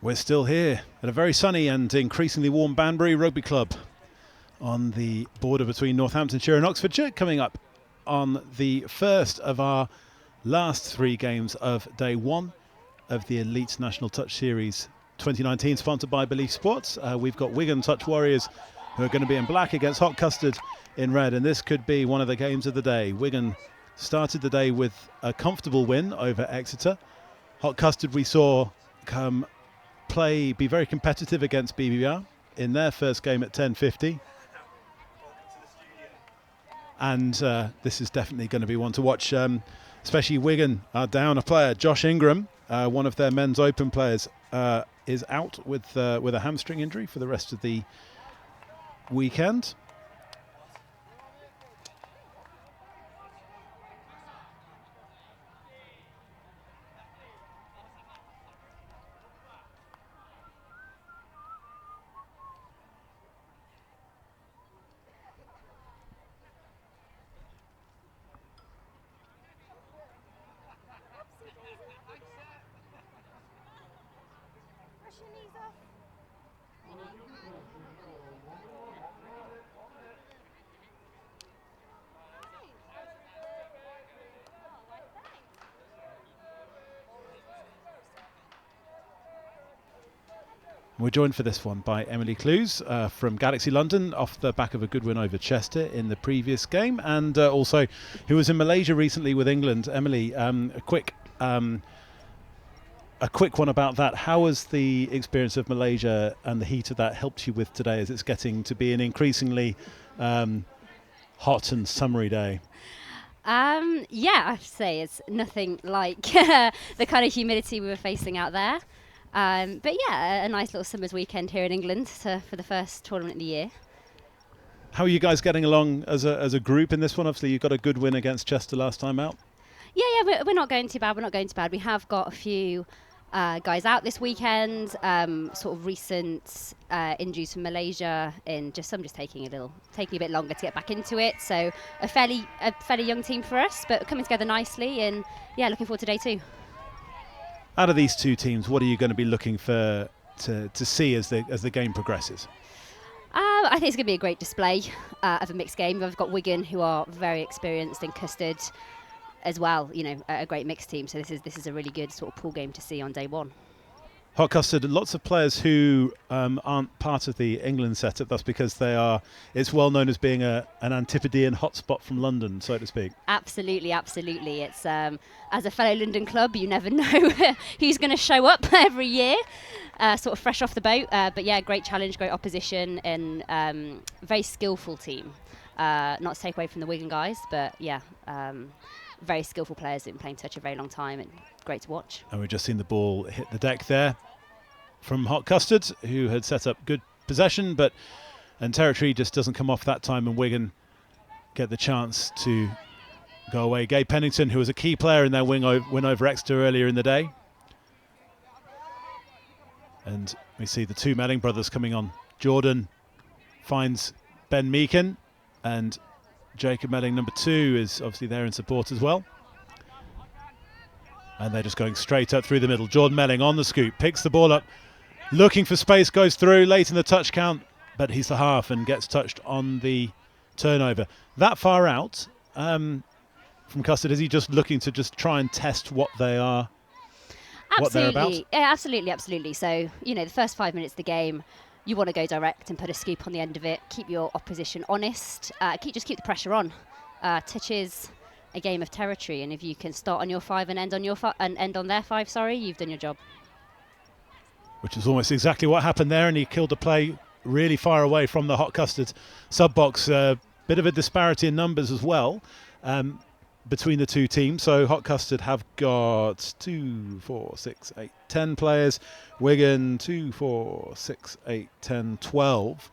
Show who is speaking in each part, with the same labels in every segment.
Speaker 1: We're still here at a very sunny and increasingly warm Banbury Rugby Club on the border between Northamptonshire and Oxfordshire, coming up on the first of our last 3 games of day 1 of the Elite National Touch Series 2019, sponsored by Belief Sports. We've got Wigan Touch Warriors, who are going to be in black, against Hot Custard in red, and this could be one of the games of the day. Wigan started the day with a comfortable win over Exeter. Hot Custard we saw be very competitive against BBR in their first game at 10:50. And this is definitely going to be one to watch, especially Wigan are down a player. Josh Ingram, one of their men's open players, is out with a hamstring injury for the rest of the weekend. We're joined for this one by Emily Clues from Galaxy London, off the back of a good win over Chester in the previous game, and also who was in Malaysia recently with England. Emily, a quick one about that. How has the experience of Malaysia and the heat of that helped you with today, as it's getting to be an increasingly hot and summery day?
Speaker 2: Yeah, I have to say it's nothing like the kind of humidity we were facing out there. But yeah, a nice little summer's weekend here in England for the first tournament of the year.
Speaker 1: How are you guys getting along as a group in this one? Obviously, you got a good win against Chester last time out.
Speaker 2: Yeah, we're not going too bad. We have got a few guys out this weekend. Sort of recent injuries from Malaysia, I'm just taking a bit longer to get back into it. So a fairly young team for us, but coming together nicely, and yeah, looking forward to day 2.
Speaker 1: Out of these 2 teams, what are you going to be looking for to see as the game progresses?
Speaker 2: I think it's going to be a great display of a mixed game. We've got Wigan, who are very experienced, in Custard as well. You know, a great mixed team. So this is a really good sort of pool game to see on day 1.
Speaker 1: Hot Custard, lots of players who aren't part of the England setup. That's because it's well known as being an Antipodean hotspot from London, so to speak.
Speaker 2: Absolutely. It's as a fellow London club, you never know who's going to show up every year, sort of fresh off the boat. But yeah, great challenge, great opposition, and very skillful team. Not to take away from the Wigan guys, but yeah, very skillful players who've been playing touch a very long time, and great to watch. And
Speaker 1: we've just seen the ball hit the deck there from Hot Custard, who had set up good possession, and territory just doesn't come off that time, and Wigan get the chance to go away. Gabe Pennington, who was a key player in their win over Exeter earlier in the day. And we see the 2 Melling brothers coming on. Jordan finds Ben Meakin, and Jacob Melling, number 2, is obviously there in support as well. And they're just going straight up through the middle. Jordan Melling on the scoop, picks the ball up, looking for space, goes through late in the touch count, but he's the half and gets touched on the turnover. That far out from Custard, is he just looking to just try and test what they are?
Speaker 2: Absolutely.
Speaker 1: What they're about?
Speaker 2: Yeah, absolutely. So, the first 5 minutes of the game, you want to go direct and put a scoop on the end of it, keep your opposition honest, keep the pressure on. Touch is a game of territory, and if you can start on your 5 and end on their 5, you've done your job.
Speaker 1: Which is almost exactly what happened there, and he killed the play really far away from the Hot Custard sub-box. Bit of a disparity in numbers as well between the 2 teams. So Hot Custard have got 2, 4, 6, 8, 10 players. Wigan 2, 4, 6, 8, 10, 12.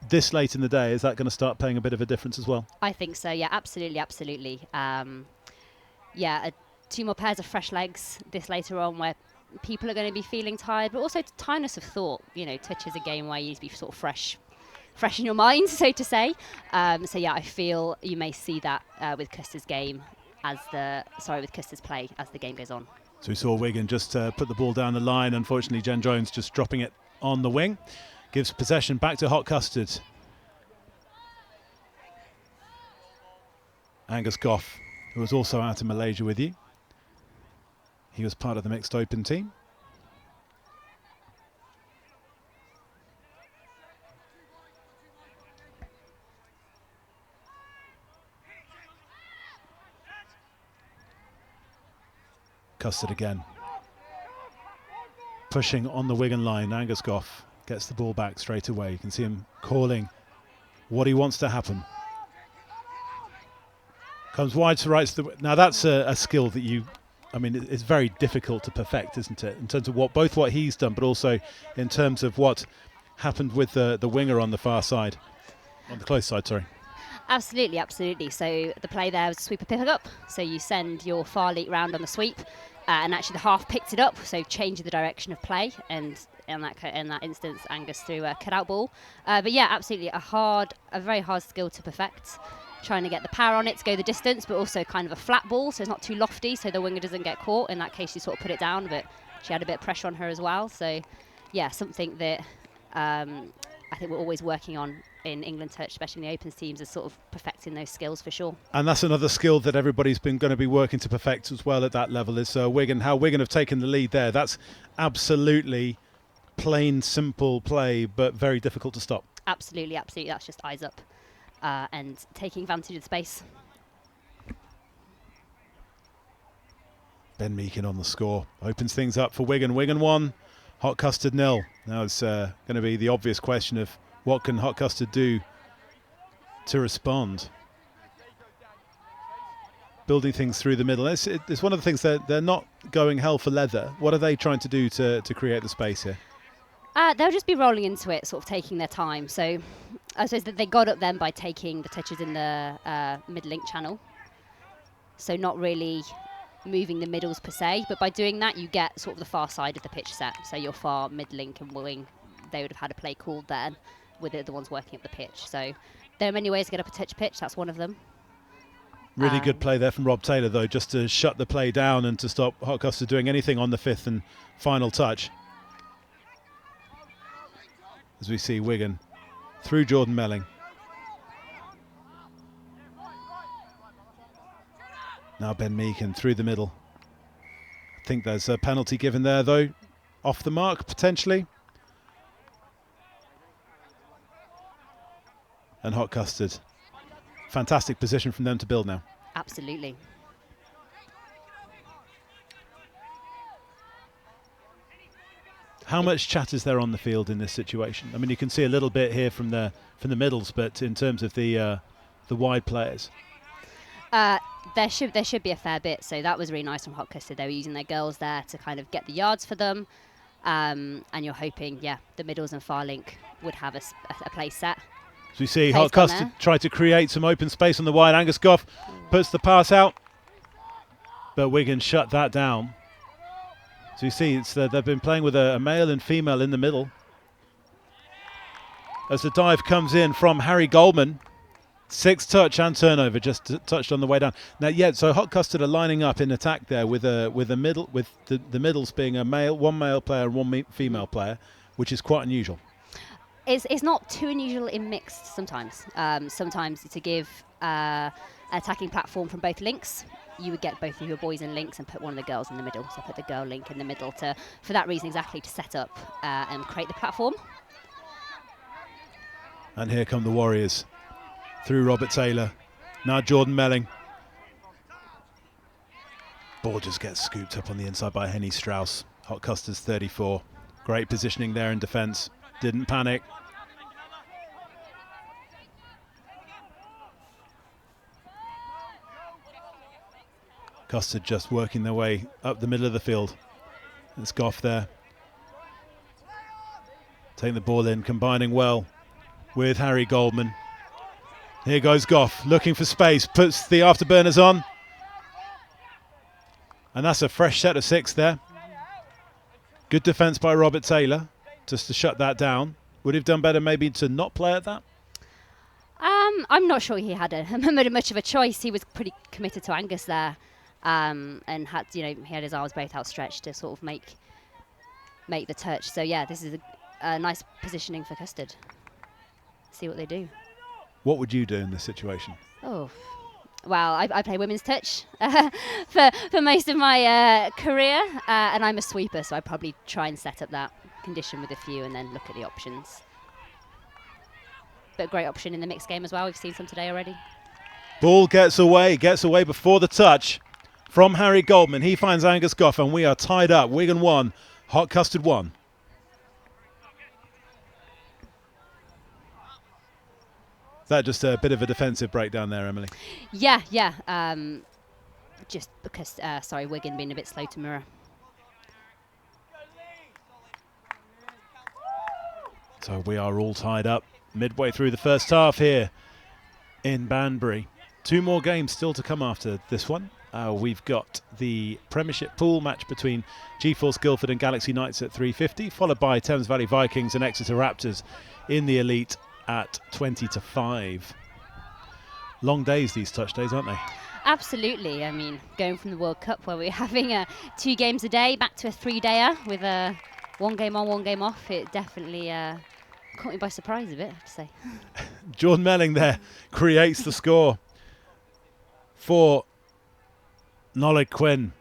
Speaker 1: This late in the day, is that going to start playing a bit of a difference as well?
Speaker 2: I think so, yeah, absolutely. 2 more pairs of fresh legs this later on, where people are going to be feeling tired, but also tiredness of thought. Touch is a game where you need to be sort of fresh in your mind, so to say. So yeah, I feel you may see that with Custard's play as the game goes on.
Speaker 1: So we saw Wigan just put the ball down the line. Unfortunately, Jen Jones just dropping it on the wing. Gives possession back to Hot Custard. Angus Goff, who was also out in Malaysia with you. He was part of the mixed open team. Custard again. Pushing on the Wigan line. Angus Goff gets the ball back straight away. You can see him calling what he wants to happen. Comes wide to right. Now that's a skill that it's very difficult to perfect, isn't it? In terms of both what he's done, but also in terms of what happened with the winger on the far side, on the close side, sorry.
Speaker 2: Absolutely, absolutely. So the play there was a sweeper pick up. So you send your far leak round on the sweep, and actually the half picked it up, so changing the direction of play. And in that instance, Angus threw a cut-out ball. But yeah, absolutely a very hard skill to perfect. Trying to get the power on it to go the distance, but also kind of a flat ball, so it's not too lofty, so the winger doesn't get caught. In that case, you sort of put it down, but she had a bit of pressure on her as well. So yeah, something that I think we're always working on in England touch, especially in the opens teams, is sort of perfecting those skills for sure.
Speaker 1: And that's another skill that everybody's been going to be working to perfect as well at that level, is Wigan. How Wigan have taken the lead there. That's absolutely plain, simple play, but very difficult to stop.
Speaker 2: Absolutely, absolutely. That's just eyes up and taking advantage of the space.
Speaker 1: Ben Meakin on the score. Opens things up for Wigan. Wigan 1, Hot Custard 0. Now it's going to be the obvious question of what can Hot Custard do to respond. Building things through the middle. It's one of the things that they're not going hell for leather. What are they trying to do to create the space here?
Speaker 2: They'll just be rolling into it, sort of taking their time. So I suppose that they got up then by taking the touches in the mid-link channel. So not really moving the middles per se, but by doing that you get sort of the far side of the pitch set. So your far mid-link and wing, they would have had a play called then with the ones working up the pitch. So there are many ways to get up a touch pitch, that's one of them.
Speaker 1: Really good play there from Rob Taylor though, just to shut the play down and to stop Hot Custard doing anything on the fifth and final touch. As we see Wigan through Jordan Melling. Now Ben Meakin through the middle. I think there's a penalty given there though. Off the mark potentially. And Hot Custard. Fantastic position from them to build now.
Speaker 2: Absolutely.
Speaker 1: How much chat is there on the field in this situation? I mean, you can see a little bit here from the middles, but in terms of the wide players,
Speaker 2: there should be a fair bit. So that was really nice from Hot Custard. They were using their girls there to kind of get the yards for them, and you're hoping, the middles and far link would have a play set.
Speaker 1: So we see Hot Custard try to create some open space on the wide. Angus Goff puts the pass out, but Wigan shut that down. So you see, they've been playing with a male and female in the middle. As the dive comes in from Harry Goldman, 6 touch and turnover, just touched on the way down. Now, so Hot Custard are lining up in attack there with the middles being one male player and one female player, which is quite unusual.
Speaker 2: It's not too unusual in mixed sometimes. Sometimes to give attacking platform from both links, you would get both of your boys in links and put one of the girls in the middle. So put the girl link in the middle for that reason exactly, to set up and create the platform.
Speaker 1: And here come the Warriors through Robert Taylor. Now Jordan Melling. Ball just gets scooped up on the inside by Henny Strauss. Hot Custard's 34. Great positioning there in defence. Didn't panic. Custard just working their way up the middle of the field. It's Goff there. Taking the ball in, combining well with Harry Goldman. Here goes Goff, looking for space, puts the afterburners on. And that's a fresh set of 6 there. Good defence by Robert Taylor, just to shut that down. Would he have done better maybe to not play at that?
Speaker 2: I'm not sure he had much of a choice. He was pretty committed to Angus there. and had, he had his arms both outstretched to sort of make the touch. So yeah, this is a nice positioning for Custard. See what they do.
Speaker 1: What would you do in this situation?
Speaker 2: Oh, well, I play women's touch for most of my career, and I'm a sweeper, so I'd probably try and set up that condition with a few and then look at the options. But a great option in the mixed game as well. We've seen some today already.
Speaker 1: Ball gets away before the touch from Harry Goldman. He finds Angus Goff, and we are tied up. Wigan 1, Hot Custard 1. Is that just a bit of a defensive breakdown there, Emily?
Speaker 2: Yeah. Just because, Wigan being a bit slow to mirror.
Speaker 1: So we are all tied up midway through the first half here in Banbury. 2 more games still to come after this one. We've got the Premiership pool match between GeForce Guildford and Galaxy Knights at 3:50, followed by Thames Valley Vikings and Exeter Raptors in the Elite at 20-5. Long days, these touch days, aren't they?
Speaker 2: Absolutely. I mean, going from the World Cup where we're having 2 games a day back to a 3-dayer with 1 game on, 1 game off, it definitely caught me by surprise a bit, I have to say.
Speaker 1: Jordan Melling there creates the score for Nollaig Quinn.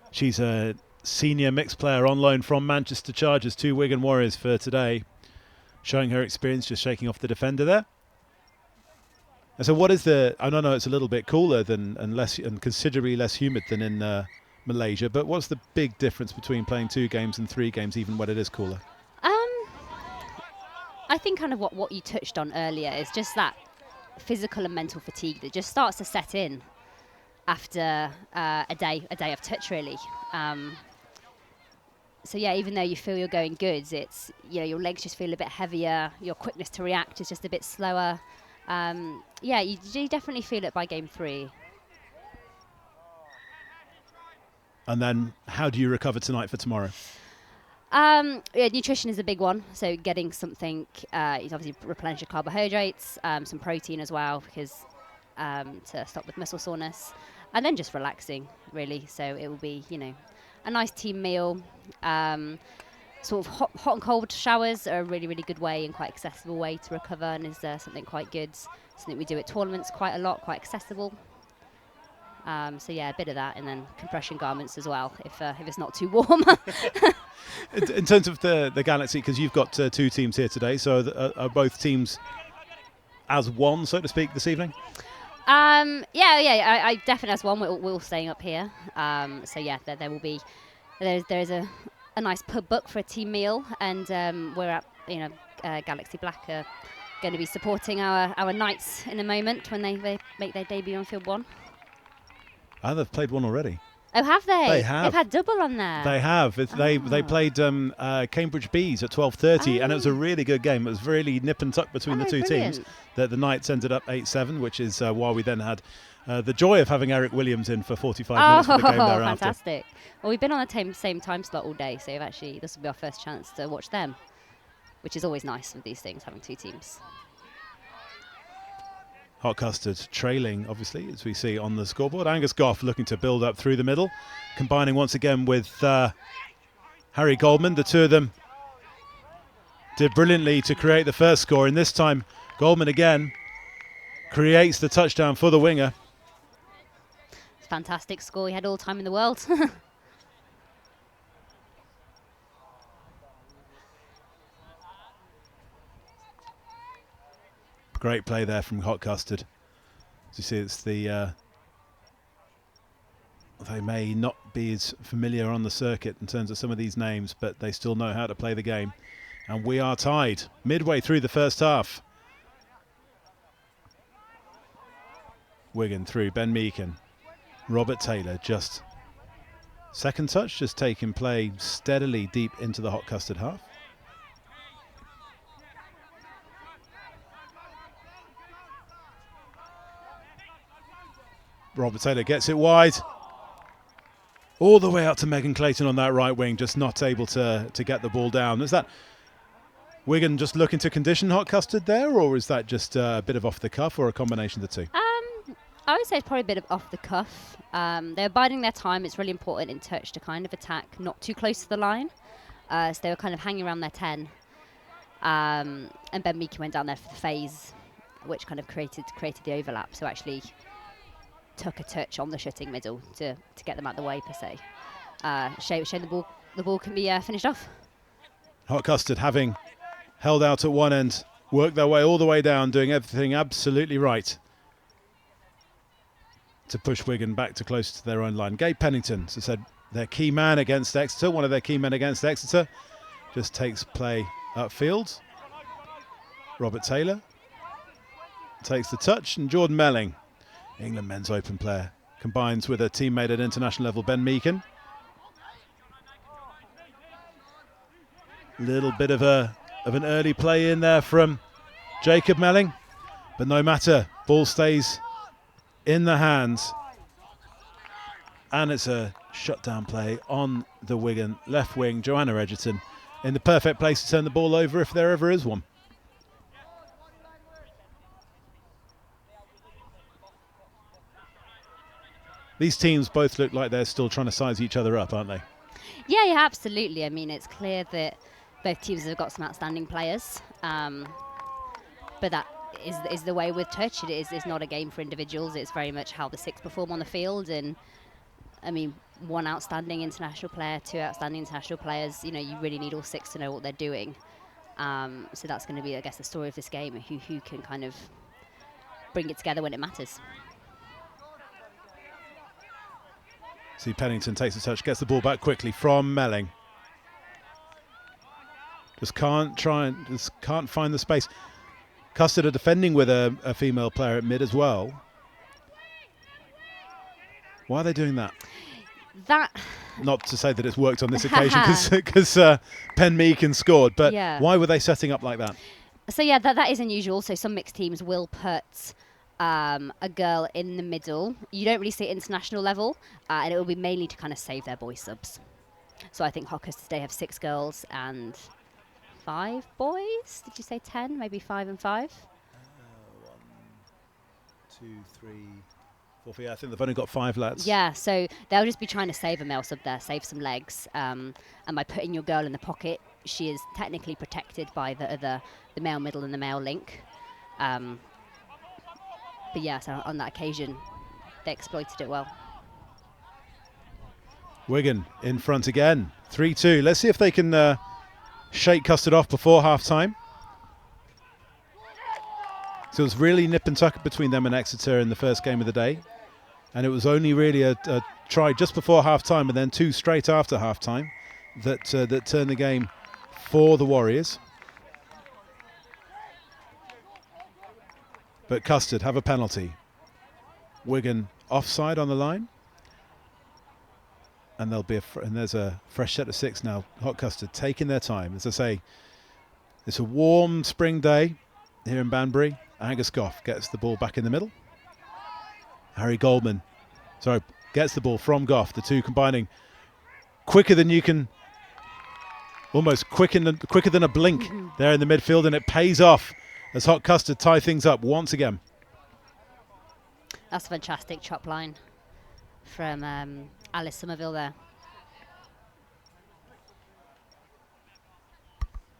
Speaker 1: She's a senior mixed player on loan from Manchester Chargers to Wigan Warriors for today, showing her experience, just shaking off the defender there. And so what is I don't know, it's a little bit cooler and considerably less humid than in Malaysia, but what's the big difference between playing 2 games and 3 games, even when it is cooler?
Speaker 2: I think kind of what you touched on earlier is just that physical and mental fatigue that just starts to set in after a day of touch, really. So yeah, even though you feel you're going good, it's your legs just feel a bit heavier, your quickness to react is just a bit slower. You definitely feel it by game 3.
Speaker 1: And then how do you recover tonight for tomorrow?
Speaker 2: Nutrition is a big one. So getting something, is obviously replenish your carbohydrates, some protein as well, because to stop with muscle soreness, and then just relaxing, really. So it will be, a nice team meal. Sort of hot and cold showers are a really, really good way and quite accessible way to recover, and is something quite good. Something we do at tournaments quite a lot, quite accessible. So yeah, a bit of that, and then compression garments as well, if it's not too warm.
Speaker 1: In terms of the Galaxy, because you've got 2 teams here today, so are both teams as one, so to speak, this evening?
Speaker 2: I definitely as one. We're all staying up here. So yeah, there will be. There's a nice pub book for a team meal, and we're at Galaxy Black are going to be supporting our Knights in a moment when they make their debut on Field 1.
Speaker 1: Oh, they've played one already.
Speaker 2: Oh, have they?
Speaker 1: They have.
Speaker 2: They've had double on there.
Speaker 1: They have. They played Cambridge Bees at 12:30, and it was a really good game. It was really nip and tuck between the 2
Speaker 2: brilliant.
Speaker 1: teams. The Knights ended up 8-7, which is why we then had the joy of having Eric Williams in for 45 minutes for the game thereafter.
Speaker 2: Fantastic. Well, we've been on the same time slot all day, so this will be our first chance to watch them, which is always nice with these things, having 2 teams.
Speaker 1: Hot Custard trailing, obviously, as we see on the scoreboard. Angus Goff looking to build up through the middle, combining once again with Harry Goldman. The 2 of them did brilliantly to create the first score, and this time Goldman again creates the touchdown for the winger.
Speaker 2: Fantastic score. He had all the time in the world.
Speaker 1: Great play there from Hot Custard. As you see, it's they may not be as familiar on the circuit in terms of some of these names, but they still know how to play the game. And we are tied midway through the first half. Wigan through Ben Meakin. Robert Taylor just second touch, just taking play steadily deep into the Hot Custard half. Robert Taylor gets it wide. All the way out to Megan Clayton on that right wing, just not able to get the ball down. Is that Wigan just looking to condition Hot Custard there, or is that just a bit of off the cuff, or a combination of the 2?
Speaker 2: I would say it's probably a bit of off the cuff. They're biding their time. It's really important in touch to kind of attack not too close to the line. So they were kind of hanging around their 10. And Ben Meeky went down there for the phase, which kind of created the overlap. So actually took a touch on the shooting middle to get them out of the way, per se. Shame the ball can be finished off.
Speaker 1: Hot Custard, having held out at one end, worked their way all the way down, doing everything absolutely right to push Wigan back to close to their own line. Gabe Pennington, as I said, their key man against Exeter, one of their key men against Exeter, just takes play upfield. Robert Taylor takes the touch, and Jordan Melling, England men's open player, combines with a teammate at international level, Ben Meekin. Little bit of an early play in there from Jacob Melling, but no matter, ball stays in the hands, and it's a shutdown play on the Wigan left wing. Joanna Edgerton in the perfect place to turn the ball over if there ever is one. These teams both look like they're still trying to size each other up, aren't they?
Speaker 2: Yeah, absolutely. I mean, it's clear that both teams have got some outstanding players, but that is the way with touch. It's not a game for individuals. It's very much how the six perform on the field. And I mean, one outstanding international player, two outstanding international players. You know, you really need all six to know what they're doing. So that's going to be, I guess, the story of this game. Who can kind of bring it together when it matters.
Speaker 1: See, Pennington takes the touch, gets the ball back quickly from Melling. Just can't find the space. Custard are defending with a female player at mid as well. Why are they doing that? Not to say that it's worked on this occasion, because Penn Meekin scored, but why were they setting up like that?
Speaker 2: So yeah, that is unusual. So some mixed teams will put a girl in the middle. You don't really see it international level, and it will be mainly to kind of save their boy subs. So I think Hockers today have 6 girls and 5 boys. Did you say 10? Maybe 5 and 5?
Speaker 1: 1, 2, 3, 4. Yeah, I think they've only got 5 lads.
Speaker 2: Yeah, so they'll just be trying to save a male sub there, save some legs. And by putting your girl in the pocket, she is technically protected by the male middle and the male link. But yeah, so on that occasion, they exploited it well.
Speaker 1: Wigan in front again, 3-2. Let's see if they can shake Custard off before half-time. So it was really nip and tuck between them and Exeter in the first game of the day. And it was only really a try just before half-time and then 2 straight after half-time that turned the game for the Warriors. But Custard have a penalty. Wigan offside on the line. And there's a fresh set of 6 now. Hot Custard taking their time. As I say, it's a warm spring day here in Banbury. Angus Goff gets the ball back in the middle. Harry Goldman, gets the ball from Goff. The two combining quicker than you can, almost quicker than a blink there in the midfield, and it pays off as Hot Custard tie things up once again.
Speaker 2: That's a fantastic chop line from Alice Somerville there.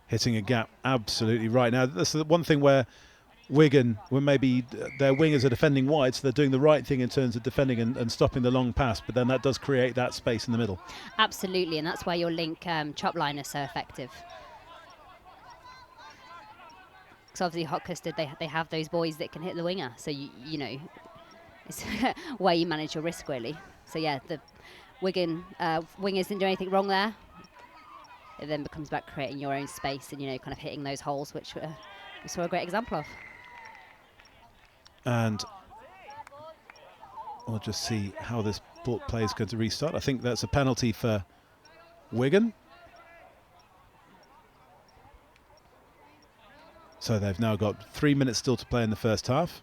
Speaker 1: Hitting a gap absolutely right. Now, that's the one thing where Wigan, when maybe their wingers are defending wide, so they're doing the right thing in terms of defending and stopping the long pass, but then that does create that space in the middle.
Speaker 2: Absolutely, and that's why your link chop line is so effective. Because obviously Hot Custard, they have those boys that can hit the winger, so you know, it's where you manage your risk really. So yeah, the Wigan wingers didn't do anything wrong there. It then becomes about creating your own space and, you know, kind of hitting those holes, which we saw a great example of.
Speaker 1: And we'll just see how this play is going to restart. I think that's a penalty for Wigan. So they've now got 3 minutes still to play in the first half.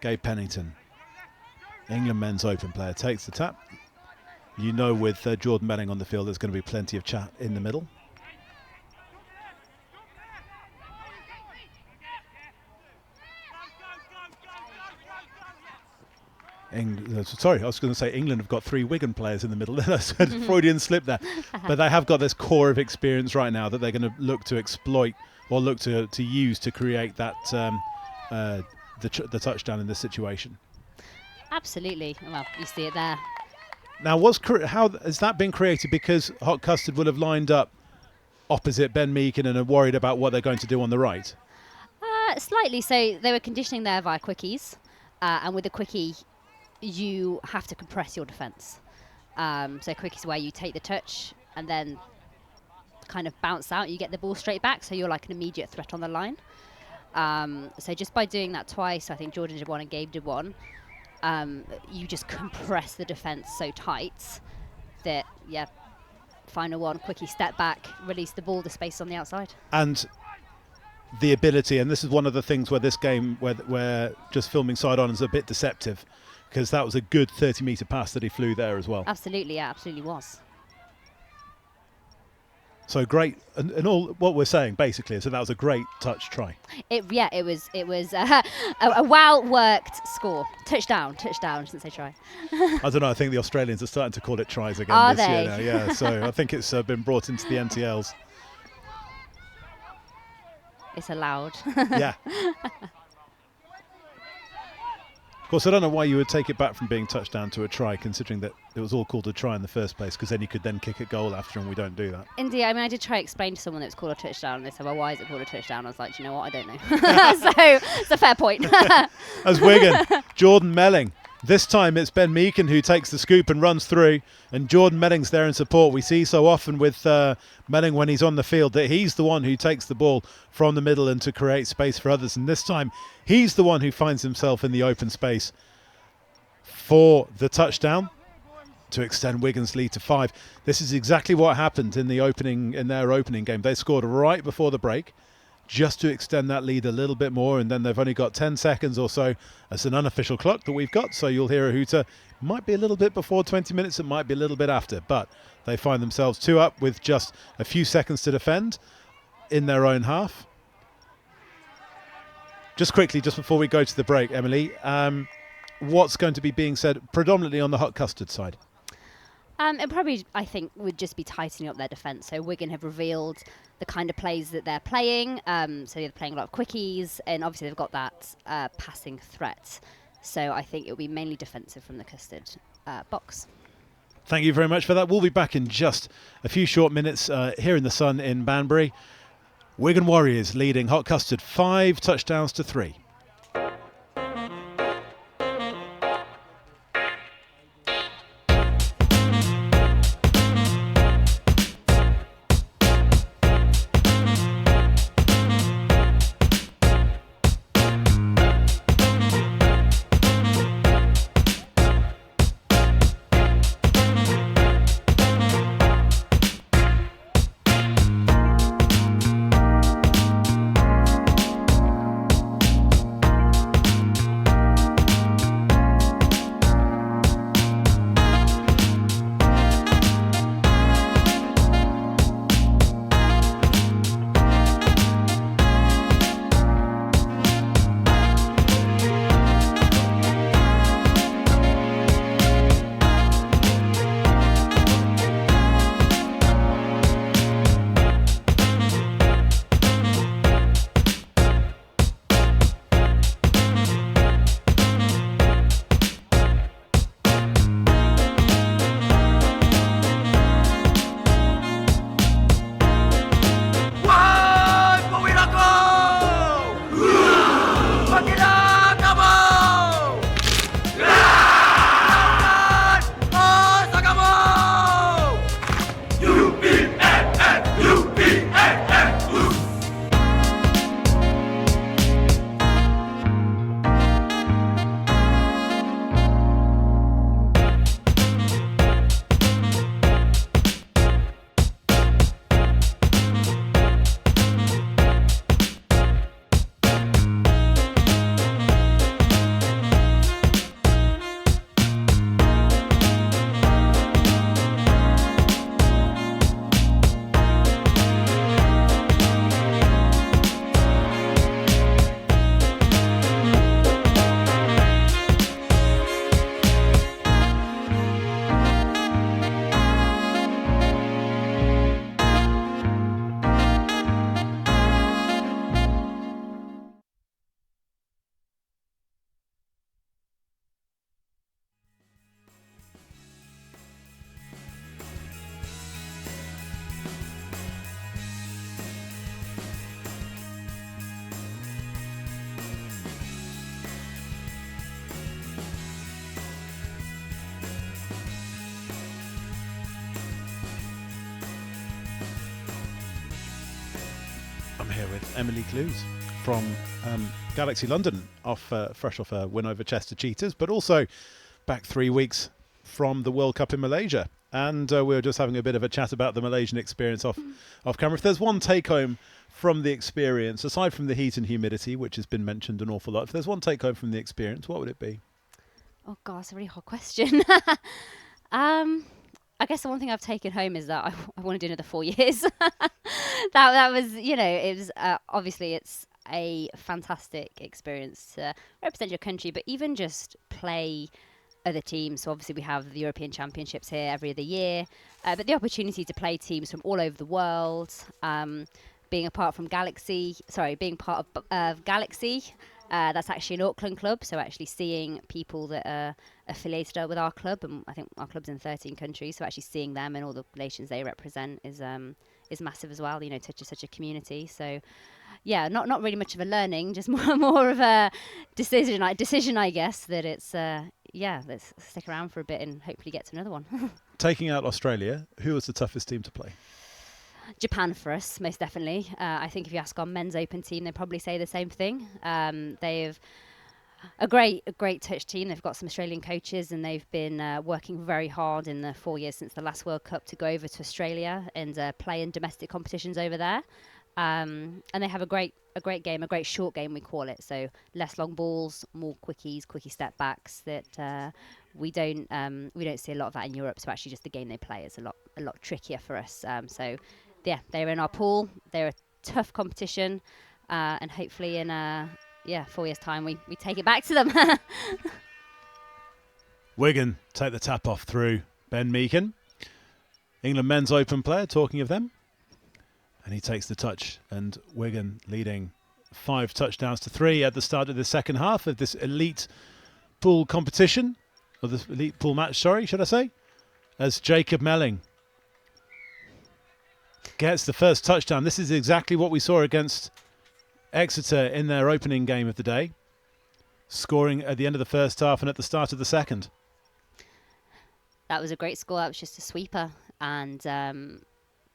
Speaker 1: Gabe Pennington, England men's open player, takes the tap. You know, with Jordan Melling on the field, there's going to be plenty of chat in the middle. Sorry, I was going to say England have got 3 Wigan players in the middle. That's a Freudian slip there. But they have got this core of experience right now that they're going to look to exploit or look to use to create that the touchdown in this situation.
Speaker 2: Absolutely. Well, you see it there.
Speaker 1: Now, how has that been created? Because Hot Custard would have lined up opposite Ben Meakin and are worried about what they're going to do on the right.
Speaker 2: Slightly. So they were conditioning there via quickies, and with a quickie, you have to compress your defence. So quickies where you take the touch and then kind of bounce out. You get the ball straight back, so you're like an immediate threat on the line. So just by doing that twice, I think Jordan did one and Gabe did one. You just compress the defence so tight that, final one, quickie step back, release the ball, the space on the outside.
Speaker 1: And the ability, and this is one of the things where this game, where just filming side on is a bit deceptive, because that was a good 30-metre pass that he flew there as well.
Speaker 2: Absolutely, yeah, absolutely was.
Speaker 1: So great, and all what we're saying basically is that was a great touch try.
Speaker 2: It was a well worked score. Touchdown. I shouldn't say try.
Speaker 1: I don't know. I think the Australians are starting to call it tries again
Speaker 2: Are
Speaker 1: this
Speaker 2: they?
Speaker 1: year now. Yeah, so I think it's been brought into the NTLs.
Speaker 2: It's allowed.
Speaker 1: Yeah. Of course, I don't know why you would take it back from being touchdown to a try, considering that it was all called a try in the first place, because then you could then kick a goal after, and we don't do that.
Speaker 2: Indeed, I mean, I did try to explain to someone that it was called a touchdown, and they said, well, why is it called a touchdown? I was like, do you know what? I don't know. So it's a fair point.
Speaker 1: As Wigan, Jordan Melling. This time it's Ben Meakin who takes the scoop and runs through, and Jordan Melling's there in support. We see so often with Melling when he's on the field that he's the one who takes the ball from the middle and to create space for others. And this time he's the one who finds himself in the open space for the touchdown to extend Wigan's lead to 5. This is exactly what happened in their opening game. They scored right before the break, just to extend that lead a little bit more, and then they've only got 10 seconds or so. That's an unofficial clock that we've got, so you'll hear a hooter. Might be a little bit before 20 minutes, it might be a little bit after, but they find themselves 2 up with just a few seconds to defend in their own half. Just quickly, just before we go to the break, Emily, what's going to be being said predominantly on the Hot Custard side?
Speaker 2: It probably, I think, would just be tightening up their defence. So Wigan have revealed the kind of plays that they're playing. So they're playing a lot of quickies, and obviously they've got that passing threat. So I think it'll be mainly defensive from the Custard box.
Speaker 1: Thank you very much for that. We'll be back in just a few short minutes here in the sun in Banbury. Wigan Warriors leading Hot Custard 5 touchdowns to 3. here with Emily Clues from Galaxy London, fresh off a win over Chester Cheetahs, but also back 3 weeks from the World Cup in Malaysia. And we were just having a bit of a chat about the Malaysian experience off camera. If there's one take-home from the experience, aside from the heat and humidity, which has been mentioned an awful lot, if there's one take-home from the experience, what would it be?
Speaker 2: Oh, God, it's a really hard question. I guess the one thing I've taken home is that I want to do another 4 years. that was, it was obviously it's a fantastic experience to represent your country, but even just play other teams. So obviously we have the European Championships here every other year, but the opportunity to play teams from all over the world, being part of Galaxy, that's actually an Auckland club, so actually seeing people that are affiliated with our club, and I think our club's in 13 countries, so actually seeing them and all the nations they represent is massive as well, such a community. So yeah, not really much of a learning, just more of a decision, I guess, that it's let's stick around for a bit and hopefully get to another one.
Speaker 1: Taking out Australia, who was the toughest team to play?
Speaker 2: Japan for us, most definitely. I think if you ask our men's open team, they'd probably say the same thing. They've a great touch team. They've got some Australian coaches, and they've been working very hard in the 4 years since the last World Cup to go over to Australia and play in domestic competitions over there. And they have a great game, a great short game we call it. So less long balls, more quickie step backs that we don't see a lot of that in Europe. So actually, just the game they play is a lot trickier for us. So yeah, they're in our pool. They're a tough competition, and hopefully in 4 years' time we take it back to them.
Speaker 1: Wigan take the tap off through Ben Meakin, England men's open player, talking of them. And he takes the touch, and Wigan leading 5 touchdowns to 3 at the start of the second half of this elite pool competition, or this elite pool match, should I say, as Jacob Melling gets the first touchdown. This is exactly what we saw against Exeter in their opening game of the day, scoring at the end of the first half and at the start of the second.
Speaker 2: That was a great score. That was just a sweeper, and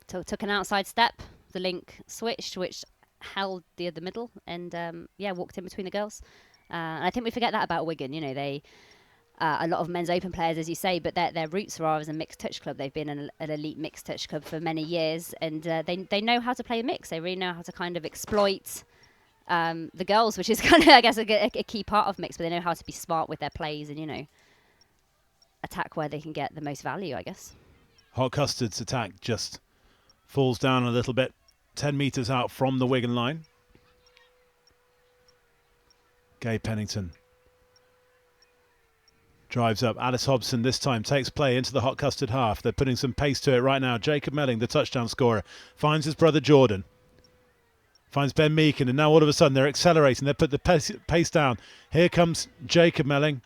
Speaker 2: took an outside step. The link switched, which held the other middle, and walked in between the girls. And I think we forget that about Wigan. They a lot of men's open players, as you say, but their roots are as a mixed touch club. They've been an elite mixed touch club for many years, and they know how to play a mix. They really know how to kind of exploit the girls, which is kind of, I guess, a key part of mix. But they know how to be smart with their plays and attack where they can get the most value, I guess.
Speaker 1: Hot Custard's attack just falls down a little bit, 10 metres out from the Wigan line. Gay Pennington drives up. Alice Hobson this time takes play into the Hot Custard half. They're putting some pace to it right now. Jacob Melling, the touchdown scorer, finds his brother Jordan. Finds Ben Meakin, and now all of a sudden they're accelerating. They put the pace down. Here comes Jacob Melling.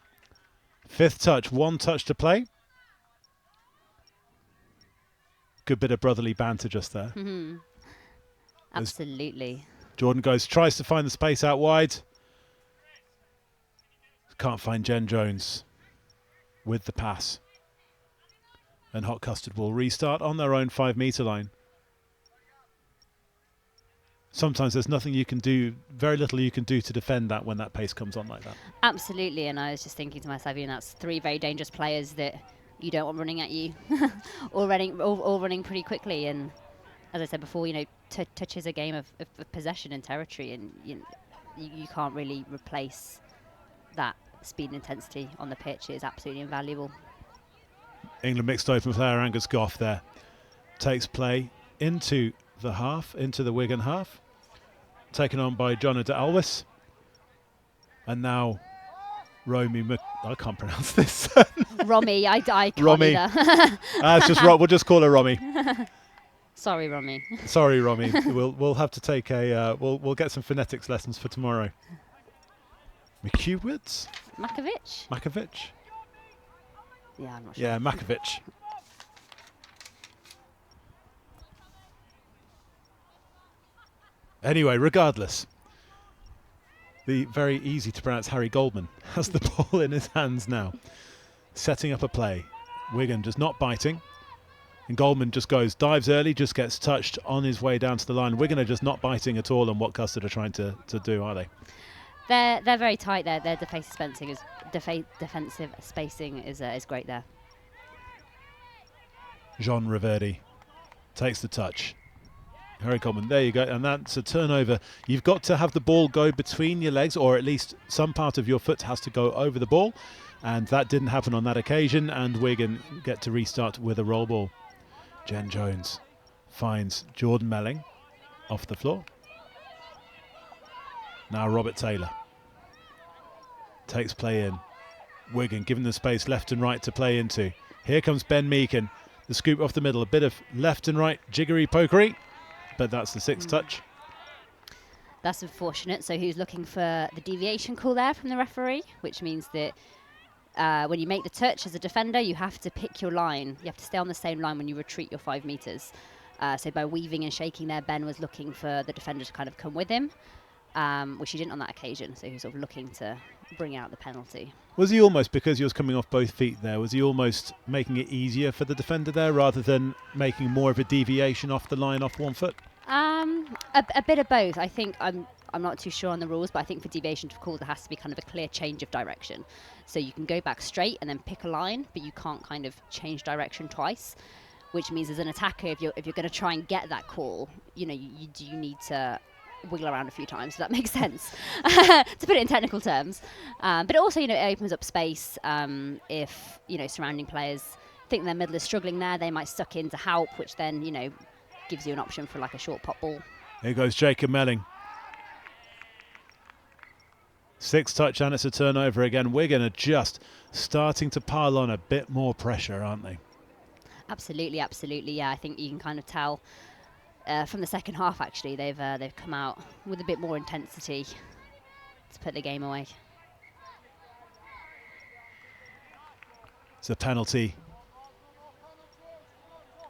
Speaker 1: 5th touch, 1 touch to play. Good bit of brotherly banter just there.
Speaker 2: Mm-hmm. Absolutely.
Speaker 1: Jordan tries to find the space out wide. Can't find Jen Jones with the pass. And Hot Custard will restart on their own 5-metre line. Sometimes there's nothing you can do, very little you can do to defend that when that pace comes on like that.
Speaker 2: Absolutely, and I was just thinking to myself, that's 3 very dangerous players that you don't want running at you, all running pretty quickly. And as I said before, touch is a game of possession and territory, and you can't really replace that speed and intensity on the pitch. It is absolutely invaluable.
Speaker 1: England mixed open player Angus Goff there takes play into the half, into the Wigan half, taken on by John de Alvis, and now I can't pronounce this.
Speaker 2: Romy, I can't
Speaker 1: Romy.
Speaker 2: either.
Speaker 1: It's just we'll just call her Romy.
Speaker 2: Sorry, Romy.
Speaker 1: Sorry, Romy. We'll have to take we'll get some phonetics lessons for tomorrow. McHughwitz? Makovic?
Speaker 2: Yeah, I'm not sure.
Speaker 1: Yeah, Makovic. Anyway, regardless, the very easy to pronounce Harry Goldman has the ball in his hands now, setting up a play. Wigan just not biting. And Goldman just dives early, just gets touched on his way down to the line. Wigan are just not biting at all on what Custard are trying to do, are they?
Speaker 2: They're very tight there. Their defensive spacing is great there.
Speaker 1: Jean Reverdy takes the touch. Harry Coleman, there you go, and that's a turnover. You've got to have the ball go between your legs, or at least some part of your foot has to go over the ball, and that didn't happen on that occasion, and Wigan get to restart with a roll ball. Jen Jones finds Jordan Melling off the floor. Now Robert Taylor takes play in. Wigan given the space left and right to play into. Here comes Ben Meakin, the scoop off the middle, a bit of left and right jiggery pokery, but that's the sixth touch.
Speaker 2: That's unfortunate. So he was looking for the deviation call there from the referee, which means that when you make the touch as a defender, you have to pick your line. You have to stay on the same line when you retreat your 5 metres. So by weaving and shaking there, Ben was looking for the defender to kind of come with him, which he didn't on that occasion. So he was sort of looking to bring out the penalty.
Speaker 1: Was he almost, because he was coming off both feet there, was he almost making it easier for the defender there rather than making more of a deviation off the line off one foot?
Speaker 2: A bit of both. I think I'm not too sure on the rules, but I think for deviation to call, there has to be kind of a clear change of direction. So you can go back straight and then pick a line, but you can't kind of change direction twice, which means as an attacker, if you're going to try and get that call, you need to wiggle around a few times, so that makes sense to put it in technical terms. But it also, it opens up space if, surrounding players think their middle is struggling there, they might suck in to help, which then, gives you an option for like a short pop ball.
Speaker 1: Here goes Jacob Melling. 6th touch and it's a turnover again. Wigan are just starting to pile on a bit more pressure, aren't they?
Speaker 2: Absolutely. Yeah, I think you can kind of tell from the second half, actually, they've come out with a bit more intensity to put the game away.
Speaker 1: It's a penalty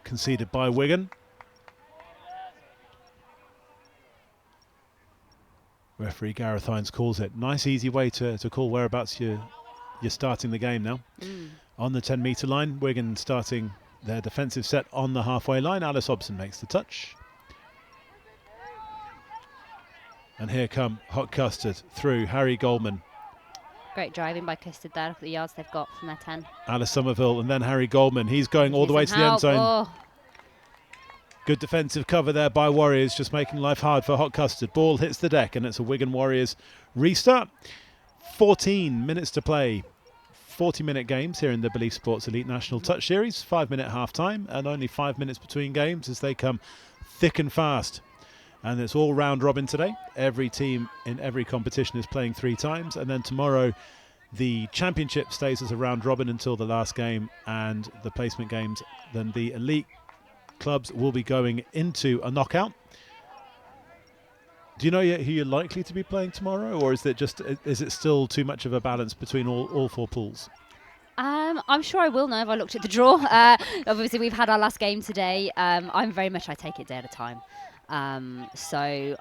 Speaker 1: conceded by Wigan. Referee Gareth Hines calls it. Nice, easy way to call whereabouts you're starting the game now. On the 10-metre line, Wigan starting their defensive set on the halfway line. Alice Hobson makes the touch. And here come Hot Custard through Harry Goldman.
Speaker 2: Great driving by Custard there. Look at the yards they've got from their 10.
Speaker 1: Alice Somerville and then Harry Goldman. He's going all the way to the end zone.
Speaker 2: Oh.
Speaker 1: Good defensive cover there by Warriors, just making life hard for Hot Custard. Ball hits the deck and it's a Wigan Warriors restart. 14 minutes to play. 40-minute games here in the Belief Sports Elite National Touch Series. 5-minute half-time and only 5 minutes between games as they come thick and fast. And it's all round robin today. Every team in every competition is playing 3 times. And then tomorrow the championship stays as a round robin until the last game, and the placement games, then the elite clubs will be going into a knockout. Do you know yet who you're likely to be playing tomorrow, or is it still too much of a balance between all 4 pools?
Speaker 2: I'm sure I will know if I looked at the draw. Obviously, we've had our last game today. I take it day at a time. So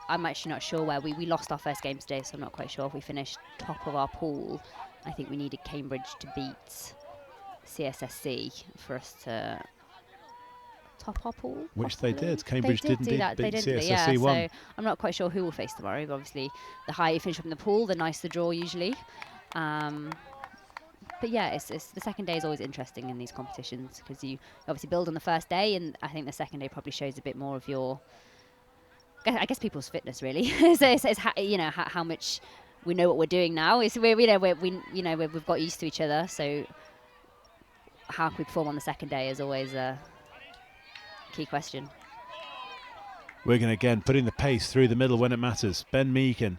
Speaker 2: I'm actually not sure where we lost our first game today, so I'm not quite sure if we finished top of our pool. I think we needed Cambridge to beat CSSC for us to top our pool.
Speaker 1: Which
Speaker 2: possibly.
Speaker 1: They did. Cambridge
Speaker 2: did
Speaker 1: did
Speaker 2: that.
Speaker 1: beat CSSC
Speaker 2: yeah,
Speaker 1: 1.
Speaker 2: So I'm not quite sure who will face tomorrow, but obviously the higher you finish up in the pool, the nicer the draw usually. But yeah, it's the second day is always interesting in these competitions because you obviously build on the first day, and I think the second day probably shows a bit more of your, I guess, people's fitness really. So it's how much we know what we're doing now. We've got used to each other. So how can we perform on the second day is always a key question.
Speaker 1: Wigan again putting the pace through the middle when it matters. Ben Meakin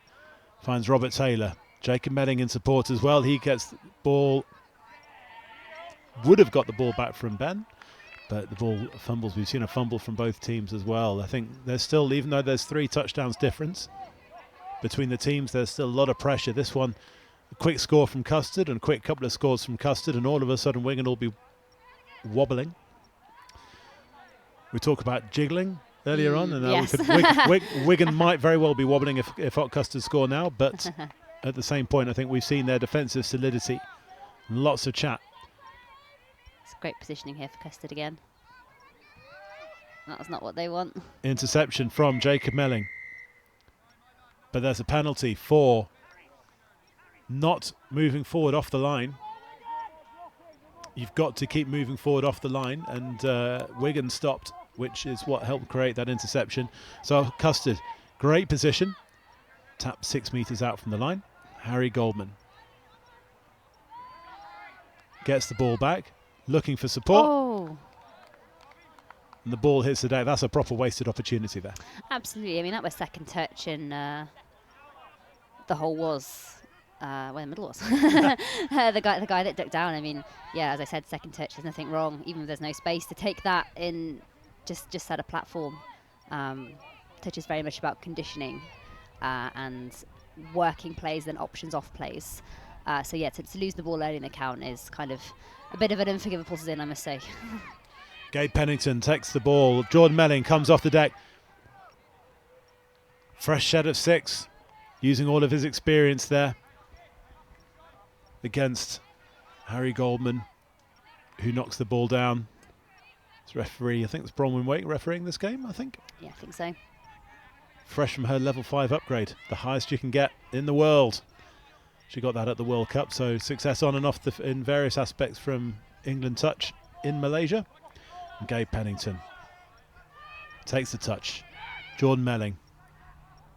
Speaker 1: finds Robert Taylor. Jacob Melling in support as well. He gets the ball. Would have got the ball back from Ben, but the ball fumbles. We've seen a fumble from both teams as well. I think there's still, even though there's 3 touchdowns difference between the teams, there's still a lot of pressure. This one, a quick score from Custard and a quick couple of scores from Custard, and all of a sudden Wigan will be wobbling. We talk about jiggling earlier on, and
Speaker 2: yes.
Speaker 1: Wigan might very well be wobbling if Hot Custard score now, but at the same point, I think we've seen their defensive solidity. Lots of chat.
Speaker 2: It's great positioning here for Custard again. That's not what they want.
Speaker 1: Interception from Jacob Melling. But there's a penalty for not moving forward off the line. You've got to keep moving forward off the line, and Wigan stopped, which is what helped create that interception. So Custard, great position. Tap 6 metres out from the line. Harry Goldman gets the ball back, looking for support.
Speaker 2: Oh.
Speaker 1: And the ball hits the deck. That's a proper wasted opportunity there.
Speaker 2: Absolutely. I mean, that was second touch, and the hole was where the middle was. the guy that ducked down. I mean, yeah, as I said, second touch. There's nothing wrong, even if there's no space to take that in. Just set a platform. Touch is very much about conditioning and working plays than options off plays. So yeah, to lose the ball early in the count is kind of a bit of an unforgivable sin, I must say.
Speaker 1: Gabe Pennington takes the ball. Jordan Melling comes off the deck. Fresh set of 6, using all of his experience there against Harry Goldman, who knocks the ball down. It's referee, I think it's Bronwyn Wake refereeing this game, I think.
Speaker 2: Yeah, I think so.
Speaker 1: Fresh from her level 5 upgrade, the highest you can get in the world. She got that at the World Cup, so success on and off in various aspects from England touch in Malaysia. And Gabe Pennington takes the touch. Jordan Melling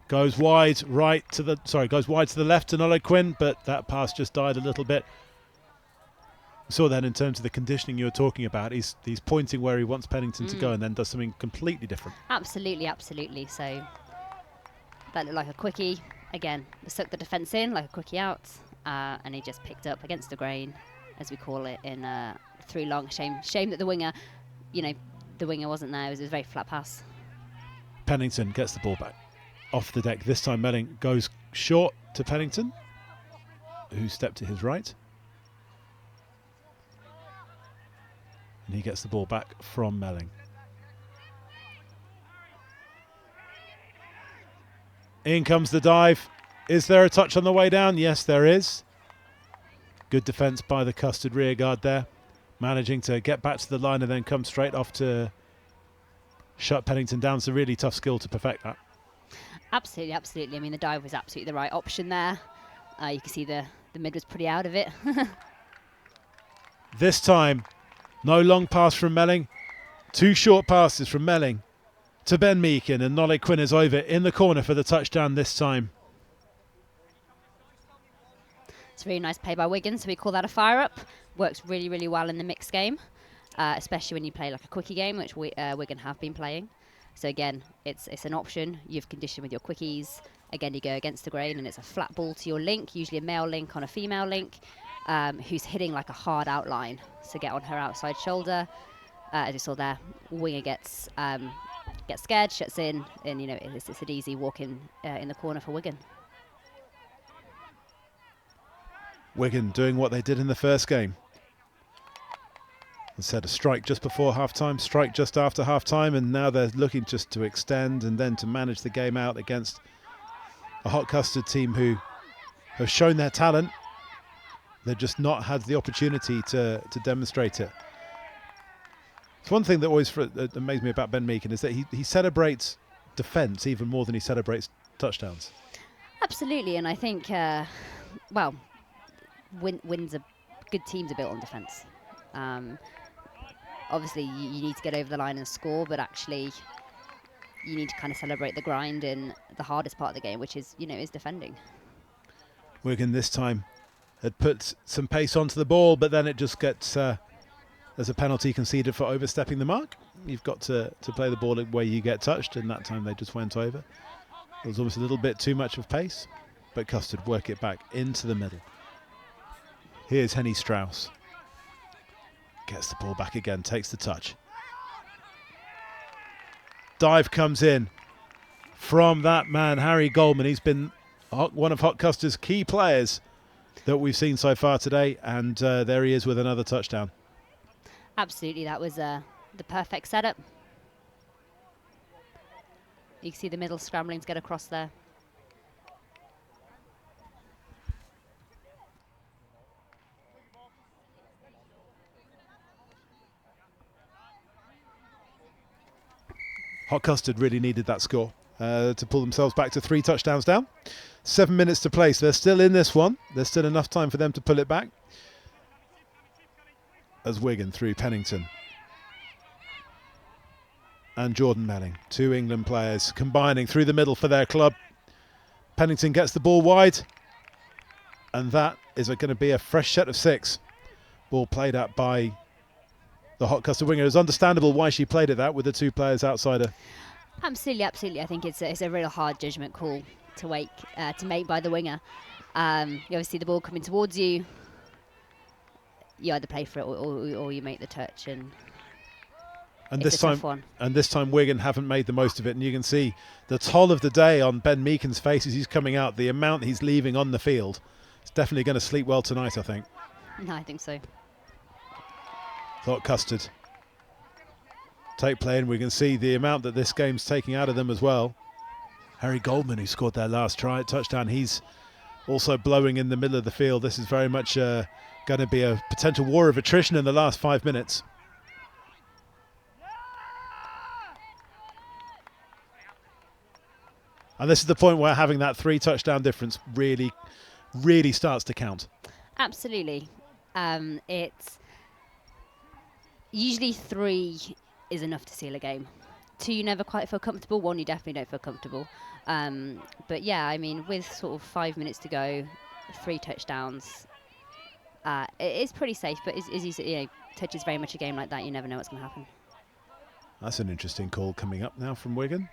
Speaker 1: goes wide goes wide to the left to Nolo Quinn, but that pass just died a little bit. We saw that in terms of the conditioning you were talking about. He's pointing where he wants Pennington to go and then does something completely different.
Speaker 2: Absolutely. So that looked like a quickie. Again, sucked the defence in like a quickie out, and he just picked up against the grain, as we call it, in through long. Shame that the winger wasn't there. It was a very flat pass.
Speaker 1: Pennington gets the ball back off the deck. This time Melling goes short to Pennington, who stepped to his right. And he gets the ball back from Melling. In comes the dive. Is there a touch on the way down? Yes, there is. Good defence by the Custard rear guard there. Managing to get back to the line and then come straight off to shut Pennington down. It's a really tough skill to perfect that.
Speaker 2: Absolutely. I mean, the dive was absolutely the right option there. You can see the mid was pretty out of it.
Speaker 1: This time, no long pass from Melling. 2 short passes from Melling to Ben Meakin, and Nole Quinn is over in the corner for the touchdown this time.
Speaker 2: It's a really nice play by Wigan, so we call that a fire up. Works really, really well in the mixed game, especially when you play like a quickie game, which Wigan have been playing. So again, it's an option. You've conditioned with your quickies. Again, you go against the grain, and it's a flat ball to your link, usually a male link on a female link, who's hitting like a hard outline. So get on her outside shoulder. As you saw there, winger gets scared, shuts in, and it's an easy walk in the corner for Wigan.
Speaker 1: Wigan doing what they did in the first game. Instead of strike just before half-time, strike just after half-time, and now they're looking just to extend and then to manage the game out against a hot Custard team who have shown their talent. They've just not had the opportunity to demonstrate it. It's one thing that always amazed me about Ben Meakin is that he celebrates defence even more than he celebrates touchdowns.
Speaker 2: Absolutely, and I think, wins are good teams are built on defence. Obviously, you need to get over the line and score, but actually, you need to kind of celebrate the grind in the hardest part of the game, which is defending.
Speaker 1: Wigan this time had put some pace onto the ball, but then it just gets there's a penalty conceded for overstepping the mark. You've got to play the ball where you get touched, and that time they just went over. It was almost a little bit too much of pace, but Custard work it back into the middle. Here's Henny Strauss. Gets the ball back again, takes the touch. Dive comes in from that man, Harry Goldman. He's been one of Hot Custard's key players that we've seen so far today, and there he is with another touchdown.
Speaker 2: Absolutely, that was the perfect setup. You can see the middle scrambling to get across there.
Speaker 1: Hot Custard really needed that score to pull themselves back to 3 touchdowns down. 7 minutes to play, so they're still in this one. There's still enough time for them to pull it back. As Wigan through Pennington and Jordan Melling, 2 England players combining through the middle for their club. Pennington gets the ball wide, and that is going to be a fresh set of 6. Ball played out by the Hot Custard winger. It's understandable why she played it that with the 2 players outside her.
Speaker 2: Absolutely, absolutely. I think it's a real hard judgment call to make by the winger. You obviously the ball coming towards you. You either play for it or you make the touch, and
Speaker 1: this time Wigan haven't made the most of it, and you can see the toll of the day on Ben Meakin's face as he's coming out. The amount he's leaving on the field, it's definitely going to sleep well tonight, I think.
Speaker 2: No, I think so.
Speaker 1: Thought Custard take play, and we can see the amount that this game's taking out of them as well. Harry Goldman, who scored their last touchdown, he's also blowing in the middle of the field. This is very much going to be a potential war of attrition in the last 5 minutes. And this is the point where having that 3 touchdown difference really, really starts to count.
Speaker 2: Absolutely. It's usually 3 is enough to seal a game. 2, you never quite feel comfortable. 1, you definitely don't feel comfortable. But yeah, I mean, with sort of 5 minutes to go, 3 touchdowns, it is pretty safe. But as you said, touch is very much a game like that. You never know what's going to happen.
Speaker 1: That's an interesting call coming up now from Wigan.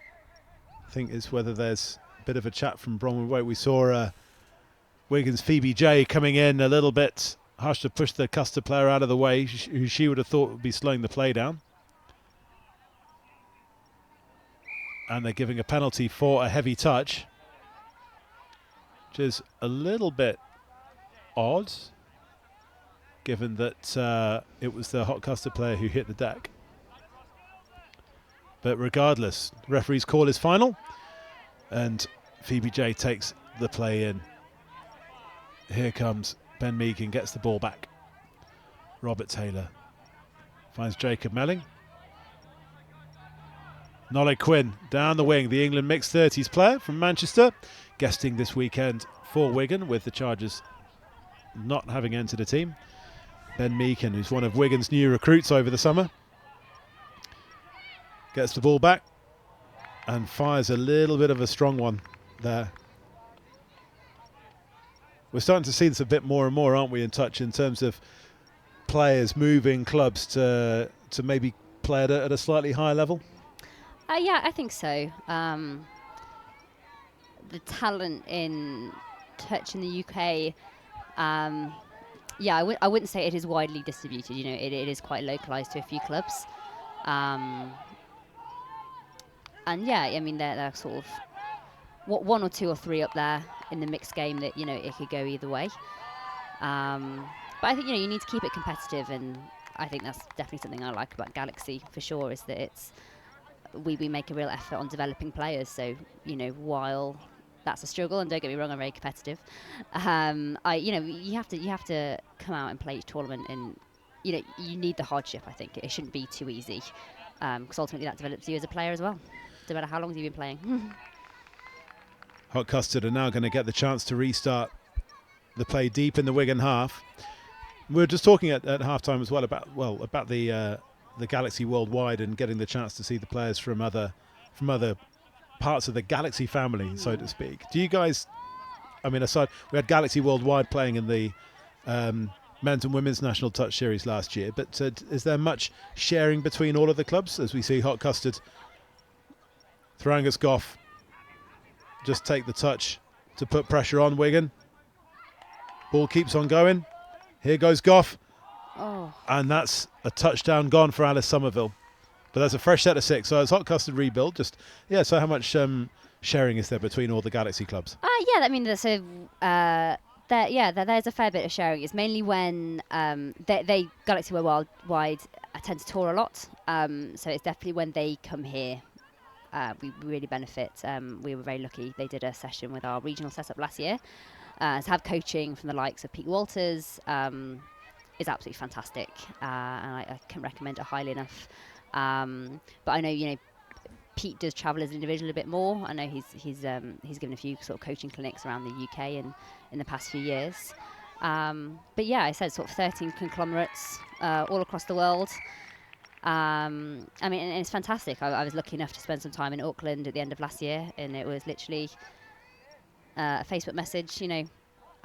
Speaker 1: I think it's whether there's a bit of a chat from Bronwyn Waite. We saw Wigan's Phoebe J coming in a little bit harsh to push the Custard player out of the way, who she would have thought would be slowing the play down. And they're giving a penalty for a heavy touch, which is a little bit odd, given that it was the Hot Custard player who hit the deck. But regardless, the referee's call is final, and Phoebe J takes the play in. Here comes Ben Meakin, gets the ball back. Robert Taylor finds Jacob Melling. Nolly Quinn down the wing, the England mixed 30s player from Manchester, guesting this weekend for Wigan with the Chargers not having entered a team. Ben Meakin, who's one of Wigan's new recruits over the summer, gets the ball back and fires a little bit of a strong one there. We're starting to see this a bit more and more, aren't we, in touch, in terms of players moving clubs to maybe play at a slightly higher level?
Speaker 2: Yeah, I think so. The talent in touch in the UK, yeah, I wouldn't say it is widely distributed. It is quite localised to a few clubs. And yeah, I mean, they're sort of 1 or 2 or 3 up there in the mixed game that, it could go either way. But I think, you need to keep it competitive, and I think that's definitely something I like about Galaxy for sure, is that we make a real effort on developing players. So, while that's a struggle, and don't get me wrong, I'm very competitive, you have to come out and play each tournament, and, you need the hardship, I think. It shouldn't be too easy, because ultimately that develops you as a player as well, no matter how long you've been playing.
Speaker 1: Hot Custard are now going to get the chance to restart the play deep in the Wigan half. We were just talking at halftime as well about the Galaxy worldwide, and getting the chance to see the players from other parts of the Galaxy family, so to speak. Do you guys, aside, we had Galaxy worldwide playing in the men's and women's national touch series last year, but is there much sharing between all of the clubs, as we see Hot Custard, Thrangus Goff just take the touch to put pressure on Wigan? Ball keeps on going. Here goes Goff.
Speaker 2: Oh.
Speaker 1: And that's a touchdown gone for Alice Somerville. But that's a fresh set of 6. So it's Hot Custard rebuild. So how much sharing is there between all the Galaxy clubs?
Speaker 2: Yeah, I mean, there's a fair bit of sharing. It's mainly when they Galaxy worldwide tend to tour a lot. So it's definitely when they come here, we really benefit. We were very lucky. They did a session with our regional setup last year. To have coaching from the likes of Pete Walters is absolutely fantastic, and I can recommend it highly enough. But I know, Pete does travel as an individual a bit more. I know he's given a few sort of coaching clinics around the UK in the past few years. But yeah, I said sort of 13 conglomerates all across the world. I mean, and it's fantastic. I was lucky enough to spend some time in Auckland at the end of last year, and it was literally a Facebook message,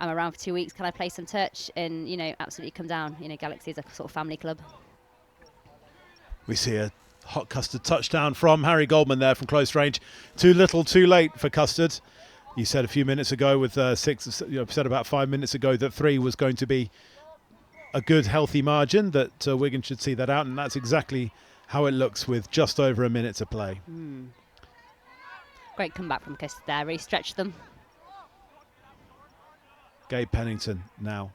Speaker 2: I'm around for 2 weeks, can I play some touch? And, absolutely come down. Galaxy is a sort of family club.
Speaker 1: We see a hot Custard touchdown from Harry Goldman there from close range. Too little, too late for Custard. You said a few minutes ago with said about 5 minutes ago that 3 was going to be a good, healthy margin, that Wigan should see that out, and that's exactly how it looks with just over a minute to play.
Speaker 2: Great comeback from Custard there, really stretched them.
Speaker 1: Gabe Pennington now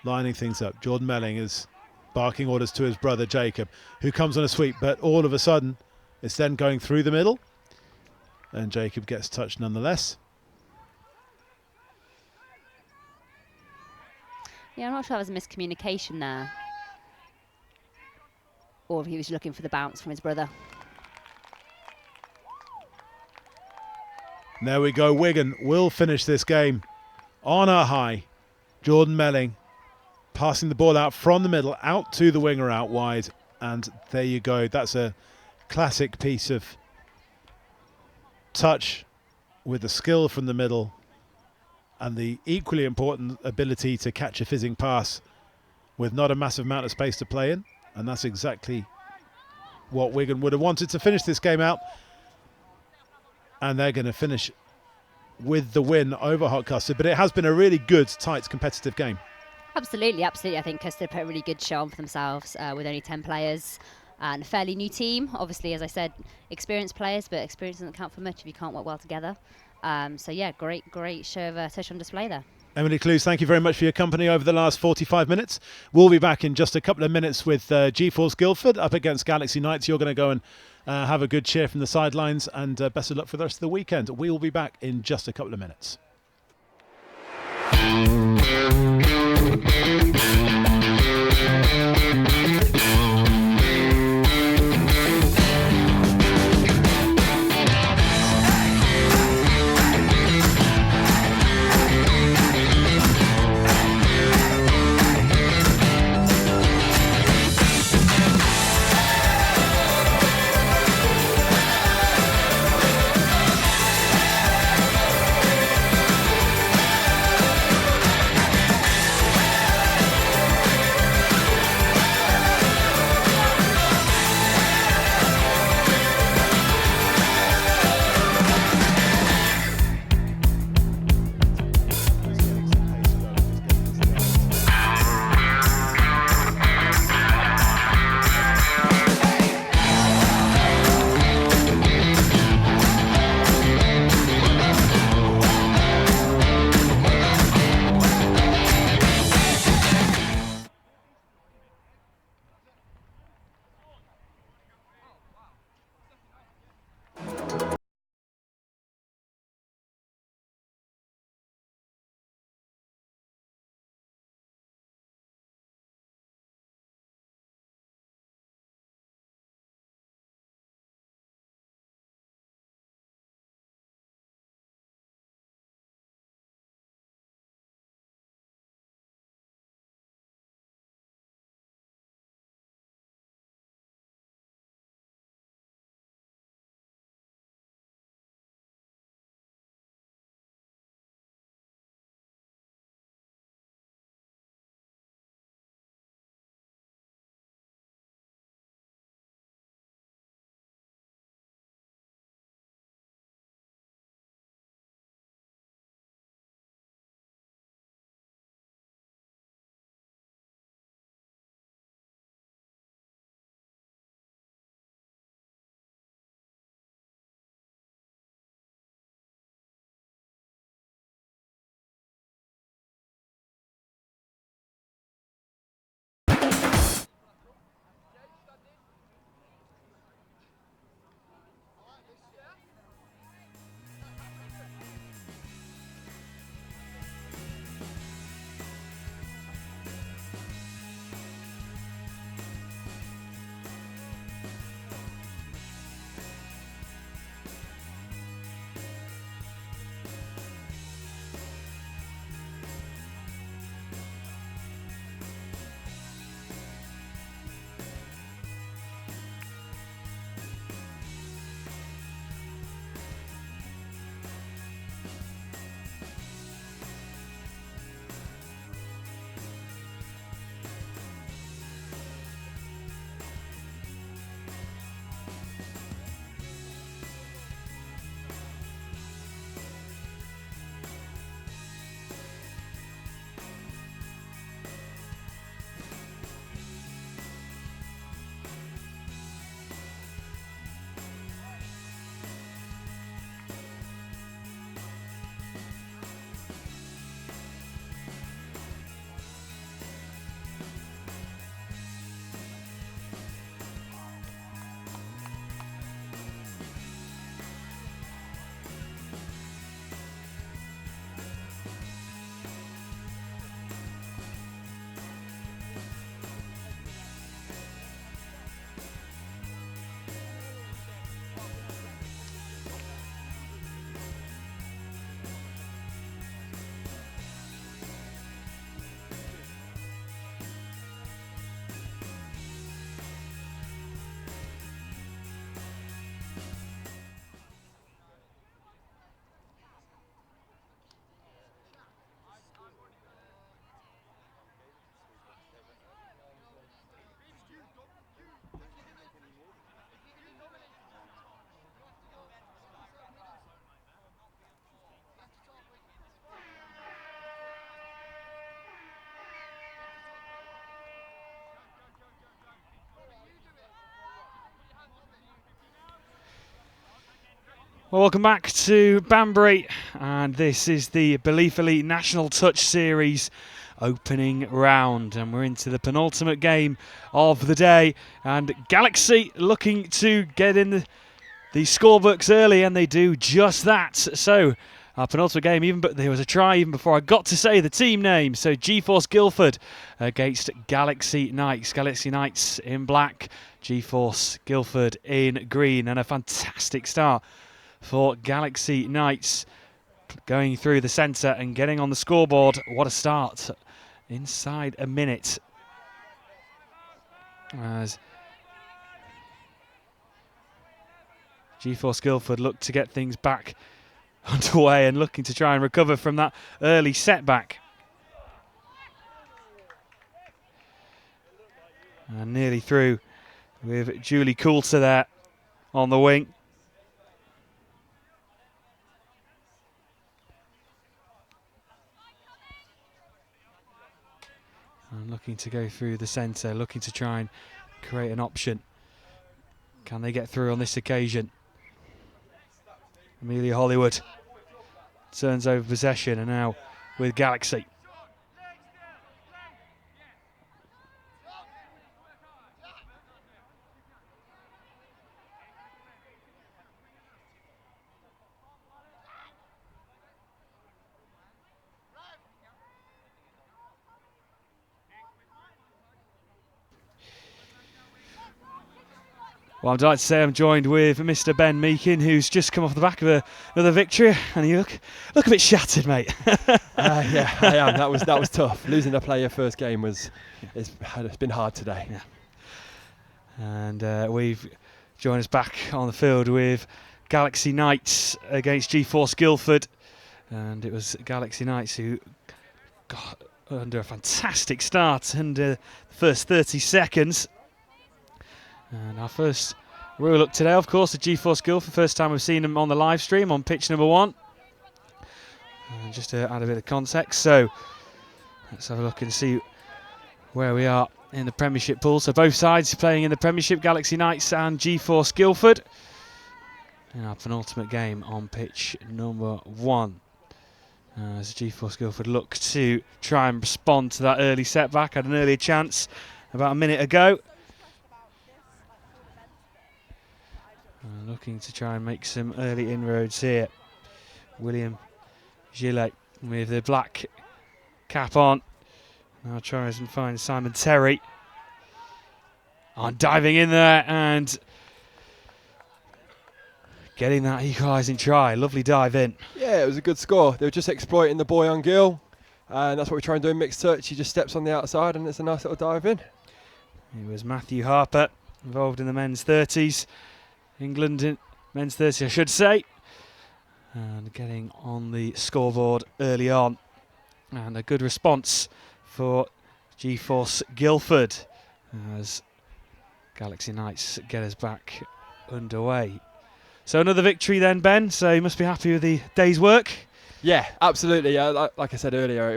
Speaker 1: lining things up. Jordan Melling is barking orders to his brother Jacob, who comes on a sweep, but all of a sudden it's then going through the middle, and Jacob gets touched nonetheless.
Speaker 2: Yeah, I'm not sure there was a miscommunication there, or if he was looking for the bounce from his brother.
Speaker 1: And there we go. Wigan will finish this game on a high. Jordan Melling passing the ball out from the middle, out to the winger out wide. And there you go. That's a classic piece of touch with the skill from the middle and the equally important ability to catch a fizzing pass with not a massive amount of space to play in. And that's exactly what Wigan would have wanted to finish this game out. And they're going to finish with the win over Hot Custard. But it has been a really good, tight, competitive game.
Speaker 2: Absolutely. I think Custard put a really good show on for themselves with only 10 players and a fairly new team. Obviously, as I said, experienced players, but experience doesn't count for much if you can't work well together. So yeah, great show of touch on display there.
Speaker 1: Emily Clues, thank you very much for your company over the last 45 minutes. We'll be back in just a couple of minutes with G-Force Guildford up against Galaxy Knights. You're going to go and have a good cheer from the sidelines, and best of luck for the rest of the weekend. We will be back in just a couple of minutes.
Speaker 3: Well, welcome back to Banbury, and this is the Belief Elite National Touch Series opening round, and we're into the penultimate game of the day, and Galaxy looking to get in the scorebooks early, and they do just that. So our penultimate game, but there was a try even before I got to say the team name. So GeForce Guildford against Galaxy Knights. Galaxy Knights in black, GeForce Guildford in green, and a fantastic start for Galaxy Knights, going through the centre and getting on the scoreboard. What a start inside a minute, as GeForce Guildford looked to get things back underway and looking to try and recover from that early setback. And nearly through with Julie Coulter there on the wing. And looking to go through the centre, looking to try and create an option. Can they get through on this occasion? Amelia Hollywood turns over possession, and now with Galaxy. Well, I'm delighted to say I'm joined with Mr. Ben Meakin, who's just come off the back of another victory, and you look a bit shattered, mate.
Speaker 4: Yeah, I am. That was tough. Losing a player first game it's been hard today.
Speaker 3: Yeah. And we've joined us back on the field with Galaxy Knights against GeForce Guildford, and it was Galaxy Knights who got under a fantastic start under the first 30 seconds. And our first real look today, of course, at GeForce Guildford. First time we've seen them on the live stream on pitch number 1. And just to add a bit of context, so let's have a look and see where we are in the Premiership pool. So both sides playing in the Premiership, Galaxy Knights and GeForce Guildford, in our penultimate game on pitch number 1. As GeForce Guildford look to try and respond to that early setback, had an earlier chance about a minute ago. Looking to try and make some early inroads here. William Gillet with the black cap on. Now tries and finds Simon Terry. Diving in there and getting that equalising try. Lovely dive in.
Speaker 4: Yeah, it was a good score. They were just exploiting the boy on Gill, and that's what we try and do in mixed touch. He just steps on the outside and it's a nice little dive in.
Speaker 3: It was Matthew Harper involved in the men's 30s. England in men's 30, I should say, and getting on the scoreboard early on, and a good response for GeForce Guildford as Galaxy Knights get us back underway. So another victory then, Ben, so you must be happy with the day's work.
Speaker 4: Yeah, absolutely. Yeah, like I said earlier,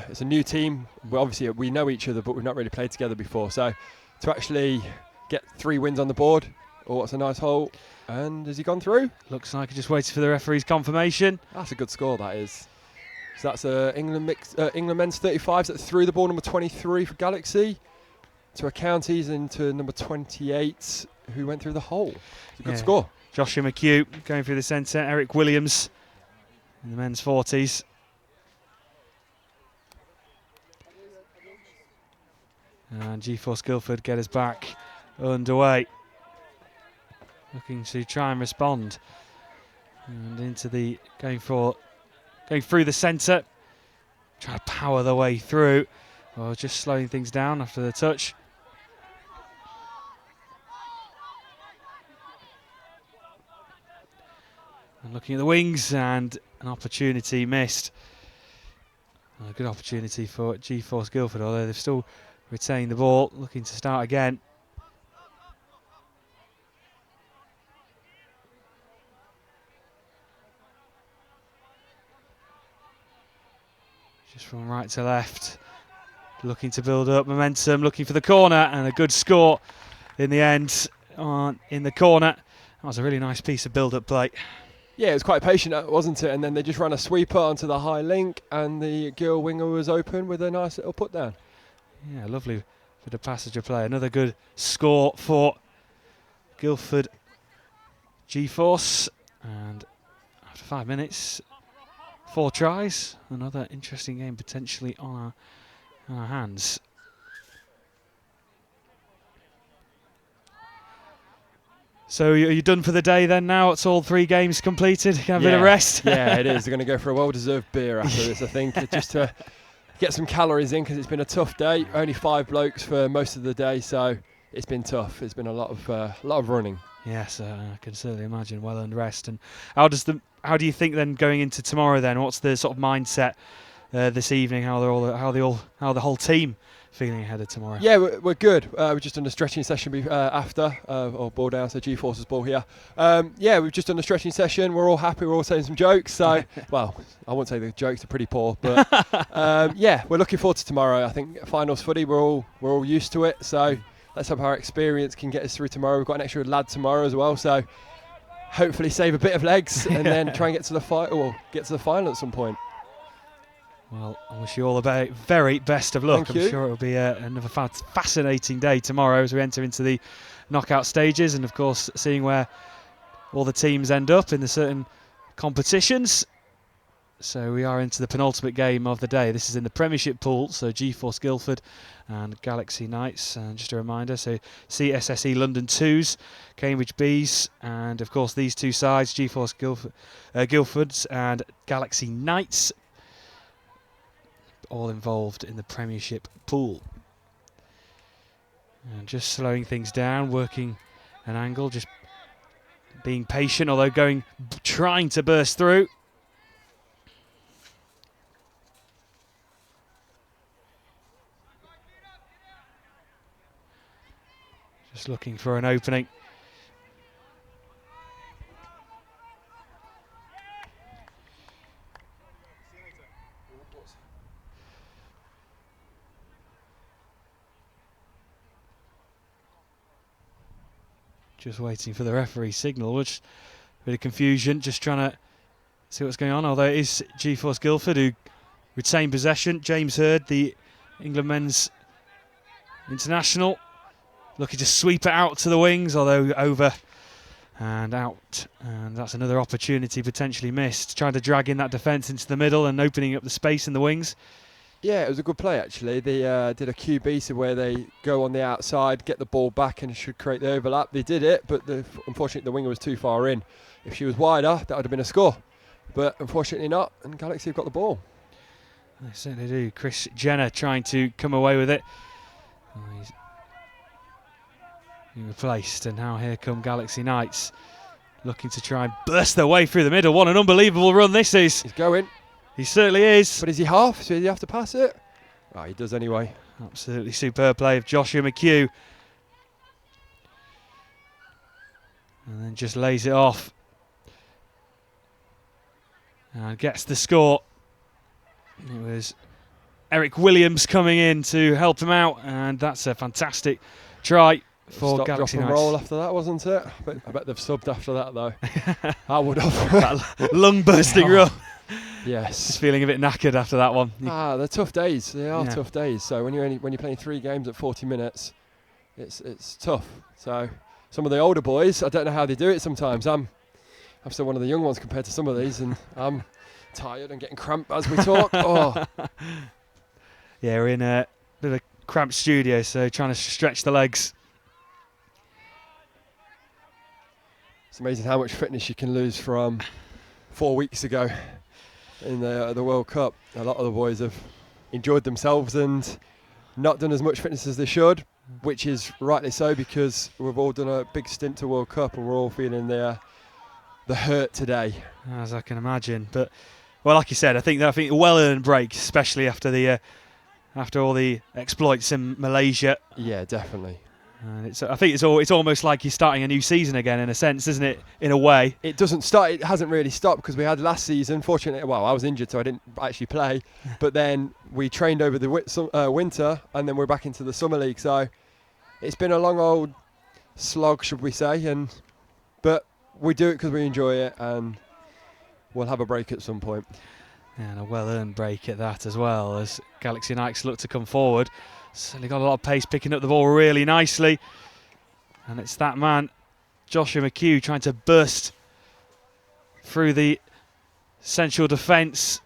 Speaker 4: it's a new team. Obviously we know each other, but we've not really played together before, so to actually get 3 wins on the board. Oh, that's a nice hole. And has he gone through?
Speaker 3: Looks like he just waited for the referee's confirmation.
Speaker 4: That's a good score, that is. So that's England men's 35s that threw the ball, number 23 for Galaxy, to a counties, into number 28 who went through the hole. It's a good score.
Speaker 3: Joshua McHugh going through the centre. Eric Williams in the men's 40s. And GeForce Guildford get us back underway. Looking to try and respond, and into the going through the centre, trying to power their way through, or just slowing things down after the touch. And looking at the wings, and an opportunity missed. A good opportunity for GeForce Guildford, although they've still retained the ball, looking to start again. Just from right to left, looking to build up momentum, looking for the corner, and a good score in the end in the corner. That was a really nice piece of build-up play.
Speaker 4: Yeah, it was quite patient, wasn't it? And then they just ran a sweeper onto the high link, and the Gill winger was open with a nice little put down.
Speaker 3: Yeah, lovely for the passage of play. Another good score for Guildford G-Force. And after 5 minutes, 4 tries. Another interesting game potentially on our hands. So are you done for the day then now? It's all 3 games completed. Can have a bit of rest?
Speaker 4: Yeah, it is. They're going to go for a well-deserved beer after this, I think, just to get some calories in, because it's been a tough day. Only 5 blokes for most of the day, so it's been tough. It's been a lot of running.
Speaker 3: Yes, I can certainly imagine. Well-earned rest. And how do you think then going into tomorrow then? What's the sort of mindset this evening? How the whole team feeling ahead of tomorrow?
Speaker 4: Yeah, we're good. We've just done a stretching session after, or ball down, so G-Force's ball here. Yeah, we've just done a stretching session. We're all happy. We're all saying some jokes. So, well, I won't say the jokes are pretty poor, but yeah, we're looking forward to tomorrow. I think finals footy, we're all used to it. So let's hope our experience can get us through tomorrow. We've got an extra lad tomorrow as well. So hopefully save a bit of legs and then try and get to the final at some point.
Speaker 3: Well, I wish you all the very best of luck.
Speaker 4: Thank you.
Speaker 3: I'm sure it'll be another fascinating day tomorrow as we enter into the knockout stages, and of course seeing where all the teams end up in the certain competitions. So we are into the penultimate game of the day. This is in the Premiership pool, so G-Force Guildford and Galaxy Knights. And just a reminder, so CSSE London 2s, Cambridge Bs, and of course these 2 sides, G-Force Guildfords and Galaxy Knights, all involved in the Premiership pool. And just slowing things down, working an angle, just being patient, although trying to burst through. Just looking for an opening. Just waiting for the referee signal, which a bit of confusion, just trying to see what's going on. Although it is G-Force Guildford who retain possession. James Hurd, the England men's international, looking to sweep it out to the wings, although over and out. And that's another opportunity potentially missed. Trying to drag in that defence into the middle and opening up the space in the wings.
Speaker 4: Yeah, it was a good play actually. They did a QB, so where they go on the outside, get the ball back and should create the overlap. They did it, but unfortunately the winger was too far in. If she was wider, that would have been a score. But unfortunately not, and Galaxy have got the ball.
Speaker 3: They certainly do. Chris Jenner trying to come away with it. He's been replaced, and now here come Galaxy Knights, looking to try and burst their way through the middle. What an unbelievable run this is.
Speaker 4: He's going.
Speaker 3: He certainly is.
Speaker 4: But is he half? So does he have to pass it? Oh, he does anyway.
Speaker 3: Absolutely superb play of Joshua McHugh. And then just lays it off. And gets the score. It was Eric Williams coming in to help him out. And that's a fantastic try for
Speaker 4: Stop,
Speaker 3: Galaxy
Speaker 4: drop
Speaker 3: Knights.
Speaker 4: and roll after that, wasn't it? I bet they've subbed after that, though. I would have.
Speaker 3: That lung-bursting run.
Speaker 4: Yes.
Speaker 3: Just feeling a bit knackered after that one.
Speaker 4: They're tough days. They are tough days. So when you're playing 3 games at 40 minutes, it's tough. So some of the older boys, I don't know how they do it sometimes. I'm still one of the young ones compared to some of these, and I'm tired and getting cramp as we talk. Oh.
Speaker 3: Yeah, we're in a bit of a cramped studio, so trying to stretch the legs.
Speaker 4: It's amazing how much fitness you can lose from 4 weeks ago in the World Cup. A lot of the boys have enjoyed themselves and not done as much fitness as they should, which is rightly so, because we've all done a big stint to World Cup and we're all feeling the hurt today.
Speaker 3: As I can imagine, but well, like you said, I think a well-earned break, especially after all the exploits in Malaysia.
Speaker 4: Yeah, definitely.
Speaker 3: And I think it's almost like you're starting a new season again, in a sense, isn't it? In a way,
Speaker 4: it doesn't start. It hasn't really stopped, because we had last season. Fortunately, well, I was injured, so I didn't actually play. But then we trained over the winter, and then we're back into the summer league. So it's been a long old slog, should we say? But we do it because we enjoy it, and will have a break at some point.
Speaker 3: And a well-earned break at that as well, as Galaxy Knights look to come forward. Certainly got a lot of pace, picking up the ball really nicely. And it's that man, Joshua McHugh, trying to burst through the central defence.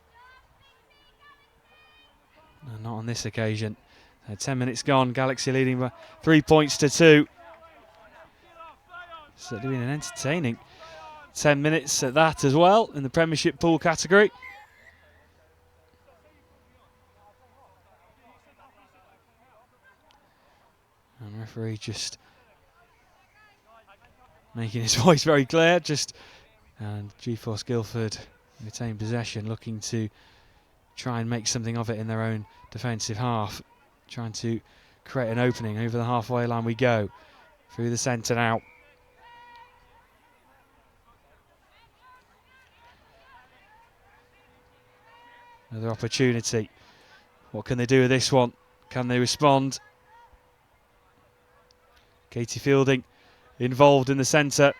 Speaker 3: No, not on this occasion. 10 minutes gone, Galaxy leading by 3 points to 2. Certainly been an entertaining 10 minutes at that as well in the Premiership pool category. And referee just making his voice very clear. And G-Force Guildford retain possession, looking to try and make something of it in their own defensive half. Trying to create an opening over the halfway line we go. Through the centre now. Another opportunity. What can they do with this one? Can they respond? Katie Fielding involved in the centre.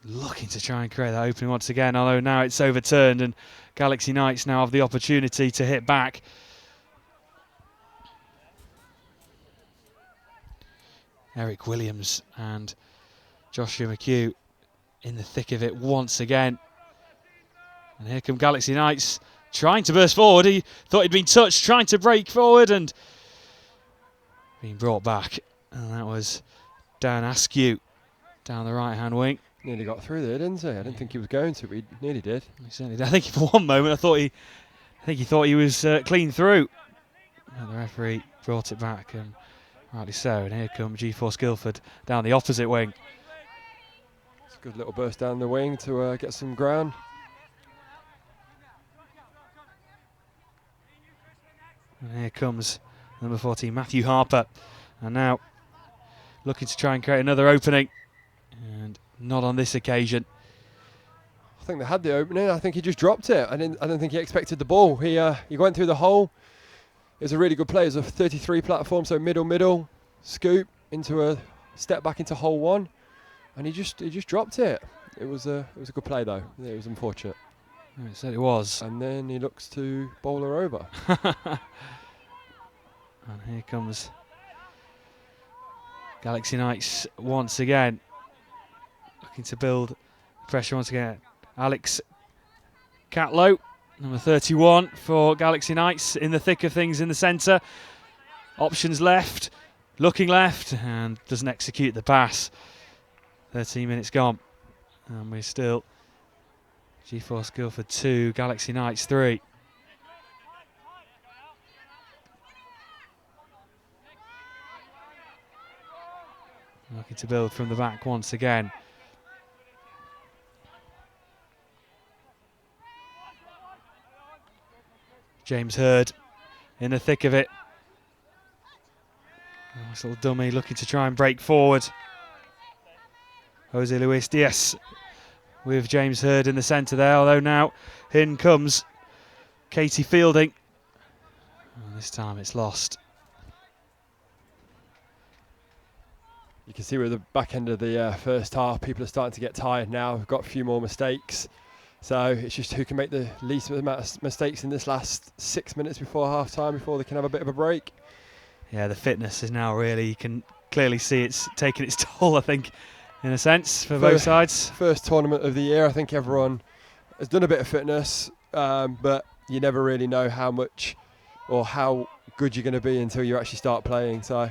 Speaker 3: Looking to try and create that opening once again, although now it's overturned and Galaxy Knights now have the opportunity to hit back. Eric Williams and Joshua McHugh in the thick of it once again. And here come Galaxy Knights trying to burst forward. He thought he'd been touched, trying to break forward and being brought back. And that was Dan Askew down the right-hand wing.
Speaker 4: Nearly got through there, didn't he? I didn't think he was going to, but he nearly did.
Speaker 3: He certainly did. I think for one moment I think he thought he was clean through. And the referee brought it back, and rightly so. And here come G-Force Guildford down the opposite wing.
Speaker 4: It's a good little burst down the wing to get some ground.
Speaker 3: And here comes number 14, Matthew Harper. And now looking to try and create another opening. And not on this occasion.
Speaker 4: I think they had the opening. I think he just dropped it. I don't think he expected the ball. He went through the hole. It was a really good play. It was a 33 platform, so middle, scoop into a step back into hole 1, and he just dropped it. It was a good play though. It was unfortunate.
Speaker 3: It said it was.
Speaker 4: And then he looks to bowl her over.
Speaker 3: And here comes Galaxy Knights once again. Looking to build pressure once again. Alex Catlow, number 31 for Galaxy Knights, in the thick of things in the centre. Options left, looking left, and doesn't execute the pass. 13 minutes gone. And we're still G-Force Guildford 2, Galaxy Knights 3. Looking to build from the back once again. James Hurd in the thick of it. Nice little dummy looking to try and break forward. Jose Luis Diaz with James Hurd in the centre there, although now in comes Katie Fielding. And this time it's lost.
Speaker 4: You can see we're at the back end of the first half. People are starting to get tired now. We've got a few more mistakes. So it's just who can make the least amount of mistakes in this last 6 minutes before half time, before they can have a bit of a break.
Speaker 3: Yeah, the fitness is now really, you can clearly see it's taking its toll, I think, in a sense, for both sides.
Speaker 4: First tournament of the year, I think everyone has done a bit of fitness, but you never really know how much or how good you're going to be until you actually start playing. So,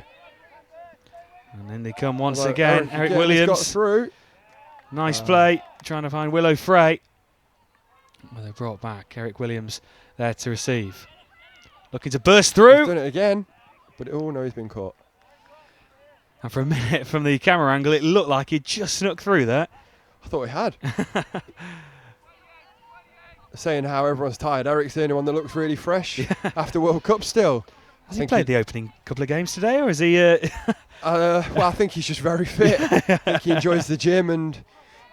Speaker 3: and then they come once again, Eric Williams.
Speaker 4: Got through.
Speaker 3: Nice play, trying to find Willow Frey. Well, they brought back Eric Williams there to receive. Looking to burst through.
Speaker 4: He's done it again, but oh no, he's been caught.
Speaker 3: And for a minute from the camera angle, it looked like he just snuck through there.
Speaker 4: I thought he had. Saying how everyone's tired. Eric's the only one that looks really fresh after World Cup still.
Speaker 3: Has he played the opening couple of games today, or is he...
Speaker 4: well, I think he's just very fit. I think he enjoys the gym, and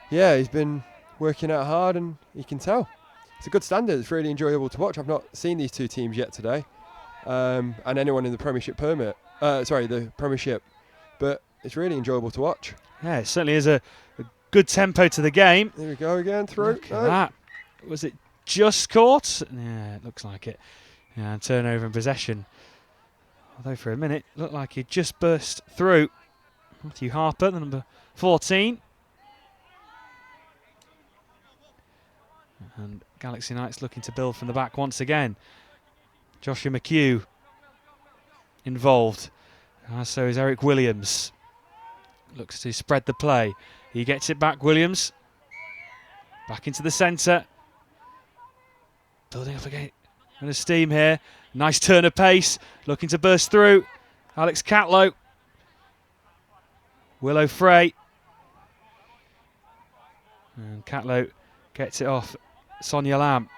Speaker 4: yeah, he's been working out hard, and you can tell. It's a good standard. It's really enjoyable to watch. I've not seen these two teams yet today, and anyone in the Premiership the Premiership, but it's really enjoyable to watch.
Speaker 3: Yeah, it certainly is a good tempo to the game.
Speaker 4: Here we go again, through.
Speaker 3: Look at that. Was it just caught? Yeah, it looks like it. Yeah, and turnover and possession. Although for a minute, looked like he just burst through. Matthew Harper, the number 14. And Galaxy Knights looking to build from the back once again. Joshua McHugh involved. So is Eric Williams. Looks to spread the play. He gets it back, Williams. Back into the centre. Building up again. And a steam here. Nice turn of pace. Looking to burst through. Alex Catlow. Willow Frey. And Catlow gets it off. Sonia Lamb.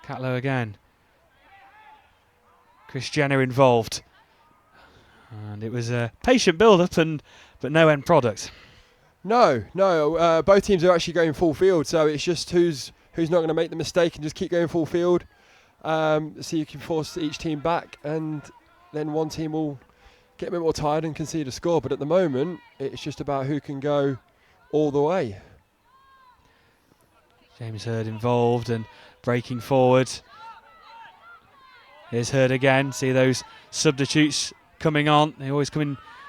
Speaker 3: Catlow again. Chris Jenner involved. And it was a patient build-up, but no end product.
Speaker 4: No. Both teams are actually going full field, so it's just who's not going to make the mistake and just keep going full field. So you can force each team back, and then one team will get a bit more tired and concede a score. But at the moment, it's just about who can go all the way.
Speaker 3: James Hurd involved and breaking forward. Here's Hurd again. See those substitutes coming on. They always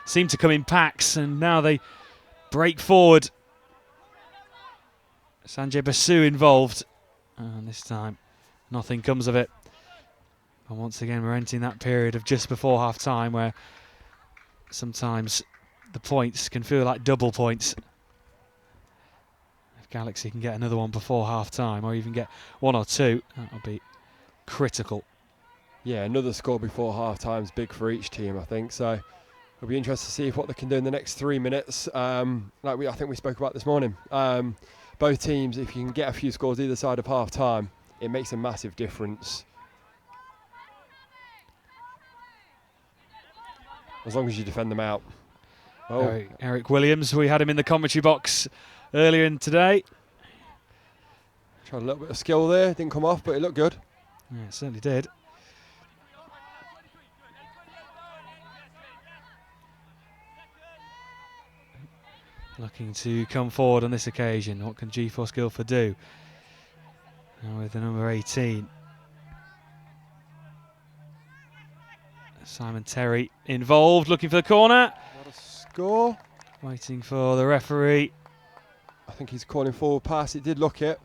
Speaker 3: seem to come in packs, and now they break forward. Sanjay Basu involved, and this time nothing comes of it. And once again, we're entering that period of just before half time where sometimes the points can feel like double points. If Galaxy can get another one before half time, or even get one or two, that'll be critical.
Speaker 4: Yeah, another score before half time is big for each team, I think. So it'll be interesting to see what they can do in the next 3 minutes. I think we spoke about this morning. Both teams, if you can get a few scores either side of half time, it makes a massive difference. As long as you defend them out. Oh,
Speaker 3: Eric Williams, we had him in the commentary box earlier in today.
Speaker 4: Tried a little bit of skill there, didn't come off, but it looked good.
Speaker 3: Yeah, it certainly did. Looking to come forward on this occasion. What can G4 Guildford do? Now with the number 18. Simon Terry involved, looking for the corner.
Speaker 4: What a score.
Speaker 3: Waiting for the referee.
Speaker 4: I think he's calling forward pass. It did look it.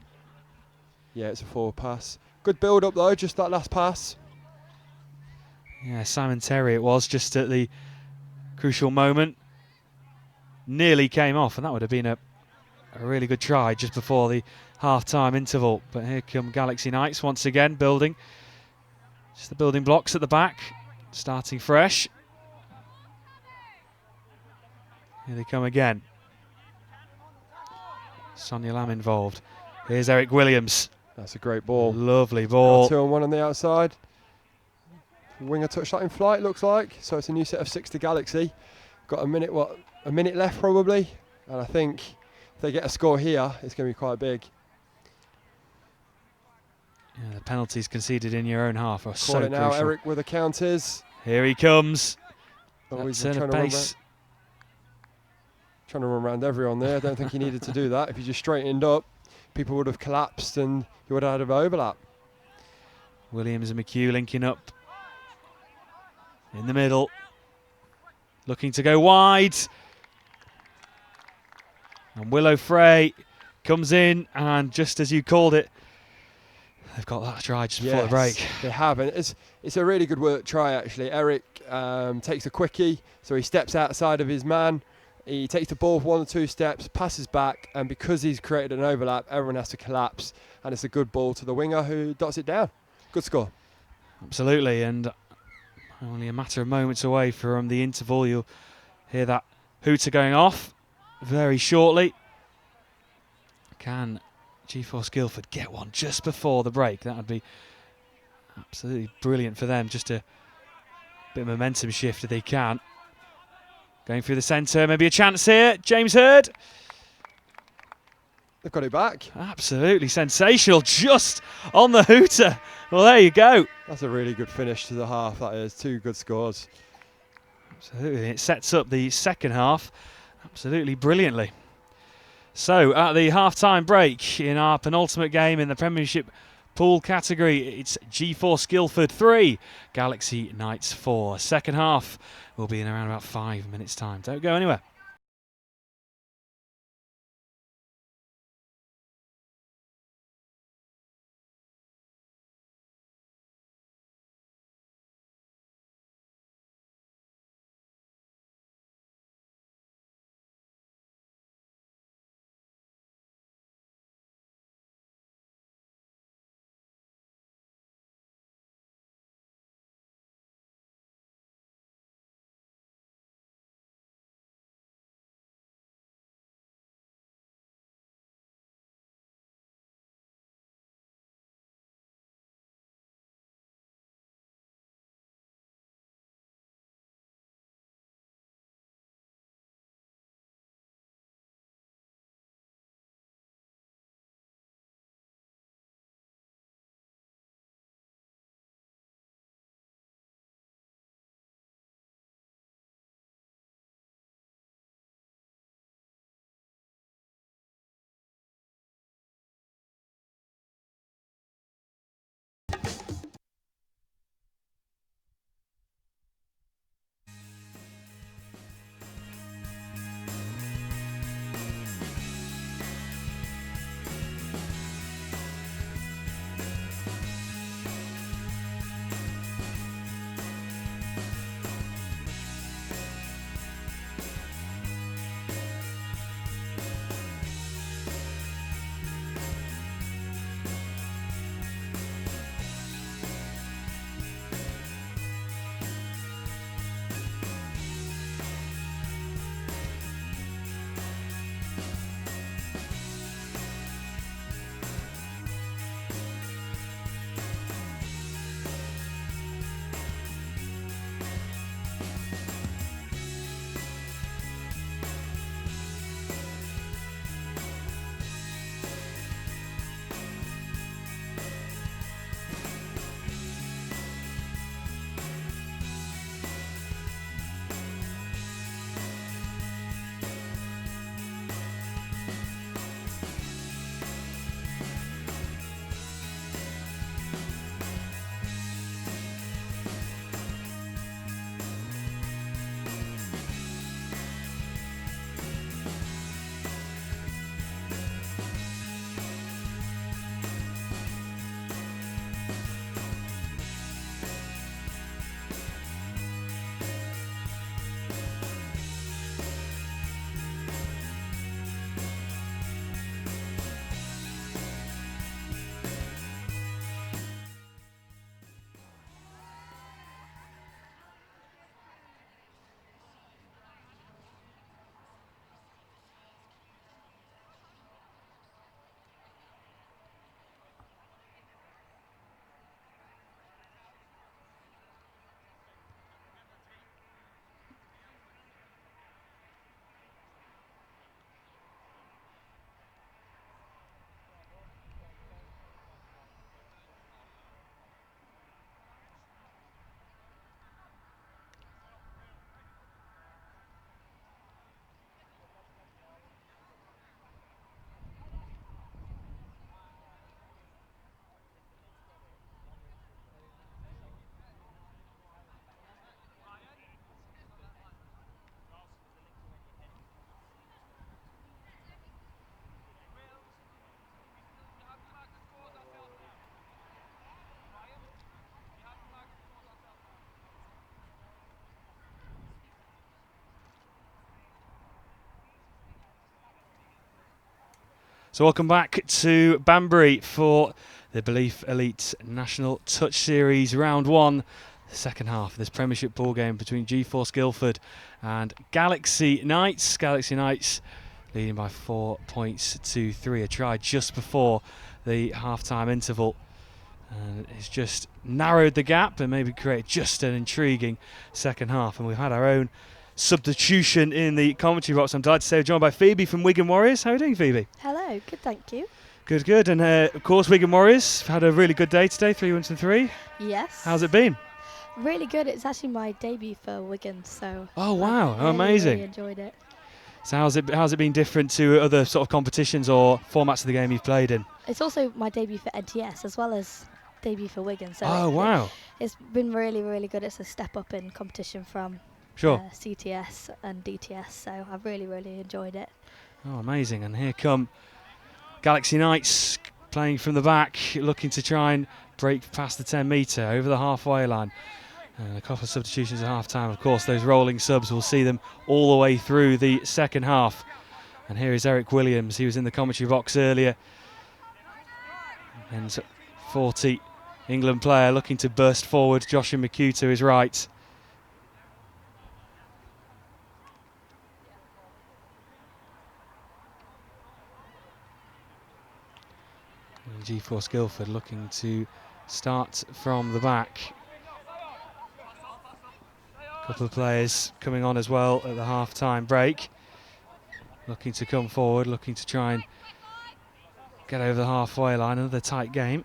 Speaker 4: Yeah, it's a forward pass. Good build up though, just that last pass.
Speaker 3: Yeah, Simon Terry it was, just at the crucial moment. Nearly came off, and that would have been a really good try just before the half-time interval. But here come Galaxy Knights once again, building. Just the building blocks at the back, starting fresh. Here they come again. Sonia Lamb involved. Here's Eric Williams.
Speaker 4: That's a great ball.
Speaker 3: Lovely ball.
Speaker 4: 2-on-1 on the outside. Winger touched that in flight, looks like. So it's a new set of 6 to Galaxy. Got a minute left probably. And I think if they get a score here, it's going to be quite big.
Speaker 3: Yeah, the penalties conceded in your own half are so
Speaker 4: Call it now,
Speaker 3: crucial.
Speaker 4: Eric with the counters.
Speaker 3: Here he comes.
Speaker 4: He's
Speaker 3: Turn of pace.
Speaker 4: Trying to run around everyone there. I don't think he needed to do that. If he just straightened up, people would have collapsed and he would have had an overlap.
Speaker 3: Williams and McHugh linking up in the middle. Looking to go wide. And Willow Frey comes in, and just as you called it, they've got that try just before the break.
Speaker 4: They have, and it's a really good work try actually. Eric takes a quickie, so he steps outside of his man. He takes the ball 1 or 2 steps, passes back, and because he's created an overlap, everyone has to collapse, and it's a good ball to the winger who dots it down. Good score.
Speaker 3: Absolutely, and only a matter of moments away from the interval. You'll hear that hooter going off very shortly. Can G4 Guildford get one just before the break? That would be absolutely brilliant for them. Just a bit of momentum shift if they can. Going through the centre, maybe a chance here. James Hurd.
Speaker 4: They've got it back.
Speaker 3: Absolutely sensational, just on the hooter. Well, there you go.
Speaker 4: That's a really good finish to the half, that is. 2 good scores.
Speaker 3: Absolutely, it sets up the second half. absolutely brilliantly. So at the half-time break in our penultimate game in the Premiership pool category, it's G4 Guildford 3, Galaxy Knights 4. Second half will be in around about 5 minutes' time. Don't go anywhere. So welcome back to Banbury for the Belief Elite National Touch Series Round 1, the second half of this Premiership ball game between G4 Guildford and Galaxy Knights. Galaxy Knights leading by 4 points to 3. A try just before the half-time interval. And it's just narrowed the gap and maybe created just an intriguing second half. And we've had our own substitution in the commentary box. I'm delighted to say we're joined by Phoebe from Wigan Warriors. How are you doing, Phoebe?
Speaker 5: Hello, good, thank you.
Speaker 3: Good, good. And of course, Wigan Warriors had a really good day today, 3 wins and 3.
Speaker 5: Yes.
Speaker 3: How's it been?
Speaker 5: Really good. It's actually my debut for Wigan, so.
Speaker 3: Oh, wow.
Speaker 5: I really,
Speaker 3: amazing.
Speaker 5: really enjoyed it.
Speaker 3: So how's it been different to other sort of competitions or formats of the game you've played in?
Speaker 5: It's also my debut for NTS as well as debut for Wigan. So
Speaker 3: Wow.
Speaker 5: It's been really, really good. It's a step up in competition from CTS and DTS. So I've really, really enjoyed it.
Speaker 3: Oh, amazing. And here come Galaxy Knights playing from the back, looking to try and break past the 10 metre over the halfway line. And a couple of substitutions at half-time. Of course, those rolling subs will see them all the way through the second half. And here is Eric Williams. He was in the commentary box earlier. And 40 England player looking to burst forward. Joshua McHugh to his right. And G4 Guildford looking to start from the back. A couple of players coming on as well at the half-time break. Looking to come forward, looking to try and get over the halfway line. Another tight game.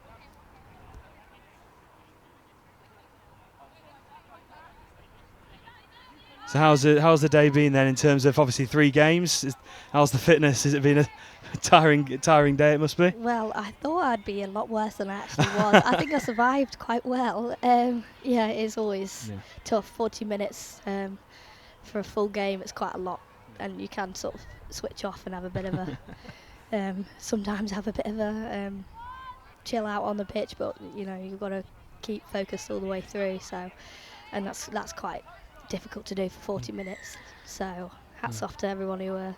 Speaker 3: So how's the day been then in terms of obviously 3 games? How's the fitness? Has it been a tiring day? It must be.
Speaker 5: Well, I thought I'd be a lot worse than I actually was. I think I survived quite well. Yeah, it's always tough. 40 minutes for a full game. It's quite a lot, and you can sort of switch off and have a bit of a sometimes have a bit of a chill out on the pitch. But you know, you've got to keep focused all the way through. So, and that's quite difficult to do for 40 minutes. So hats off to everyone who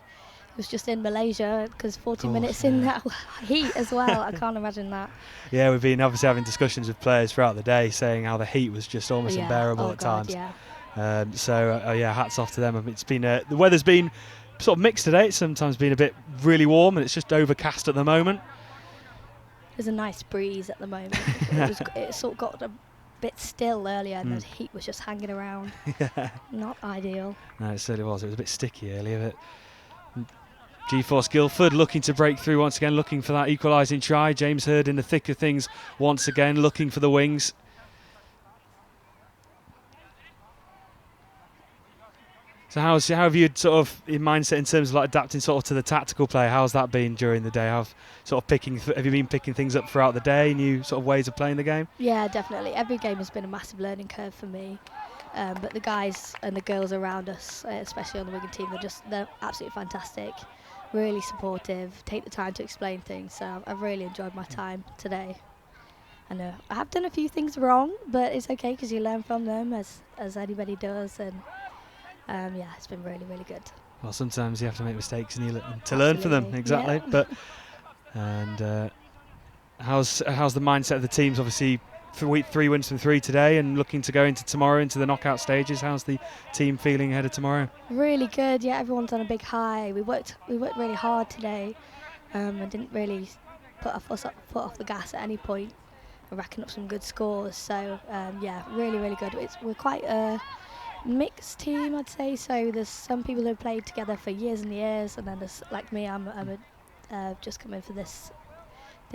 Speaker 5: was just in Malaysia, because 40 minutes in that heat as well. I can't imagine that.
Speaker 3: Yeah, we've been obviously having discussions with players throughout the day saying how the heat was just almost unbearable at times. Yeah. So hats off to them. It's been the weather's been sort of mixed today. It's sometimes been a bit really warm and it's just overcast at the moment.
Speaker 5: There's a nice breeze at the moment. It sort of got a bit still earlier, and the heat was just hanging around. Not ideal.
Speaker 3: No, it certainly was. It was a bit sticky earlier. But G4 Guildford looking to break through once again, looking for that equalising try. James Hurd in the thick of things once again, looking for the wings. So how have you sort of in mindset in terms of like adapting sort of to the tactical play? How's that been during the day? Have you been picking things up throughout the day, new sort of ways of playing the game?
Speaker 5: Yeah, definitely. Every game has been a massive learning curve for me. But the guys and the girls around us, especially on the Wigan team, they're absolutely fantastic, really supportive, take the time to explain things. So I've really enjoyed my time today. I know I have done a few things wrong, but it's okay because you learn from them as anybody does. And it's been really, really good. Well,
Speaker 3: sometimes you have to make mistakes and to learn from them, exactly. Yeah. But how's the mindset of the teams? Obviously, 3 wins from 3 today, and looking to go into tomorrow into the knockout stages. How's the team feeling ahead of tomorrow?
Speaker 5: Really good. Yeah, everyone's on a big high. We worked really hard today, and didn't really put our foot off the gas at any point, and racking up some good scores. So really, really good. We're quite a mixed team, I'd say. So there's some people who have played together for years and years, and then there's like me. I'm just coming for this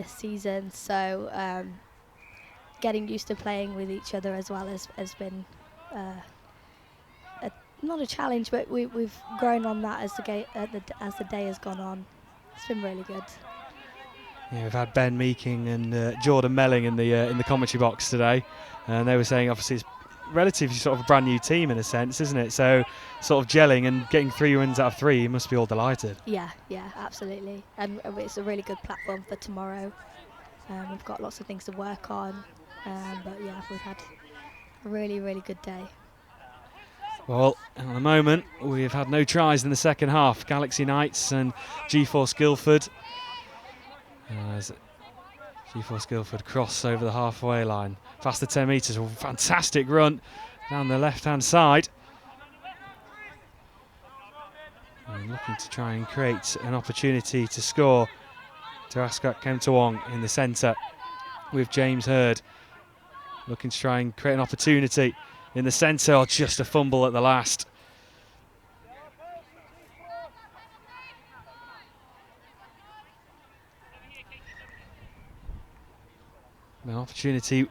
Speaker 5: season. So getting used to playing with each other as well has been not a challenge, but we've grown on that as the day has gone on. It's been really good.
Speaker 3: Yeah, we've had Ben Meeking and Jordan Melling in the commentary box today, and they were saying obviously it's relatively sort of a brand new team in a sense, isn't it? So sort of gelling and getting 3 wins out of 3, you must be all delighted.
Speaker 5: Yeah, absolutely. And it's a really good platform for tomorrow. We've got lots of things to work on, but yeah, we've had a really, really good day.
Speaker 3: Well, at the moment, we've had no tries in the second half. Galaxy Knights and G4 Guildford. As G4 Guildford cross over the halfway line. Past the 10 metres, a fantastic run down the left-hand side. And looking to try and create an opportunity to score. Taraskat Kemtawong in the centre with James Hurd. Looking to try and create an opportunity in the centre. Oh, just a fumble at the last. An opportunity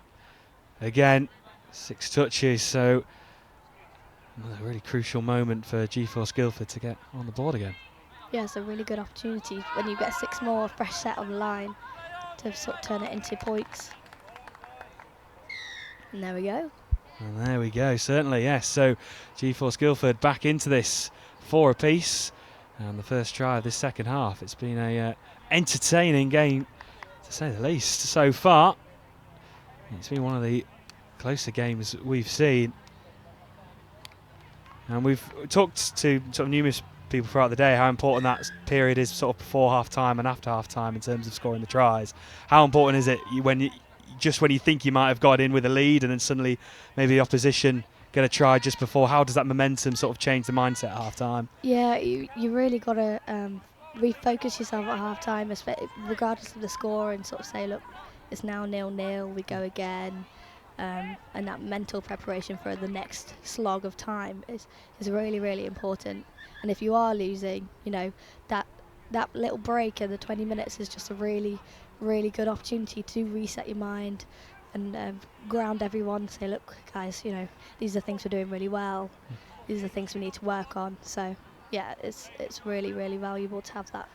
Speaker 3: again, 6 touches, so another really crucial moment for G4 Guildford to get on the board again.
Speaker 5: yeah, it's a really good opportunity when you get 6 more fresh set on the line to sort of turn it into points. And there we go.
Speaker 3: And there we go, certainly, yes. So G4 Guildford back into this 4 apiece. And the first try of this second half. It's been a entertaining game, to say the least, so far. It's been one of the closer games we've seen. And we've talked to sort of numerous people throughout the day how important that period is sort of before half-time and after half-time in terms of scoring the tries. How important is it when you think you might have got in with a lead and then suddenly maybe the opposition get a try just before? How does that momentum sort of change the mindset at half-time?
Speaker 5: Yeah, you really got to refocus yourself at half-time, regardless of the score, and sort of say, look, it's now 0-0, we go again. And that mental preparation for the next slog of time is really, really important. And if you are losing, you know, that little break in the 20 minutes is just a really, really good opportunity to reset your mind and ground everyone. Say, look, guys, you know, these are things we're doing really well. These are the things we need to work on. So, yeah, it's really, really valuable to have that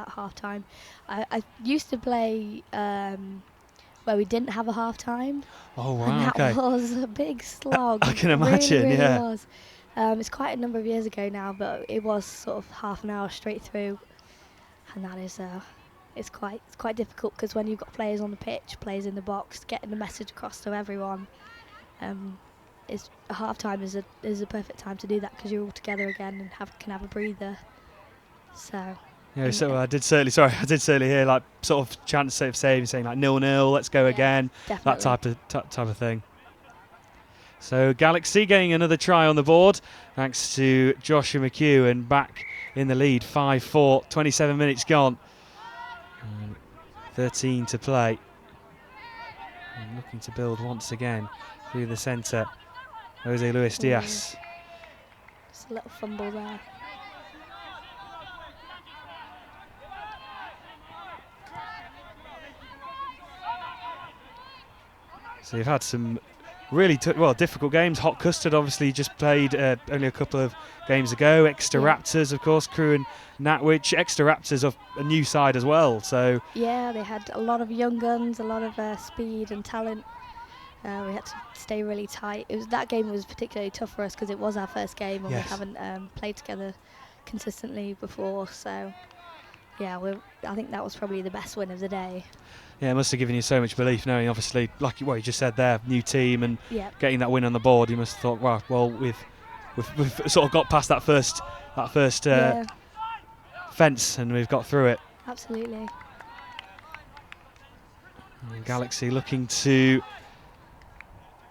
Speaker 5: half time. I used to play where we didn't have a half time.
Speaker 3: Oh, wow,
Speaker 5: and that
Speaker 3: okay.
Speaker 5: was a big slog.
Speaker 3: I can imagine,
Speaker 5: really
Speaker 3: yeah.
Speaker 5: Was. It's quite a number of years ago now, but it was sort of half an hour straight through, and that is it's quite difficult because when you've got players on the pitch, players in the box, getting the message across to everyone, half time is a perfect time to do that because you're all together again and can have a breather. So.
Speaker 3: Yeah, so I did certainly hear like sort of chants of saying like 0-0, let's go again,
Speaker 5: definitely.
Speaker 3: that type of thing. So Galaxy getting another try on the board thanks to Joshua McHugh and back in the lead, 5-4, 27 minutes gone, 13 to play. And looking to build once again through the centre, Jose Luis Diaz.
Speaker 5: Just a little fumble there.
Speaker 3: So you've had some really difficult games. Hot Custard obviously just played only a couple of games ago. Exeter Raptors, of course, Crewe and Natwich. Exeter Raptors are a new side as well. So
Speaker 5: yeah, they had a lot of young guns, a lot of speed and talent. We had to stay really tight. That game was particularly tough for us because it was our first game and we haven't played together consistently before. So yeah, I think that was probably the best win of the day.
Speaker 3: Yeah, it must have given you so much belief, knowing obviously, like what you just said there, new team and getting that win on the board. You must have thought, well, we've sort of got past that first fence and we've got through it.
Speaker 5: Absolutely.
Speaker 3: And Galaxy looking to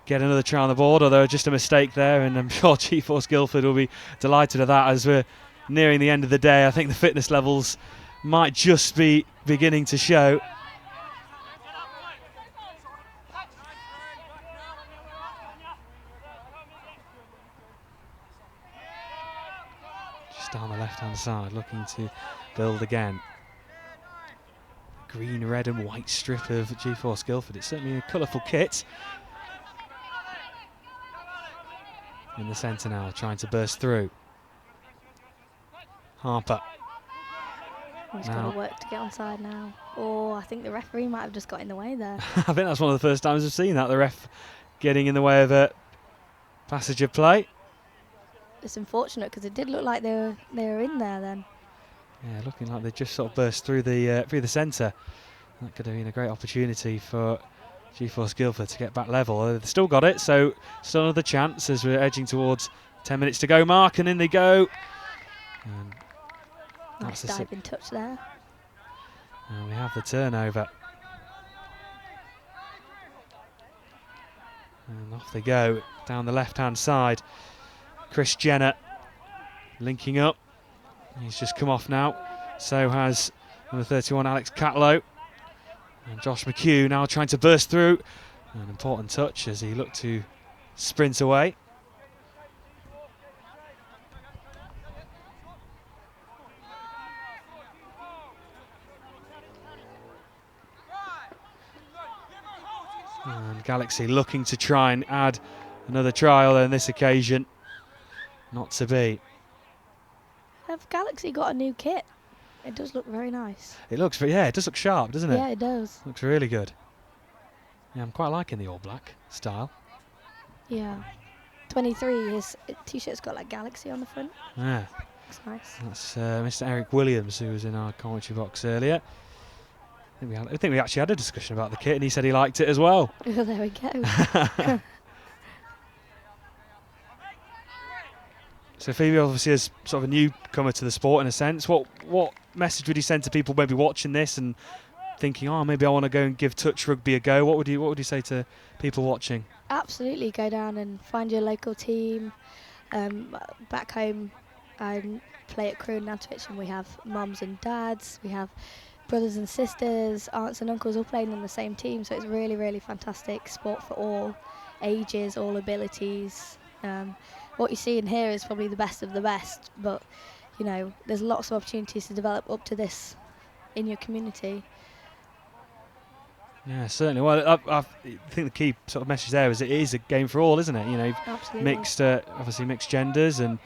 Speaker 3: get another try on the board, although just a mistake there, and I'm sure G4 Guildford will be delighted with that as we're nearing the end of the day. I think the fitness levels might just be beginning to show. Down the left-hand side, looking to build again. Green, red and white strip of G4 Guildford. It's certainly a colourful kit. In the centre now, trying to burst through. Harper.
Speaker 5: He's got to work to get onside now. Oh, I think the referee might have just got in the way there.
Speaker 3: I think that's one of the first times I've seen that, the ref getting in the way of a passage of play.
Speaker 5: It's unfortunate because it did look like they were in there then.
Speaker 3: Yeah, looking like they just sort of burst through the centre. That could have been a great opportunity for G4 Guildford to get back level. They've still got it, so still another chance as we're edging towards 10 minutes to go mark, and in they go. And
Speaker 5: nice diving touch there.
Speaker 3: And we have the turnover. And off they go down the left-hand side. Chris Jenner linking up. He's just come off now. So has number 31 Alex Catlow. And Josh McHugh now trying to burst through. An important touch as he looked to sprint away. And Galaxy looking to try and add another try, although on this occasion not to be.
Speaker 5: Have Galaxy got a new kit? It does look very nice.
Speaker 3: It looks, it does look sharp, doesn't it?
Speaker 5: Yeah, it does.
Speaker 3: Looks really good. Yeah, I'm quite liking the all black style.
Speaker 5: Yeah. 23, his t-shirt's got like Galaxy on the front.
Speaker 3: Yeah.
Speaker 5: Looks nice.
Speaker 3: That's Mr. Eric Williams, who was in our commentary box earlier. I think we actually had a discussion about the kit, and he said he liked it as well.
Speaker 5: There we go.
Speaker 3: So Phoebe obviously is sort of a newcomer to the sport in a sense. What message would you send to people maybe watching this and thinking, oh, maybe I want to go and give touch rugby a go? What would you say to people watching?
Speaker 5: Absolutely, go down and find your local team. Back home, I play at Crewe and Nantwich, and we have mums and dads, we have brothers and sisters, aunts and uncles all playing on the same team. So it's really, really fantastic sport for all ages, all abilities. What you see in here is probably the best of the best, but you know, there's lots of opportunities to develop up to this in your community.
Speaker 3: Yeah, certainly. Well, I think the key sort of message there is it is a game for all, isn't it? You know,
Speaker 5: Absolutely.
Speaker 3: obviously mixed genders, and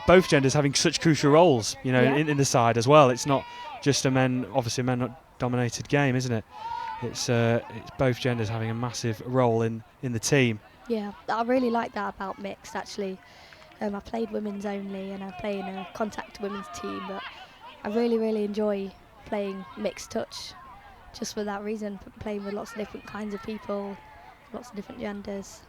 Speaker 3: both genders having such crucial roles, you know, in the side as well. It's not just a men-dominated game, isn't it? It's both genders having a massive role in the team.
Speaker 5: Yeah, I really like that about mixed, actually. I played women's only, and I play in a contact women's team, but I really, really enjoy playing mixed touch, just for that reason, playing with lots of different kinds of people, lots of different genders.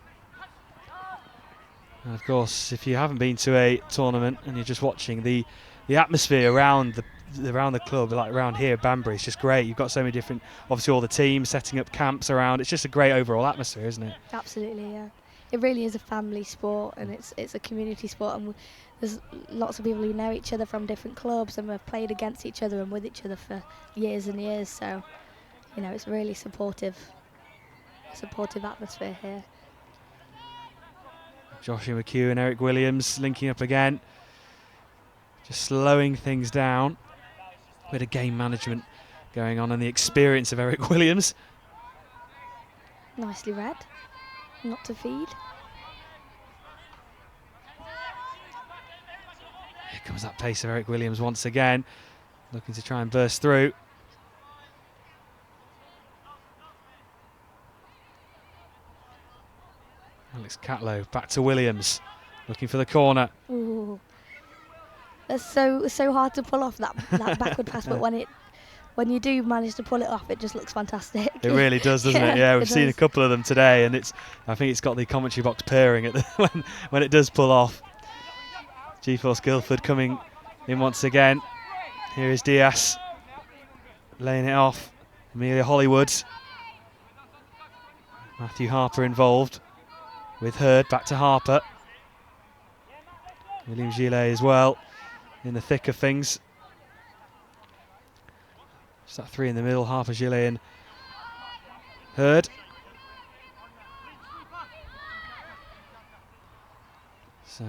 Speaker 3: And of course, if you haven't been to a tournament and you're just watching, the atmosphere around the club, like around here, Banbury, is just great. You've got so many different, obviously all the teams setting up camps around. It's just a great overall atmosphere, isn't it?
Speaker 5: Absolutely, yeah. It really is a family sport, and it's a community sport, and there's lots of people who know each other from different clubs and have played against each other and with each other for years and years. So, you know, it's really supportive atmosphere here.
Speaker 3: Joshua McHugh and Eric Williams linking up again, just slowing things down. A bit of game management going on and the experience of Eric Williams.
Speaker 5: Nicely read, not to feed.
Speaker 3: Here comes that pace of Eric Williams once again, looking to try and burst through. Alex Catlow back to Williams, looking for the corner.
Speaker 5: Ooh. That's so hard to pull off that backward pass, but when you do manage to pull it off, it just looks fantastic.
Speaker 3: It really does, doesn't it? Yeah, we've seen a couple of them today, and I think it's got the commentary box purring at when it does pull off. G-Force Guildford coming in once again. Here is Diaz laying it off. Amelia Hollywood. Matthew Harper involved with Hurd, back to Harper. William Gillet as well in the thick of things. Just that three in the middle, Harper, Gillet and Hurd. So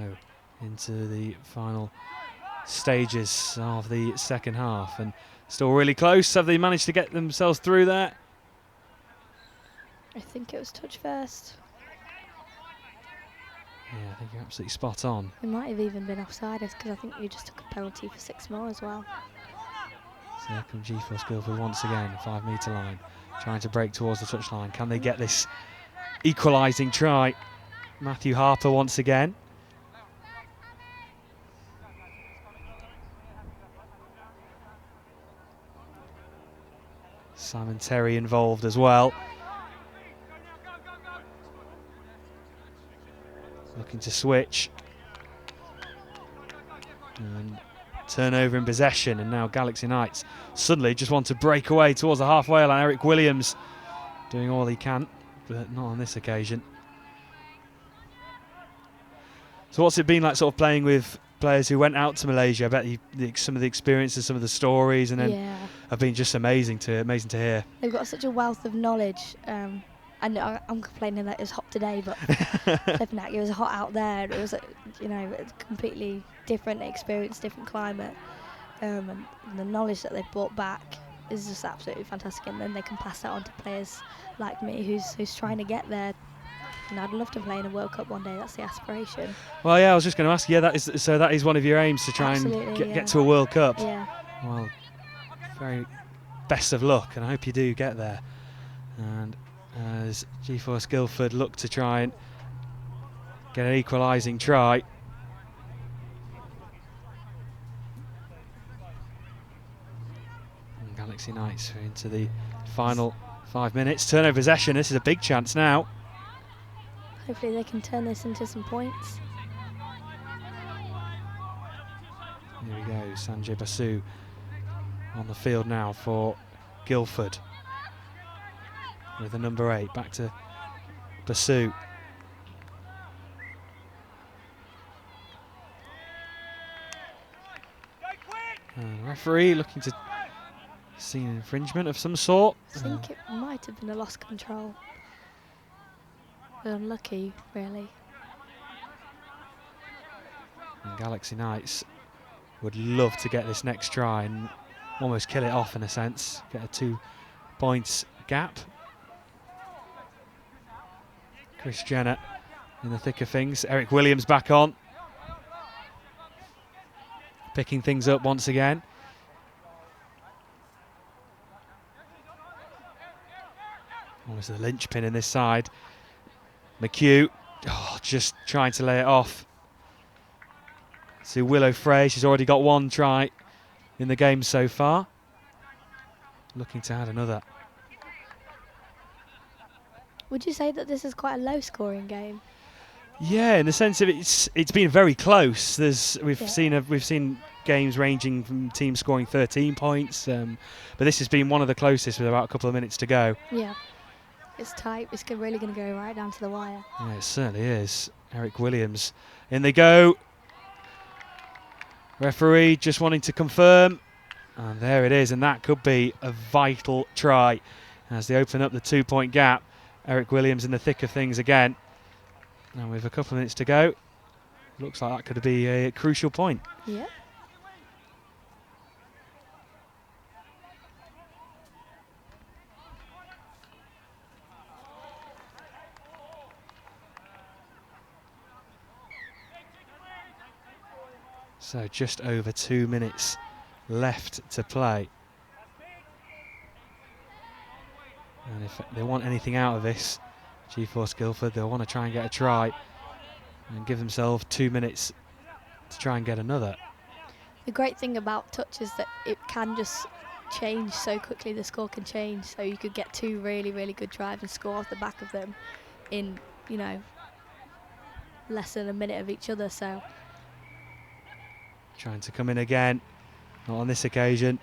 Speaker 3: into the final stages of the second half, and still really close. Have they managed to get themselves through there?
Speaker 5: I think it was touch first.
Speaker 3: Yeah, I think you're absolutely spot on.
Speaker 5: It might have even been offside, because I think you just took a penalty for 6 more as well.
Speaker 3: So there comes G-Force Guildford once again, 5 metre line, trying to break towards the touchline. Can they get this equalising try? Matthew Harper once again. Simon Terry involved as well. Looking to switch. And turnover in possession, and now Galaxy Knights suddenly just want to break away towards the halfway line. Eric Williams doing all he can, but not on this occasion. So what's it been like sort of playing with players who went out to Malaysia? I bet some of the experiences, some of the stories, and then have been just amazing to hear.
Speaker 5: They've got such a wealth of knowledge. I know I'm complaining that it was hot today, but flipping out, it was hot out there. It was, you know, a completely different experience, different climate, and the knowledge that they've brought back is just absolutely fantastic. And then they can pass that on to players like me, who's trying to get there And I'd love to play in a World Cup one day. That's the aspiration.
Speaker 3: Well, yeah, I was just going to ask. Yeah, that is one of your aims to try and get to a World Cup.
Speaker 5: Yeah.
Speaker 3: Well, very best of luck, and I hope you do get there. And as G4 Guildford look to try and get an equalising try. And Galaxy Knights are into the final 5 minutes. Turnover possession. This is a big chance now.
Speaker 5: Hopefully they can turn this into some points.
Speaker 3: Here we go, Sanjay Basu on the field now for Guildford. With the number 8, back to Basu. And the referee looking to see an infringement of some sort.
Speaker 5: I think it might have been a lost control. But unlucky, really.
Speaker 3: And Galaxy Knights would love to get this next try and almost kill it off in a sense. Get a 2 points gap. Chris Jenner in the thick of things. Eric Williams back on. Picking things up once again. Almost the linchpin in this side. McHugh, just trying to lay it off. To Willow Frey, she's already got 1 try in the game so far. Looking to add another.
Speaker 5: Would you say that this is quite a low-scoring game?
Speaker 3: Yeah, in the sense of it's been very close. We've seen games ranging from teams scoring 13 points, but this has been one of the closest with about a couple of minutes to go.
Speaker 5: Yeah, it's tight. It's really going to go right down to the wire.
Speaker 3: Yeah, it certainly is. Eric Williams, in they go. Referee just wanting to confirm, and there it is, and that could be a vital try as they open up the 2 point gap. Eric Williams in the thick of things again. And with a couple of minutes to go, looks like that could be a crucial point.
Speaker 5: Yeah.
Speaker 3: So just over 2 minutes left to play. And if they want anything out of this, G4 Guildford, they'll want to try and get a try and give themselves 2 minutes to try and get another.
Speaker 5: The great thing about touch is that it can just change so quickly. The score can change, so you could get 2 really, really good drives and score off the back of them in, less than a minute of each other. So
Speaker 3: Trying to come in again, not on this occasion.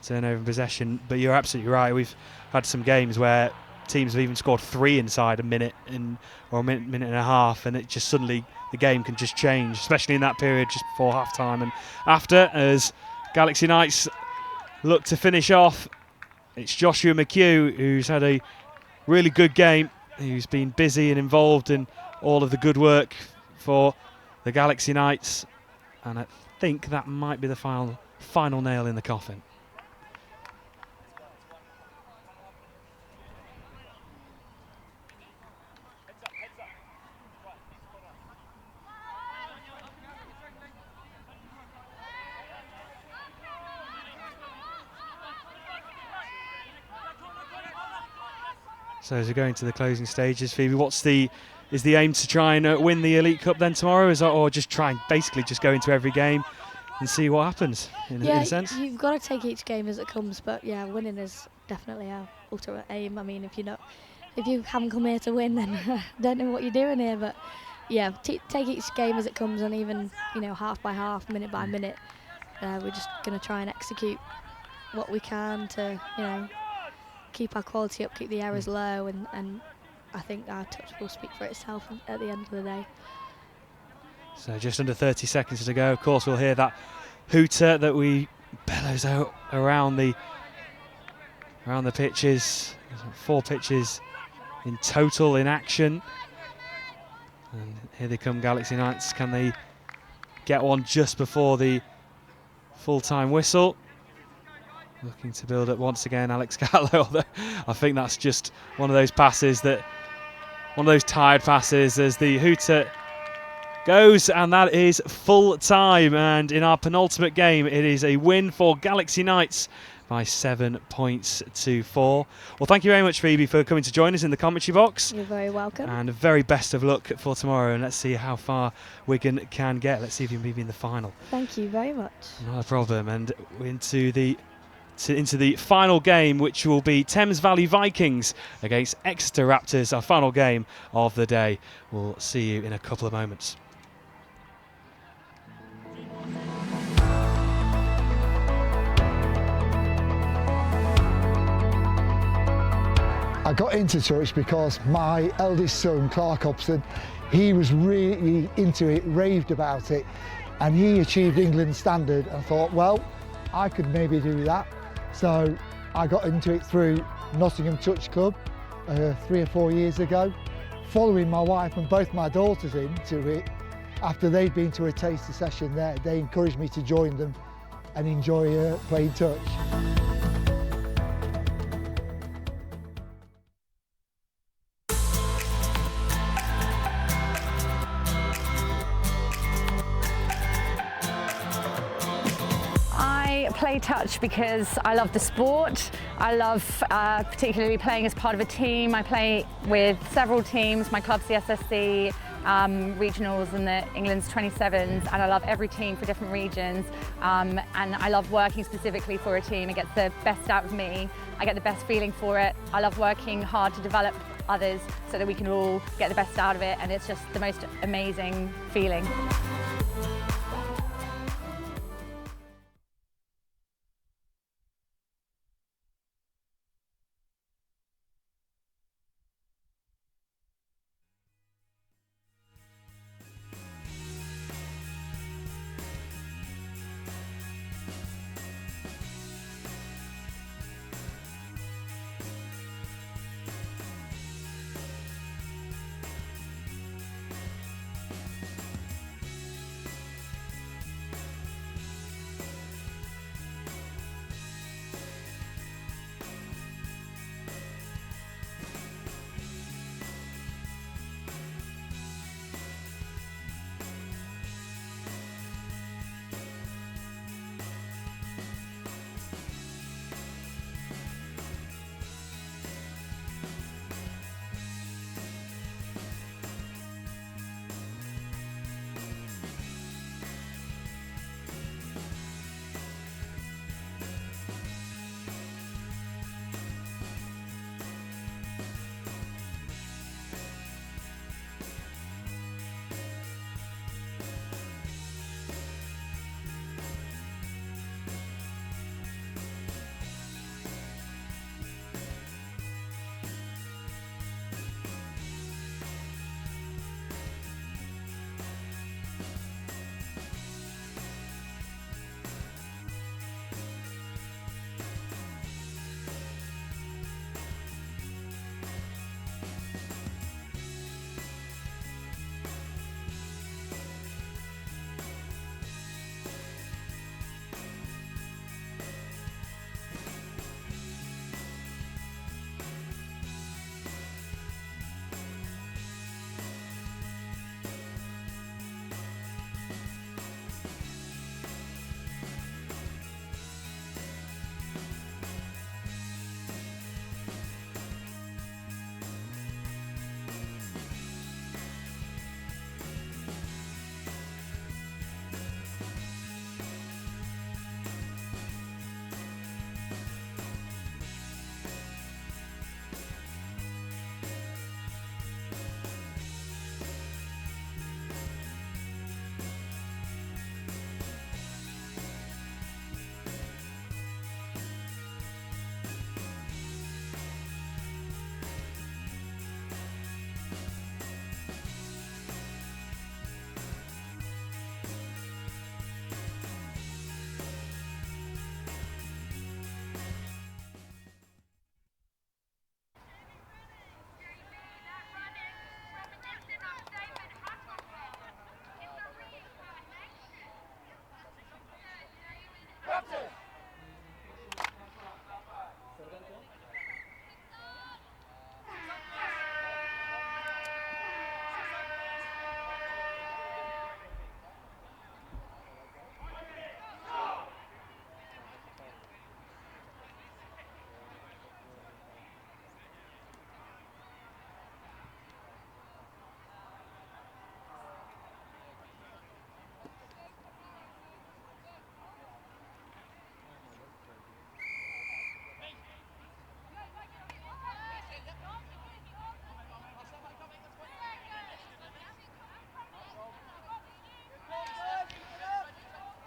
Speaker 3: Turnover in possession, but you're absolutely right. We've had some games where teams have even scored 3 inside a minute or a minute and a half, and it just suddenly the game can just change, especially in that period just before half time and after, as Galaxy Knights look to finish off. It's Joshua McHugh who's had a really good game, who's been busy and involved in all of the good work for the Galaxy Knights, and I think that might be the final nail in the coffin. So as we go into the closing stages, Phoebe, is the aim to try and win the Elite Cup then tomorrow, or just try and basically just go into every game and see what happens in a sense?
Speaker 5: You've got to take each game as it comes, but yeah, winning is definitely our ultimate aim. I mean, if you haven't come here to win, then I don't know what you're doing here. But yeah, take each game as it comes, and even half by half, minute by minute, we're just going to try and execute what we can to keep our quality up, keep the errors low, and I think our touch will speak for itself at the end of the day.
Speaker 3: So just under 30 seconds to go. Of course, we'll hear that hooter that we bellows out around the pitches. There's 4 pitches in total in action. And here they come, Galaxy Knights. Can they get one just before the full-time whistle? Looking to build up once again, Alex Gallo. I think that's just one of those passes that one of those tired passes as the hooter goes, and that is full time. And in our penultimate game, it is a win for Galaxy Knights by 7 points to 4. Well, thank you very much, Phoebe, for coming to join us in the commentary box.
Speaker 5: You're very welcome.
Speaker 3: And very best of luck for tomorrow, and let's see how far Wigan can get. Let's see if you can be in the final.
Speaker 5: Thank you very much.
Speaker 3: Not a problem. And into the final game, which will be Thames Valley Vikings against Exeter Raptors, our final game of the day. We'll see you in a couple of moments.
Speaker 6: I got into touch because my eldest son, Clark Hobson, he was really into it, raved about it, and he achieved England standard. I thought, well, I could maybe do that. So I got into it through Nottingham Touch Club 3 or 4 years ago, following my wife and both my daughters into it. After they'd been to a taster session there, they encouraged me to join them and enjoy playing touch.
Speaker 7: I play touch because I love the sport. I love particularly playing as part of a team. I play with several teams. My club's the SSC, regionals and the England's 27s, and I love every team for different regions. And I love working specifically for a team. It gets the best out of me. I get the best feeling for it. I love working hard to develop others so that we can all get the best out of it, and it's just the most amazing feeling.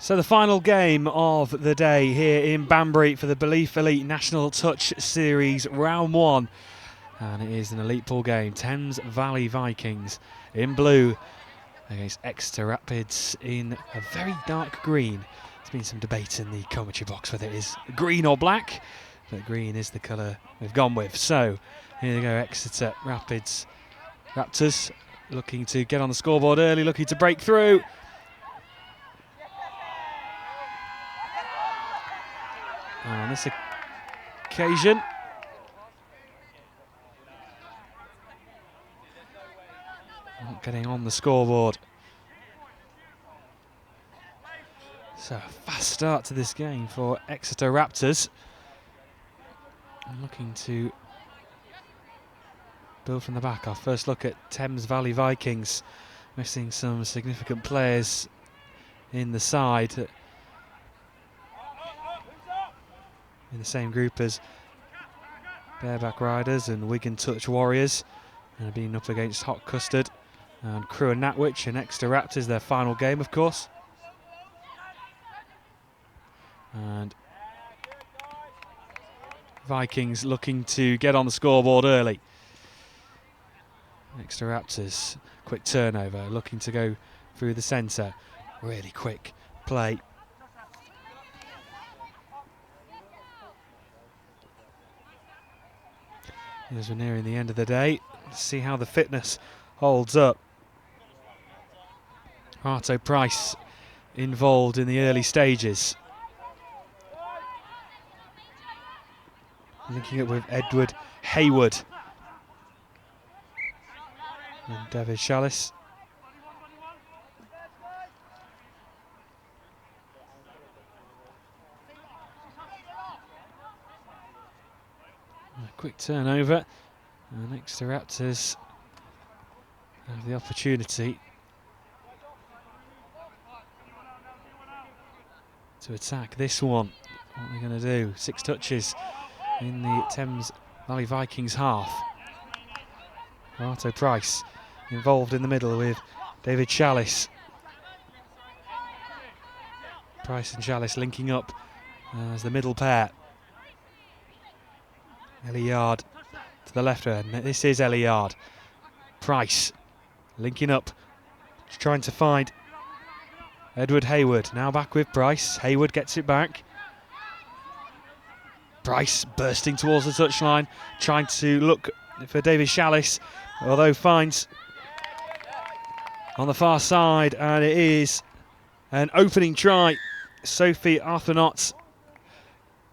Speaker 3: So the final game of the day here in Banbury for the Belief Elite National Touch Series Round 1. And it is an elite pool game. Thames Valley Vikings in blue against Exeter Rapids in a very dark green. There's been some debate in the commentary box whether it is green or black, but green is the colour we've gone with. So here they go, Exeter Rapids. Raptors looking to get on the scoreboard early, looking to break through. And on this occasion, not getting on the scoreboard. So a fast start to this game for Exeter Raptors. And looking to build from the back. Our first look at Thames Valley Vikings, missing some significant players in the side. In the same group as Bareback Riders and Wigan Touch Warriors, and being up against Hot Custard and Crewe and Natwich and Exeter Raptors, their final game of course. And Vikings looking to get on the scoreboard early. Exeter Raptors, quick turnover, looking to go through the centre. Really quick play. As we're nearing the end of the day, let's see how the fitness holds up. Arto Price involved in the early stages. Linking up with Edward Hayward. And David Chalice. A quick turnover, and Exeter Raptors have the opportunity to attack this one. What are they going to do? 6 touches in the Thames Valley Vikings half. Arto Price involved in the middle with David Chalice. Price and Chalice linking up as the middle pair. Elliard to the left end. This is Elliard. Price linking up, trying to find Edward Hayward. Now back with Price. Hayward gets it back. Price bursting towards the touchline, trying to look for David Chalice, although finds on the far side, and it is an opening try. Sophie Arthur-Knott.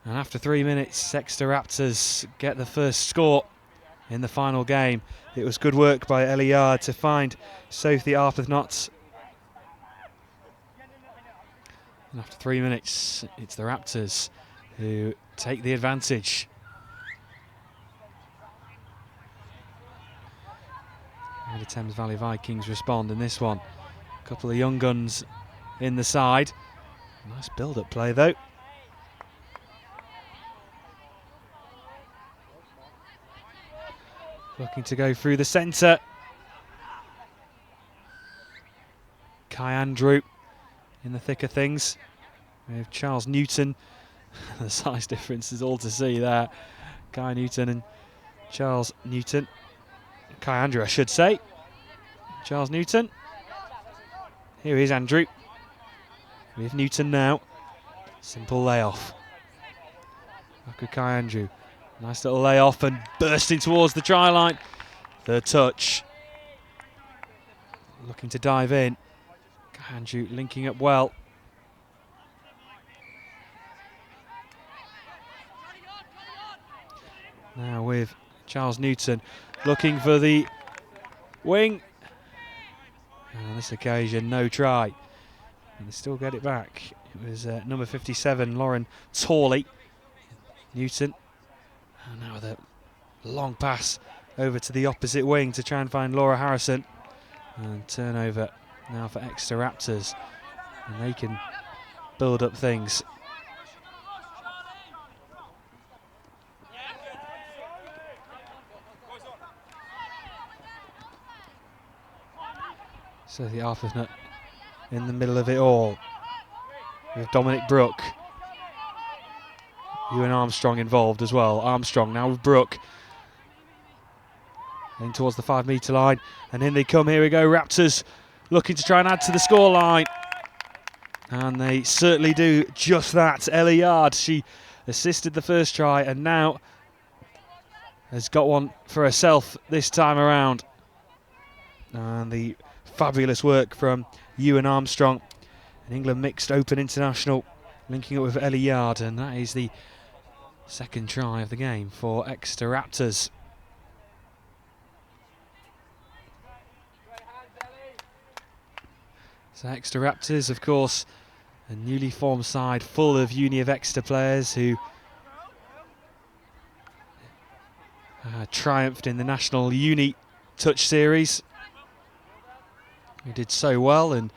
Speaker 3: And after 3 minutes, Exeter Raptors get the first score in the final game. It was good work by Elliard to find Sophie Arthur-Knott. And after 3 minutes, it's the Raptors who take the advantage. And the Thames Valley Vikings respond in this one. A couple of young guns in the side. Nice build-up play though. Looking to go through the centre. Kai Andrew in the thick of things. We have Charles Newton. The size difference is all to see there. Kai Newton and Charles Newton. Kai Andrew, I should say. Charles Newton. Here is Andrew. With Newton now. Simple layoff. Back with Kai Andrew. Nice little layoff and bursting towards the try line. Third touch. Looking to dive in. Kai Andrew linking up well. Now with Charles Newton looking for the wing. And on this occasion, no try. And they still get it back. It was number 57, Lauren Torley. Newton. And now the long pass over to the opposite wing to try and find Laura Harrison. And turnover now for Exeter Raptors. And they can build up things. So the Arthur-Knott in the middle of it all. with Dominic Brooke. Ewan Armstrong involved as well. Armstrong now with Brooke. In towards the 5 metre line. And in they come. Here we go. Raptors looking to try and add to the scoreline. And they certainly do just that. Ellie Yard, she assisted the first try and now has got one for herself this time around. And the fabulous work from Ewan Armstrong, an England mixed open international, linking up with Ellie Yard, and that is the second try of the game for Exeter Raptors. So Exeter Raptors, of course, a newly formed side full of Uni of Exeter players who triumphed in the National Uni Touch Series. We did so well and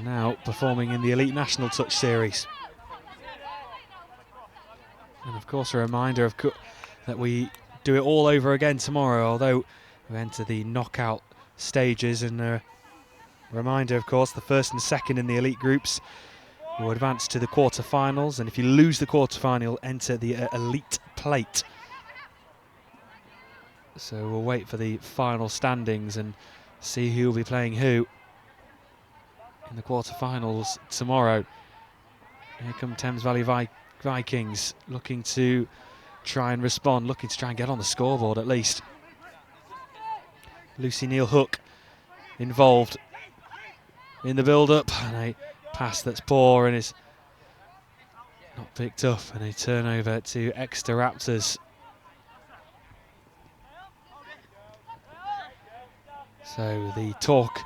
Speaker 3: now performing in the Elite National Touch Series. And of course a reminder that we do it all over again tomorrow, although we enter the knockout stages, and a reminder of course the first and second in the elite groups will advance to the quarter-finals, and if you lose the quarter-final, enter the elite plate. So we'll wait for the final standings and see who will be playing who in the quarter-finals tomorrow. Here come Thames Valley Vikings, looking to try and respond, looking to try and get on the scoreboard at least. Lucy Neal Hook involved in the build-up, and a pass that's poor and is not picked up, and a turnover to Exeter Raptors. So the talk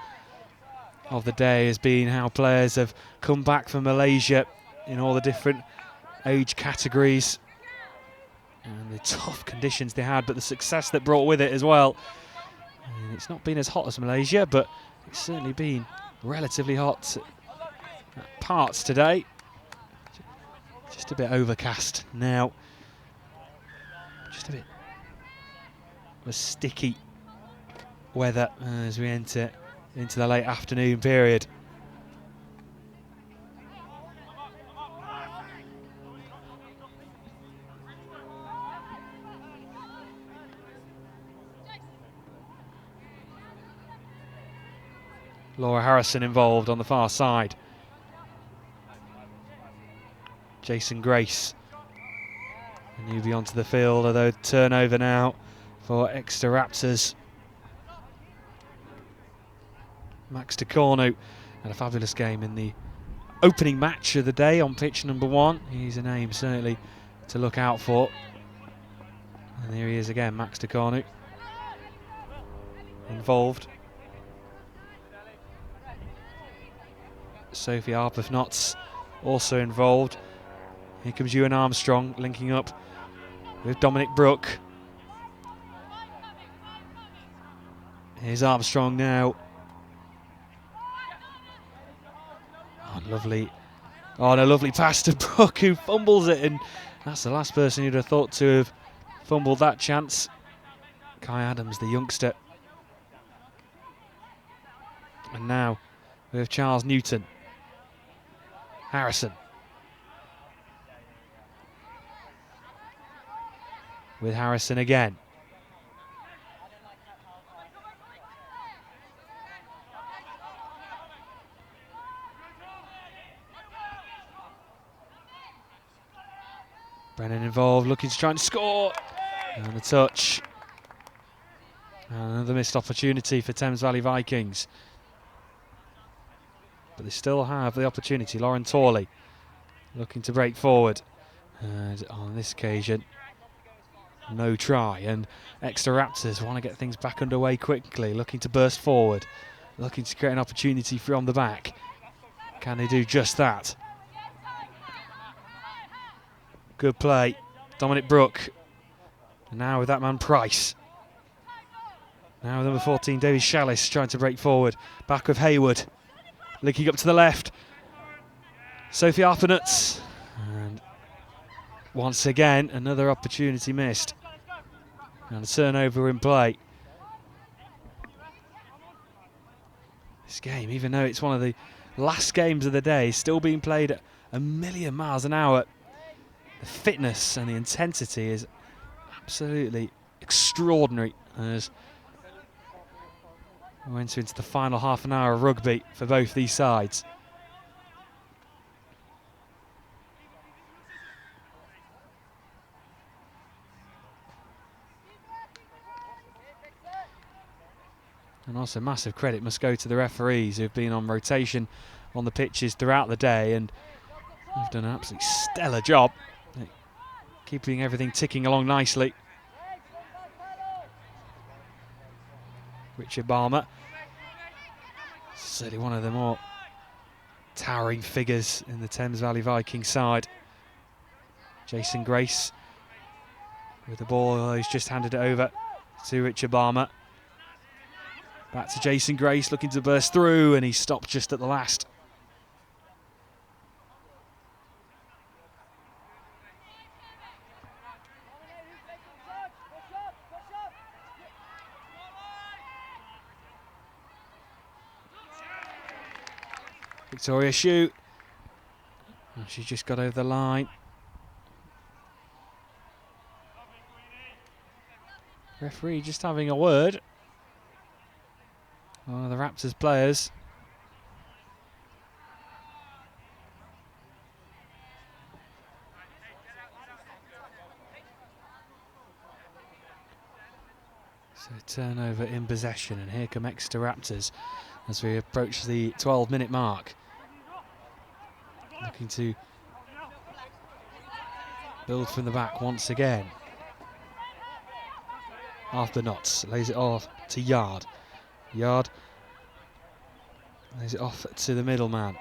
Speaker 3: of the day has been how players have come back from Malaysia in all the different age categories and the tough conditions they had, but the success that brought with it as well. And it's not been as hot as Malaysia, but it's certainly been relatively hot at parts today. Just a bit overcast now. Just a bit of sticky weather as we enter into the late afternoon period. Laura Harrison involved on the far side. Jason Grace, a newbie onto the field, although turnover now for Exeter Raptors. Max DeCornu had a fabulous game in the opening match of the day on pitch number 1. He's a name certainly to look out for. And there he is again, Max DeCornu involved. Sophie Arpafnotz also involved. Here comes Ewan Armstrong linking up with Dominic Brooke. Here's Armstrong now. Oh, lovely. Oh, and a lovely pass to Brooke, who fumbles it, and that's the last person you'd have thought to have fumbled that chance. Kai Adams, the youngster. And now we have Charles Newton. Harrison. With Harrison again. Brennan involved, looking to try and score. And a touch. And another missed opportunity for Thames Valley Vikings. But they still have the opportunity. Lauren Torley looking to break forward. And on this occasion, no try. And Exeter Raptors want to get things back underway quickly, looking to burst forward, looking to create an opportunity from the back. Can they do just that? Good play. Dominic Brooke. And now with that man Price. Now with number 14, David Shallis trying to break forward. Back of Hayward. Linking up to the left. Sophie Arpafnotz. And once again, another opportunity missed. And a turnover in play. This game, even though it's one of the last games of the day, still being played at a million miles an hour. The fitness and the intensity is absolutely extraordinary as we went into the final half an hour of rugby for both these sides. And also massive credit must go to the referees who've been on rotation on the pitches throughout the day and have done an absolutely stellar job keeping everything ticking along nicely. Richard Balmer, certainly one of the more towering figures in the Thames Valley Vikings side. Jason Grace with the ball, he's just handed it over to Richard Balmer. Back to Jason Grace, looking to burst through, and he stopped just at the last. Victoria shoot. Oh, she just got over the line. Referee just having a word. One of the Raptors players. So turnover in possession, and here come Exeter Raptors as we approach the 12-minute mark. Looking to build from the back once again. Arthur Knotts lays it off to Yard. Yard lays it off to the middleman.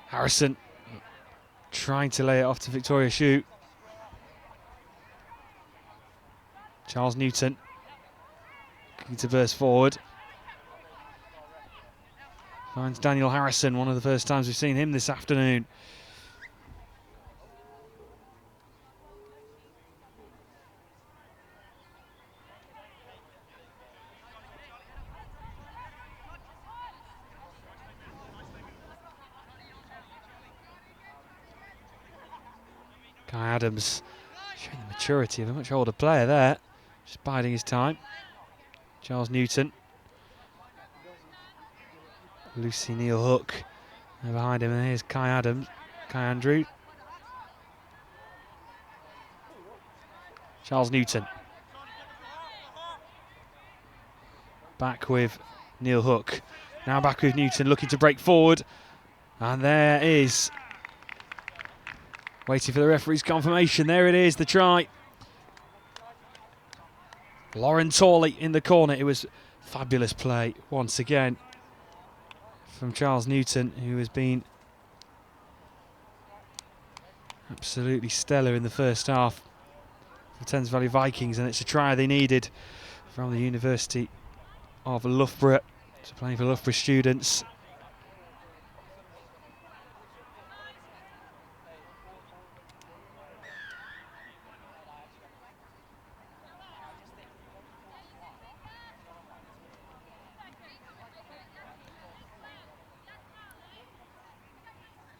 Speaker 3: Harrison trying to lay it off to Victoria Shute. Charles Newton looking to burst forward. Finds Daniel Harrison, one of the first times we've seen him this afternoon. Kai Adams showing the maturity of a much older player there. Just biding his time. Charles Newton. Lucy Neal Hook behind him, and here's Kai Adams. Kai Andrew. Charles Newton. Back with Neal Hook. Now back with Newton looking to break forward. And there is, waiting for the referee's confirmation. There it is, the try. Lauren Torley in the corner. It was fabulous play once again from Charles Newton, who has been absolutely stellar in the first half for Thames Valley Vikings, and it's a try they needed from the University of Loughborough. So playing for Loughborough students.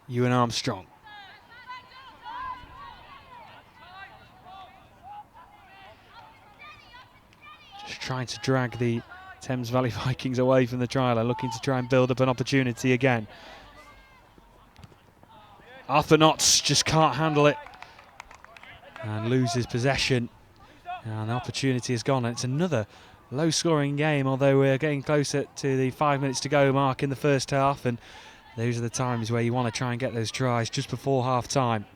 Speaker 3: Ewan Armstrong. Just trying to drag the Thames Valley Vikings away from the trialer, looking to try and build up an opportunity again. Arthur Knotts just can't handle it and loses possession. And the opportunity is gone, and it's another low-scoring game, although we're getting closer to the 5 minutes to go mark in the first half, and those are the times where you want to try and get those tries just before half-time.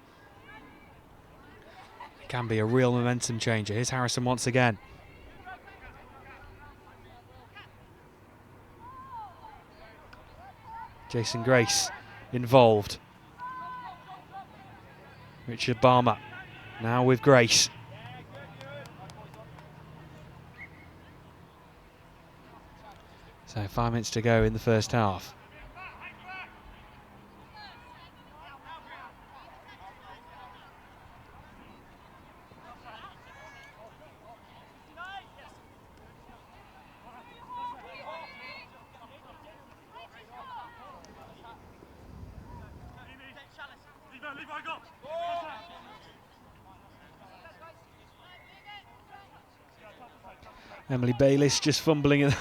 Speaker 3: It can be a real momentum changer. Here's Harrison once again. Jason Grace involved. Richard Balmer now with Grace. So 5 minutes to go in the first half. Emily Bayliss just fumbling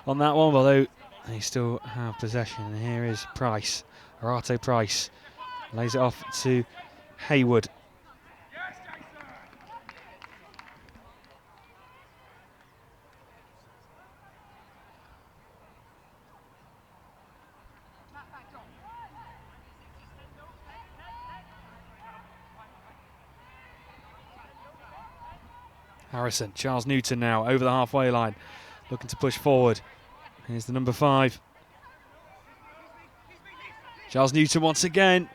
Speaker 3: on that one, although they still have possession. And here is Price, Arato Price, lays it off to Haywood. Harrison, Charles Newton now over the halfway line, looking to push forward. Here's the number 5. Charles Newton once again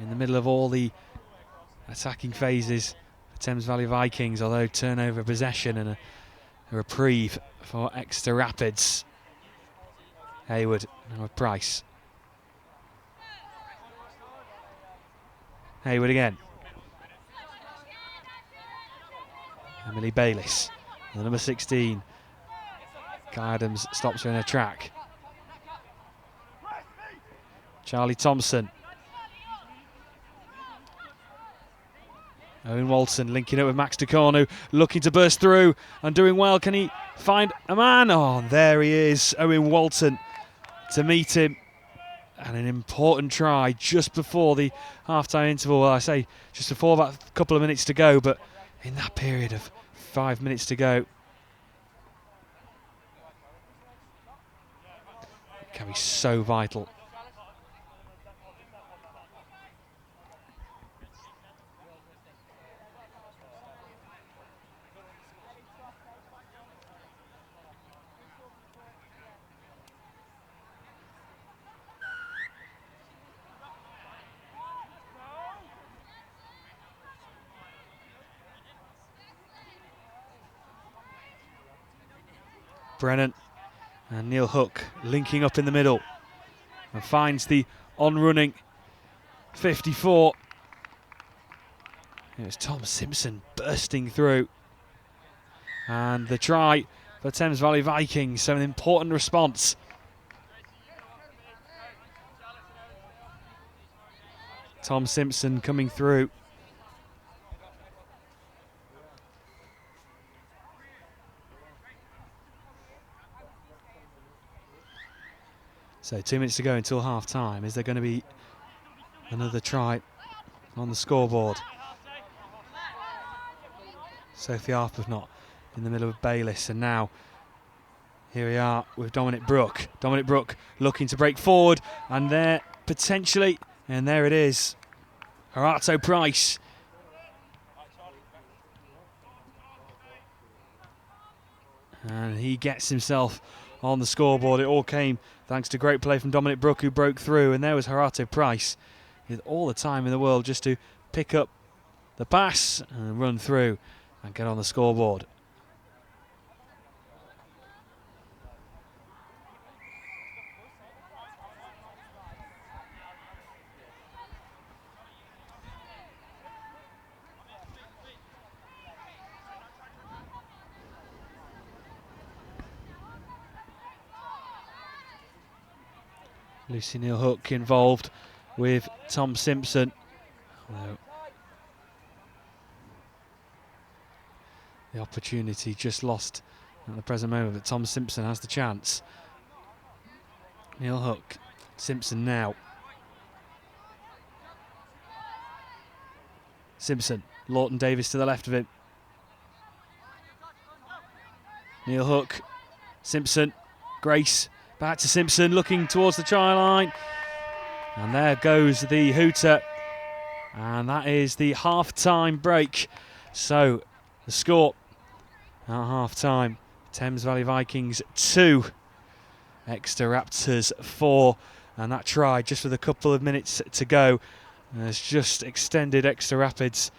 Speaker 3: in the middle of all the attacking phases for Thames Valley Vikings, although turnover possession and a reprieve for Exeter Rapids. Haywood, now with Price. Haywood again. Emily Bayliss, the number 16. Guy Adams stops her in her track. Charlie Thompson. Owen Walton linking up with Max DeCornu, looking to burst through and doing well. Can he find a man? Oh, there he is, Owen Walton to meet him. And an important try just before the half-time interval. Well, I say just before, about a couple of minutes to go, but in that period of 5 minutes to go, it can be so vital. Brennan and Neil Hook linking up in the middle and finds the on-running 54. It's Tom Simpson bursting through. And the try for Thames Valley Vikings, so an important response. Tom Simpson coming through. So 2 minutes to go until half time. Is there going to be another try on the scoreboard? Sophie Arpernot in the middle of Bayliss, and now here we are with Dominic Brook. Dominic Brook looking to break forward, and there potentially, and there it is. Arato Price. And he gets himself on the scoreboard. It all came thanks to great play from Dominic Brook, who broke through, and there was Arato Price with all the time in the world just to pick up the pass and run through and get on the scoreboard. Lucy Neal Hook involved with Tom Simpson. The opportunity just lost at the present moment, but Tom Simpson has the chance. Neal Hook, Simpson now. Simpson, Lawton Davis to the left of him. Neal Hook, Simpson, Grace. Back to Simpson, looking towards the try line. And there goes the hooter. And that is the half-time break. So, the score at half-time. Thames Valley Vikings 2. Exeter Raptors 4. And that try, just with a couple of minutes to go, has just extended Exeter Rapids'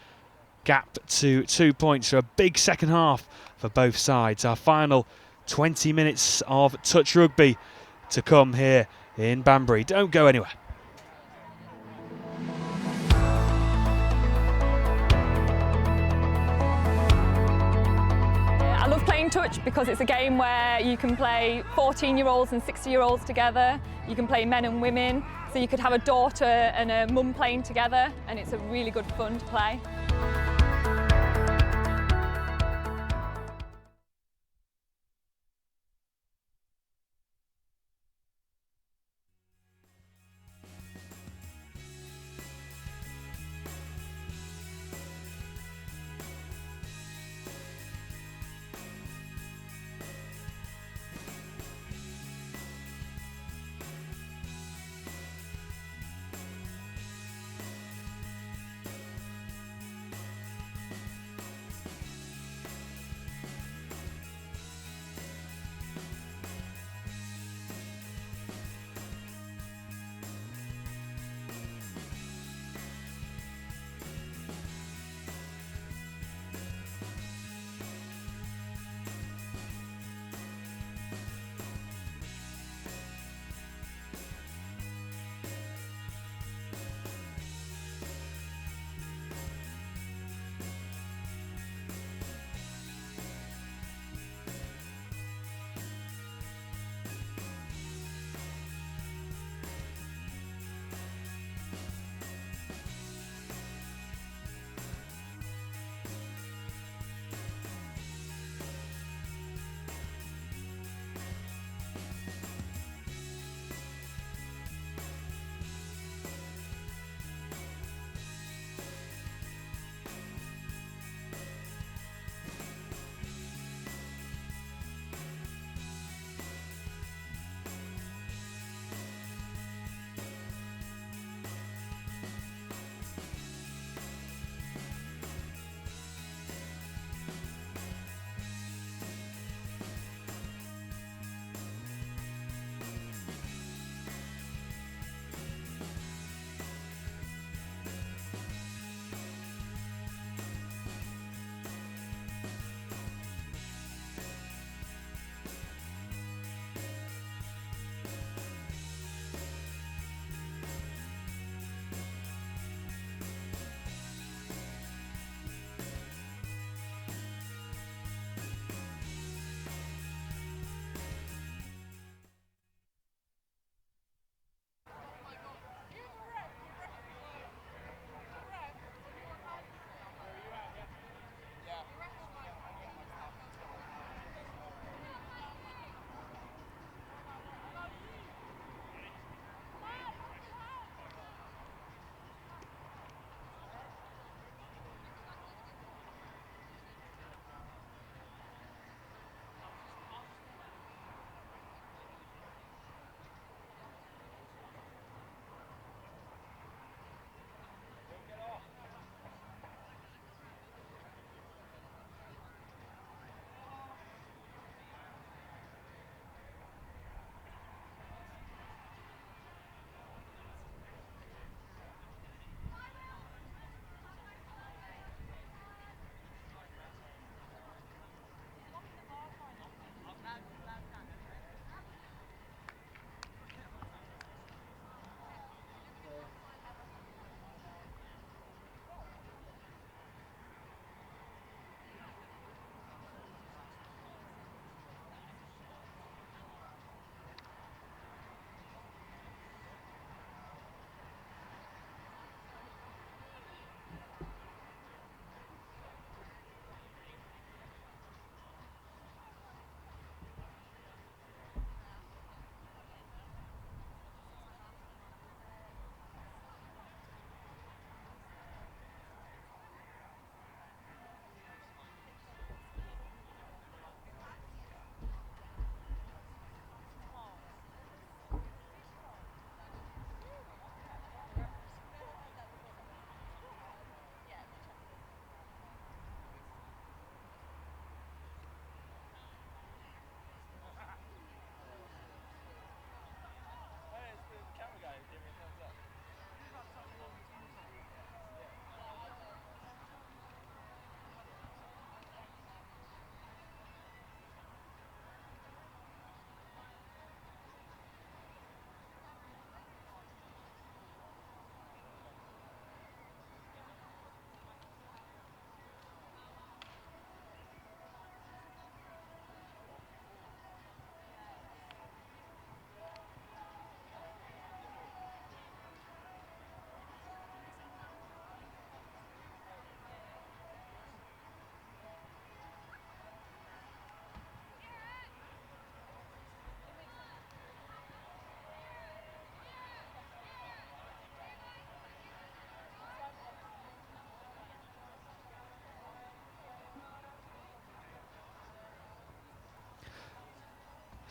Speaker 3: gap to 2 points. So a big second half for both sides. Our final 20 minutes of touch rugby to come here in Banbury. Don't go anywhere.
Speaker 7: I love playing touch because it's a game where you can play 14-year-olds and 60-year-olds together. You can play men and women.
Speaker 8: So you could have a daughter and a mum playing together, and it's a really good fun to play.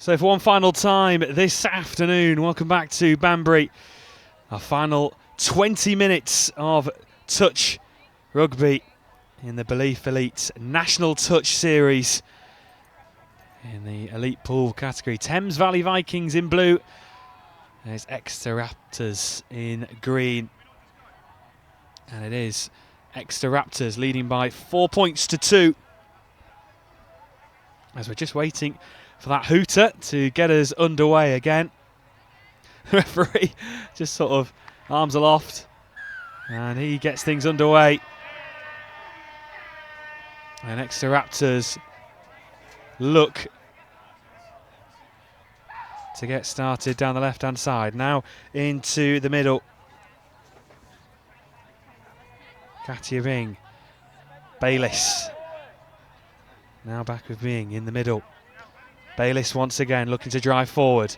Speaker 3: So for one final time this afternoon, welcome back to Banbury. Our final 20 minutes of touch rugby in the Belief Elite National Touch Series in the Elite Pool category. Thames Valley Vikings in blue. There's Exeter Raptors in green. And it is Exeter Raptors leading by 4 points to 2. As we're just waiting for that hooter to get us underway again. The referee just sort of arms aloft and he gets things underway. And Exeter Raptors look to get started down the left-hand side. Now into the middle. Katia Bing. Bayliss. Now back with Bing in the middle. Bayliss once again looking to drive forward.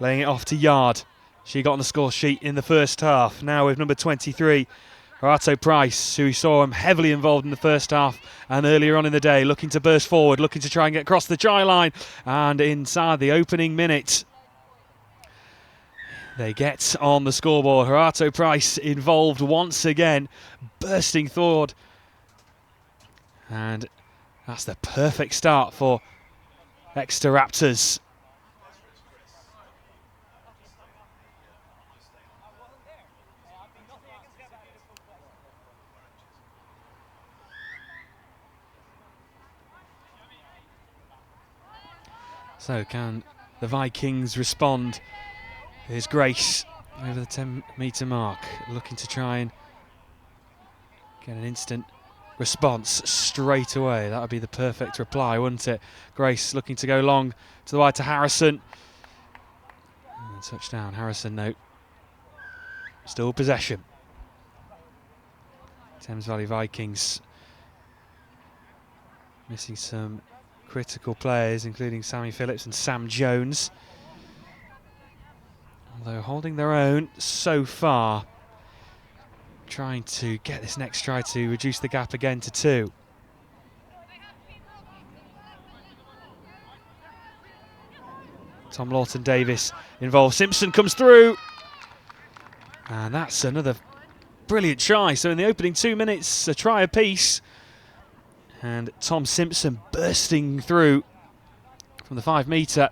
Speaker 3: Laying it off to Yard. She got on the score sheet in the first half. Now with number 23, Horato Price, who we saw him heavily involved in the first half and earlier on in the day, looking to burst forward, looking to try and get across the try line. And inside the opening minute, they get on the scoreboard. Horato Price involved once again, bursting forward. And that's the perfect start for Exeter Raptors. So can the Vikings respond? Here's Grace over the 10-metre mark, looking to try and get an instant response straight away. That would be the perfect reply, wouldn't it? Grace looking to go long to the wide to Harrison. And touchdown, Harrison, no. Still possession. Thames Valley Vikings missing some critical players, including Sammy Phillips and Sam Jones. Although holding their own so far. Trying to get this next try to reduce the gap again to 2. Tom Lawton-Davis involved. Simpson comes through. And that's another brilliant try. So in the opening 2 minutes, a try apiece. And Tom Simpson bursting through from the 5-metre.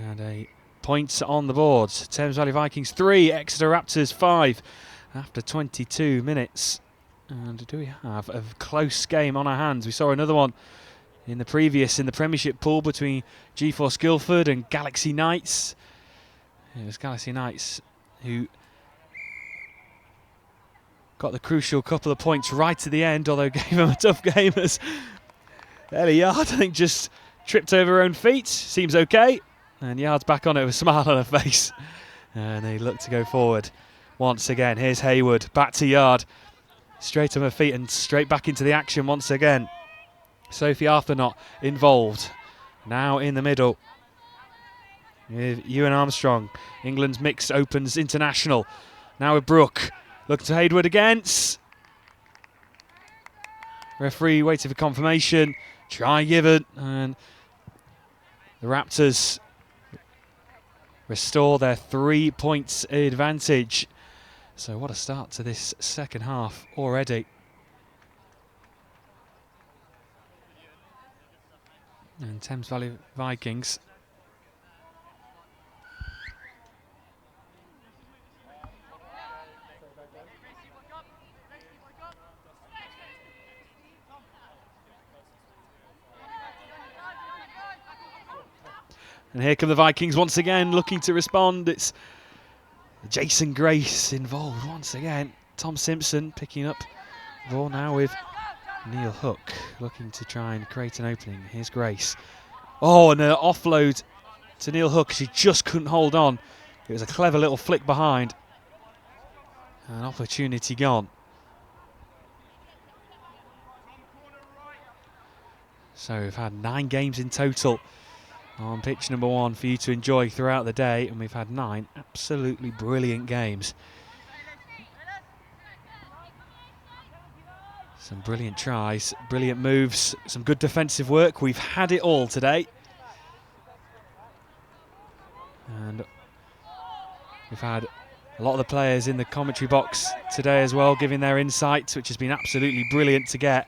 Speaker 3: And a point on the board. Thames Valley Vikings 3, Exeter Raptors 5. After 22 minutes. And do we have a close game on our hands? We saw another one in the Premiership pool between G-Force Guildford and Galaxy Knights. It was Galaxy Knights who got the crucial couple of points right at the end, although gave them a tough game as Ellie Yard, I think, just tripped over her own feet. Seems okay. And Yard's back on it with a smile on her face. And they look to go forward. Once again, here's Hayward, back to Yard. Straight on her feet and straight back into the action once again. Sophie Arthurnott involved. Now in the middle. With Ewan Armstrong. England's mixed opens international. Now with Brooke. Looking to Hayward against. Referee waiting for confirmation. Try given. And the Raptors restore their 3 points advantage. So what a start to this second half already. And Thames Valley Vikings and here come the Vikings once again looking to respond. It's Jason Grace involved once again. Tom Simpson picking up the ball now with Neil Hook looking to try and create an opening. Here's Grace. Oh, and an offload to Neil Hook. She just couldn't hold on. It was a clever little flick behind. An opportunity gone. So we've had 9 games in total on pitch number 1 for you to enjoy throughout the day, and we've had 9 absolutely brilliant games. Some brilliant tries, brilliant moves, some good defensive work. We've had it all today. And we've had a lot of the players in the commentary box today as well, giving their insights, which has been absolutely brilliant to get.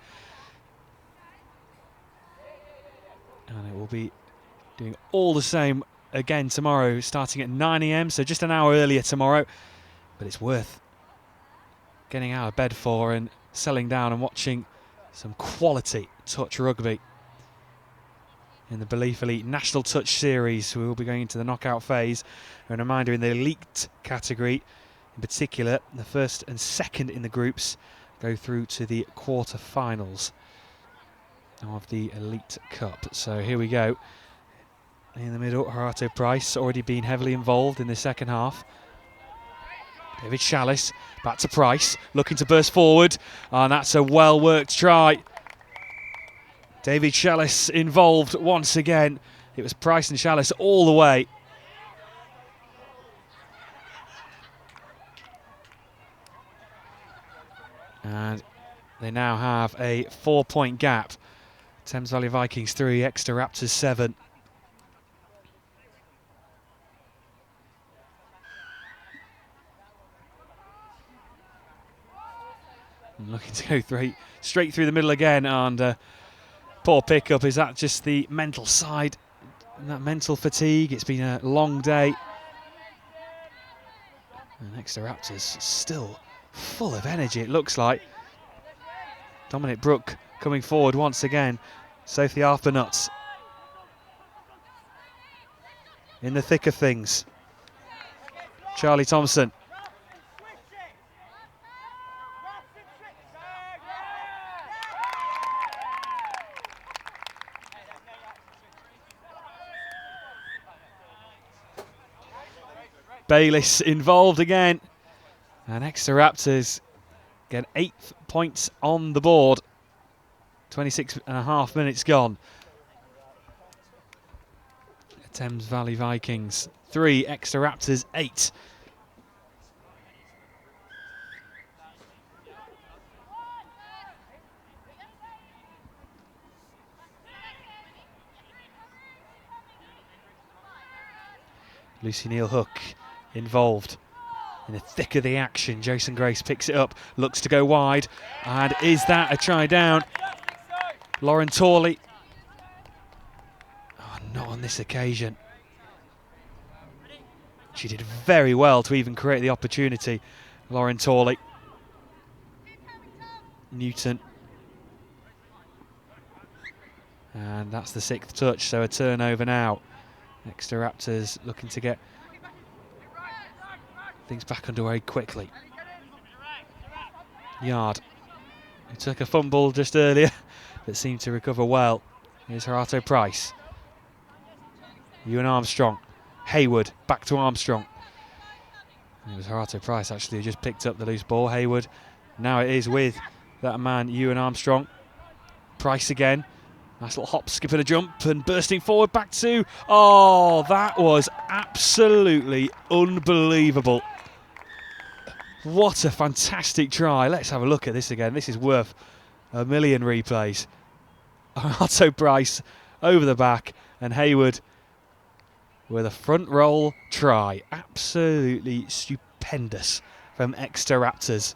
Speaker 3: And it will be doing all the same again tomorrow, starting at 9 AM, so just an hour earlier tomorrow. But it's worth getting out of bed for and settling down and watching some quality touch rugby. In the Belief Elite National Touch Series, we will be going into the knockout phase. And a reminder, in the elite category in particular, the first and second in the groups go through to the quarter-finals of the Elite Cup. So here we go. In the middle, Horato Price already been heavily involved in the second half. David Shallis back to Price, looking to burst forward, and that's a well-worked try. David Shallis involved once again. It was Price and Shallis all the way. And they now have a 4-point gap. Thames Valley Vikings 3, Exeter Raptors 7. And looking to go straight through the middle again, and poor pickup. Is that just the mental side and that mental fatigue? It's been a long day. And Exeter Raptors still full of energy, it looks like. Dominic Brooke coming forward once again. Sophie Arthurnuts in the thick of things. Charlie Thompson. Bayliss involved again, and Exeter Raptors get 8 points on the board. 26.5 minutes gone. Thames Valley Vikings 3, Exeter Raptors 8. Lucy Neal Hook involved in the thick of the action. Jason Grace picks it up, looks to go wide, and is that a try down? Lauren Torley. Oh, not on this occasion. She did very well to even create the opportunity. Lauren Torley. Newton. And that's the 6th touch, so a turnover now. Exeter Raptors looking to get things back underway quickly. Yard, who took a fumble just earlier, but seemed to recover well. Here's Horato Price. Ewan Armstrong. Hayward, back to Armstrong. And it was Horato Price actually who just picked up the loose ball. Hayward, now it is with that man, Ewan Armstrong. Price again. Nice little hop, skip and a jump, and bursting forward back to... Oh, that was absolutely unbelievable. What a fantastic try. Let's have a look at this again. This is worth a million replays. Otto Price over the back, and Hayward with a front roll try. Absolutely stupendous from Exeter Raptors.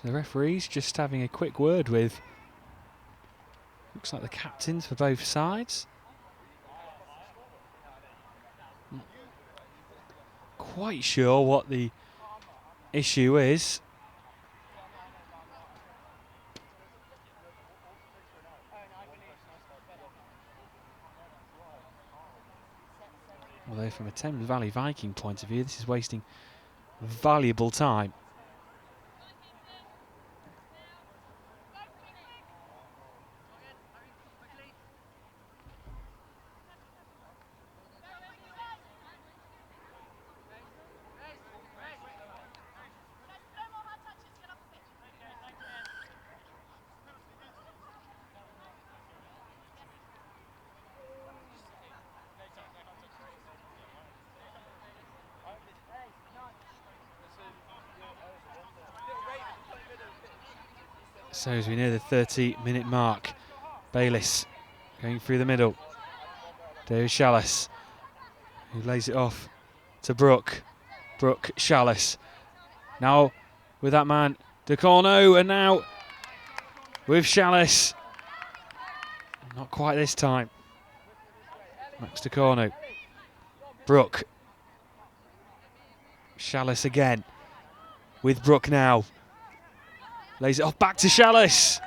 Speaker 3: The referees just having a quick word with, looks like the captains for both sides. Not quite sure what the issue is. Although from a Thames Valley Viking point of view, this is wasting valuable time. So as we near the 30-minute mark, Bayliss going through the middle. David Shallis, who lays it off to Brooke. Brooke Shallis. Now with that man, DeCorno, and now with Shallis. Not quite this time. Max DeCorno. Brooke. Shallis again. With Brooke now. Lays it off back to Shallis.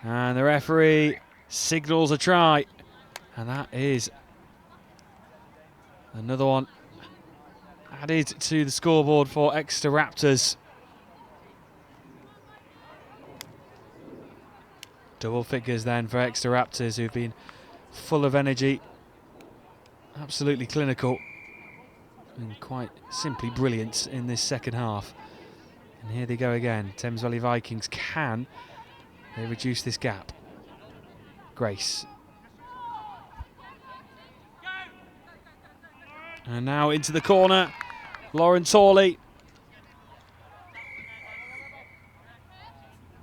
Speaker 3: And the referee signals a try. And that is another one added to the scoreboard for Exeter Raptors. Double figures then for Exeter Raptors, who've been full of energy, absolutely clinical, and quite simply brilliant in this second half. And here they go again. Thames Valley Vikings, can they reduce this gap? Grace. And now into the corner, Lauren Torley.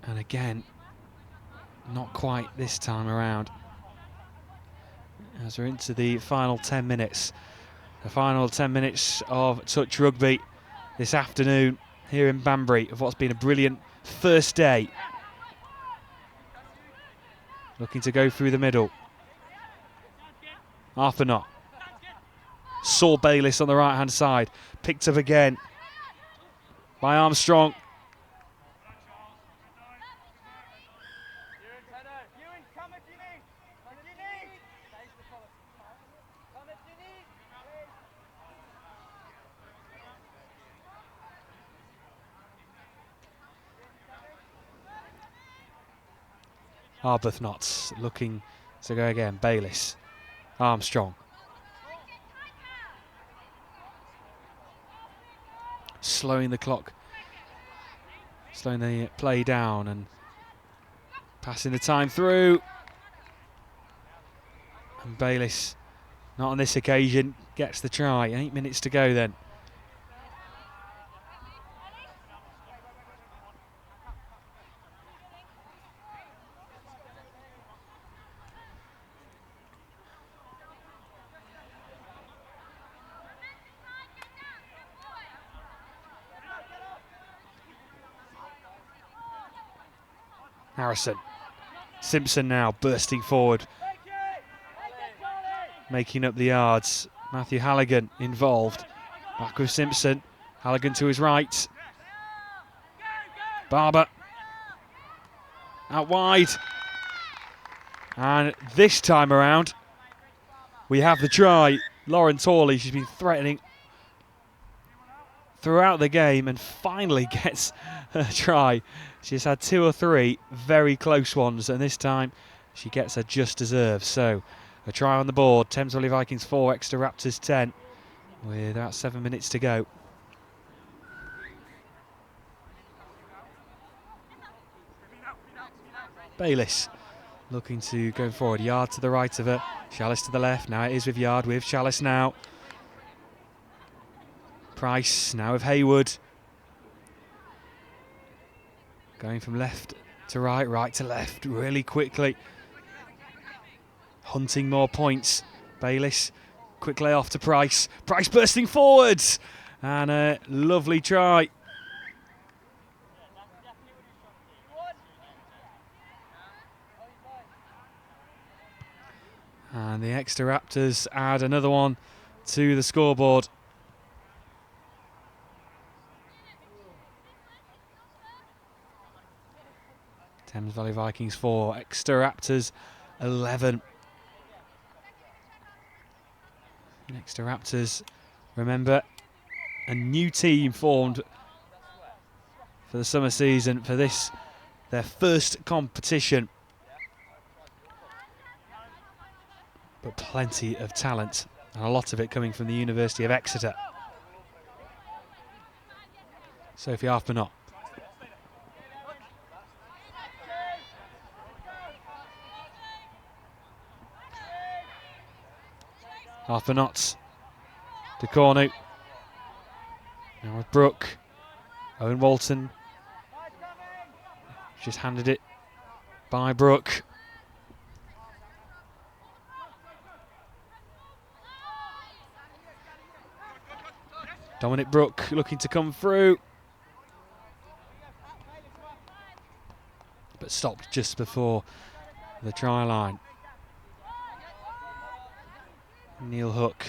Speaker 3: And again, not quite this time around. As we're into the final 10 minutes. The final 10 minutes of touch rugby this afternoon here in Banbury of what's been a brilliant first day. Looking to go through the middle. Arthur saw Bayliss on the right hand side. Picked up again by Armstrong. Arbuthnot looking to go again. Bayliss. Armstrong. Slowing the clock. Slowing the play down and passing the time through. And Bayliss, not on this occasion, gets the try. 8 minutes to go then. Harrison. Simpson now bursting forward. Making up the yards. Matthew Halligan involved. Back with Simpson. Halligan to his right. Barber. Out wide. And this time around, we have the try. Lauren Torley, she's been threatening throughout the game and finally gets a try. She's had 2 or 3 very close ones, and this time she gets her just deserved. So a try on the board. Thames Valley Vikings 4, Exeter Raptors 10, with about 7 minutes to go. Bayliss looking to go forward. Yard to the right of her. Shallis to the left. Now it is with Yard with Shallis now. Price now with Haywood. Going from left to right, right to left, really quickly. Hunting more points. Bayliss, quick lay off to Price. Price bursting forwards. And a lovely try. And the Exeter Raptors add another one to the scoreboard. Thames Valley Vikings 4, Exeter Raptors 11. Exeter Raptors, remember, a new team formed for the summer season for this, their first competition. But plenty of talent, and a lot of it coming from the University of Exeter. Sophie Arpinot. Arpinot. DeCorno. Now with Brooke. Owen Walton. just handed it by Brooke. Dominic Brooke looking to come through, but stopped just before the try line. Neil Hook.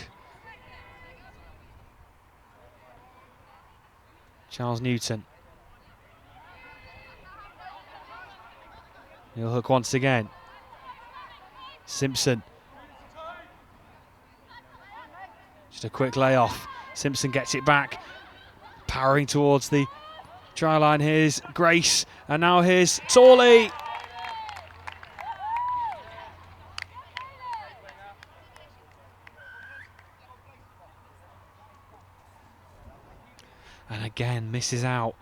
Speaker 3: Charles Newton. Neil Hook once again. Simpson. Just a quick layoff. Simpson gets it back. Powering towards the try line. Here's Grace. And now here's Torley. And again, misses out.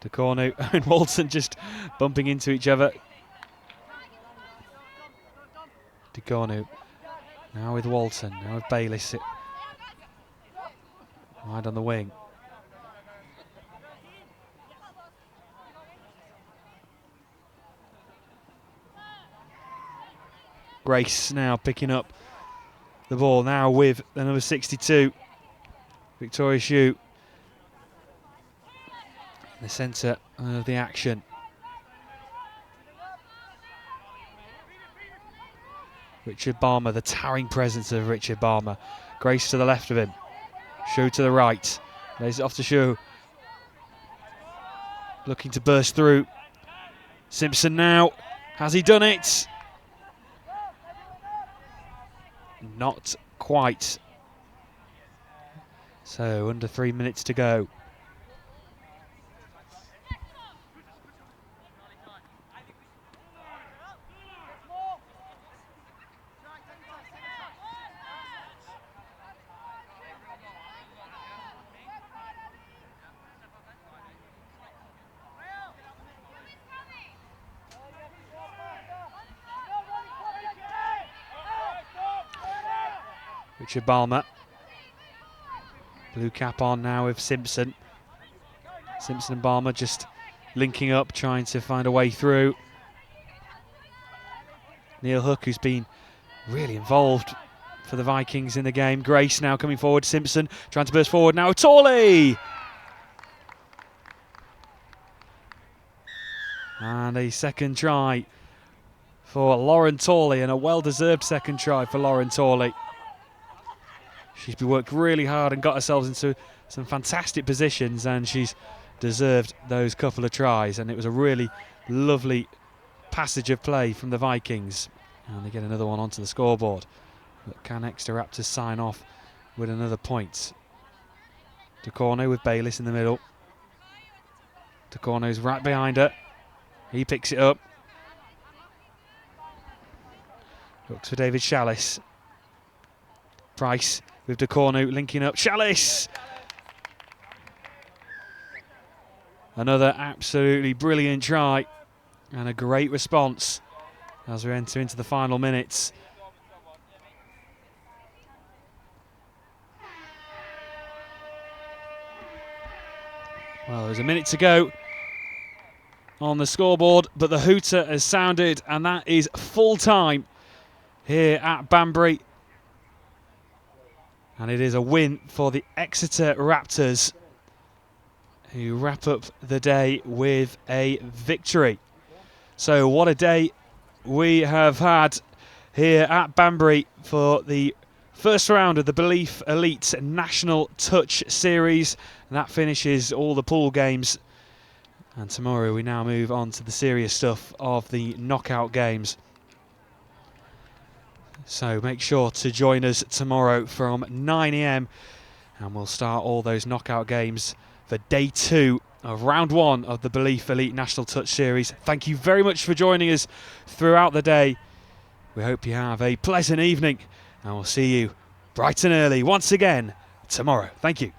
Speaker 3: De Cornu and Walton just bumping into each other. De Cornu now with Walton, now with Bayliss wide on the wing. Grace now picking up the ball now with the number 62, Victoria Shue. The centre of the action. Richard Balmer, the towering presence of Richard Balmer. Grace to the left of him. Shue to the right. Lays it off to Shue. Looking to burst through. Simpson now. Has he done it? Not quite. So under 3 minutes to go. Richard Balmer. Blue cap on now with Simpson. Simpson and Balmer just linking up, trying to find a way through. Neil Hook, who's been really involved for the Vikings in the game. Grace now coming forward. Simpson trying to burst forward now. Torley! And a second try for Lauren Torley, and a well-deserved second try for Lauren Torley. She's been worked really hard and got herself into some fantastic positions, and she's deserved those couple of tries. And it was a really lovely passage of play from the Vikings. And they get another one onto the scoreboard. But can Exeter Raptors sign off with another point? De Cornu with Bayliss in the middle. De Cornu's right behind her. He picks it up. Looks for David Shallis. Price with De Cornu linking up. Shallis! Another absolutely brilliant try and a great response as we enter into the final minutes. Well, there's a minute to go on the scoreboard, but the hooter has sounded, and that is full time here at Banbury. And it is a win for the Exeter Raptors, who wrap up the day with a victory. So what a day we have had here at Banbury for the First round of the Belief Elite National Touch Series, and that finishes all the pool games. And tomorrow we now move on to the serious stuff of the knockout games. So make sure to join us tomorrow from 9 AM, and we'll start all those knockout games for day 2 of round 1 of the Belief Elite National Touch Series. Thank you very much for joining us throughout the day. We hope you have a pleasant evening, and we'll see you bright and early once again tomorrow. Thank you.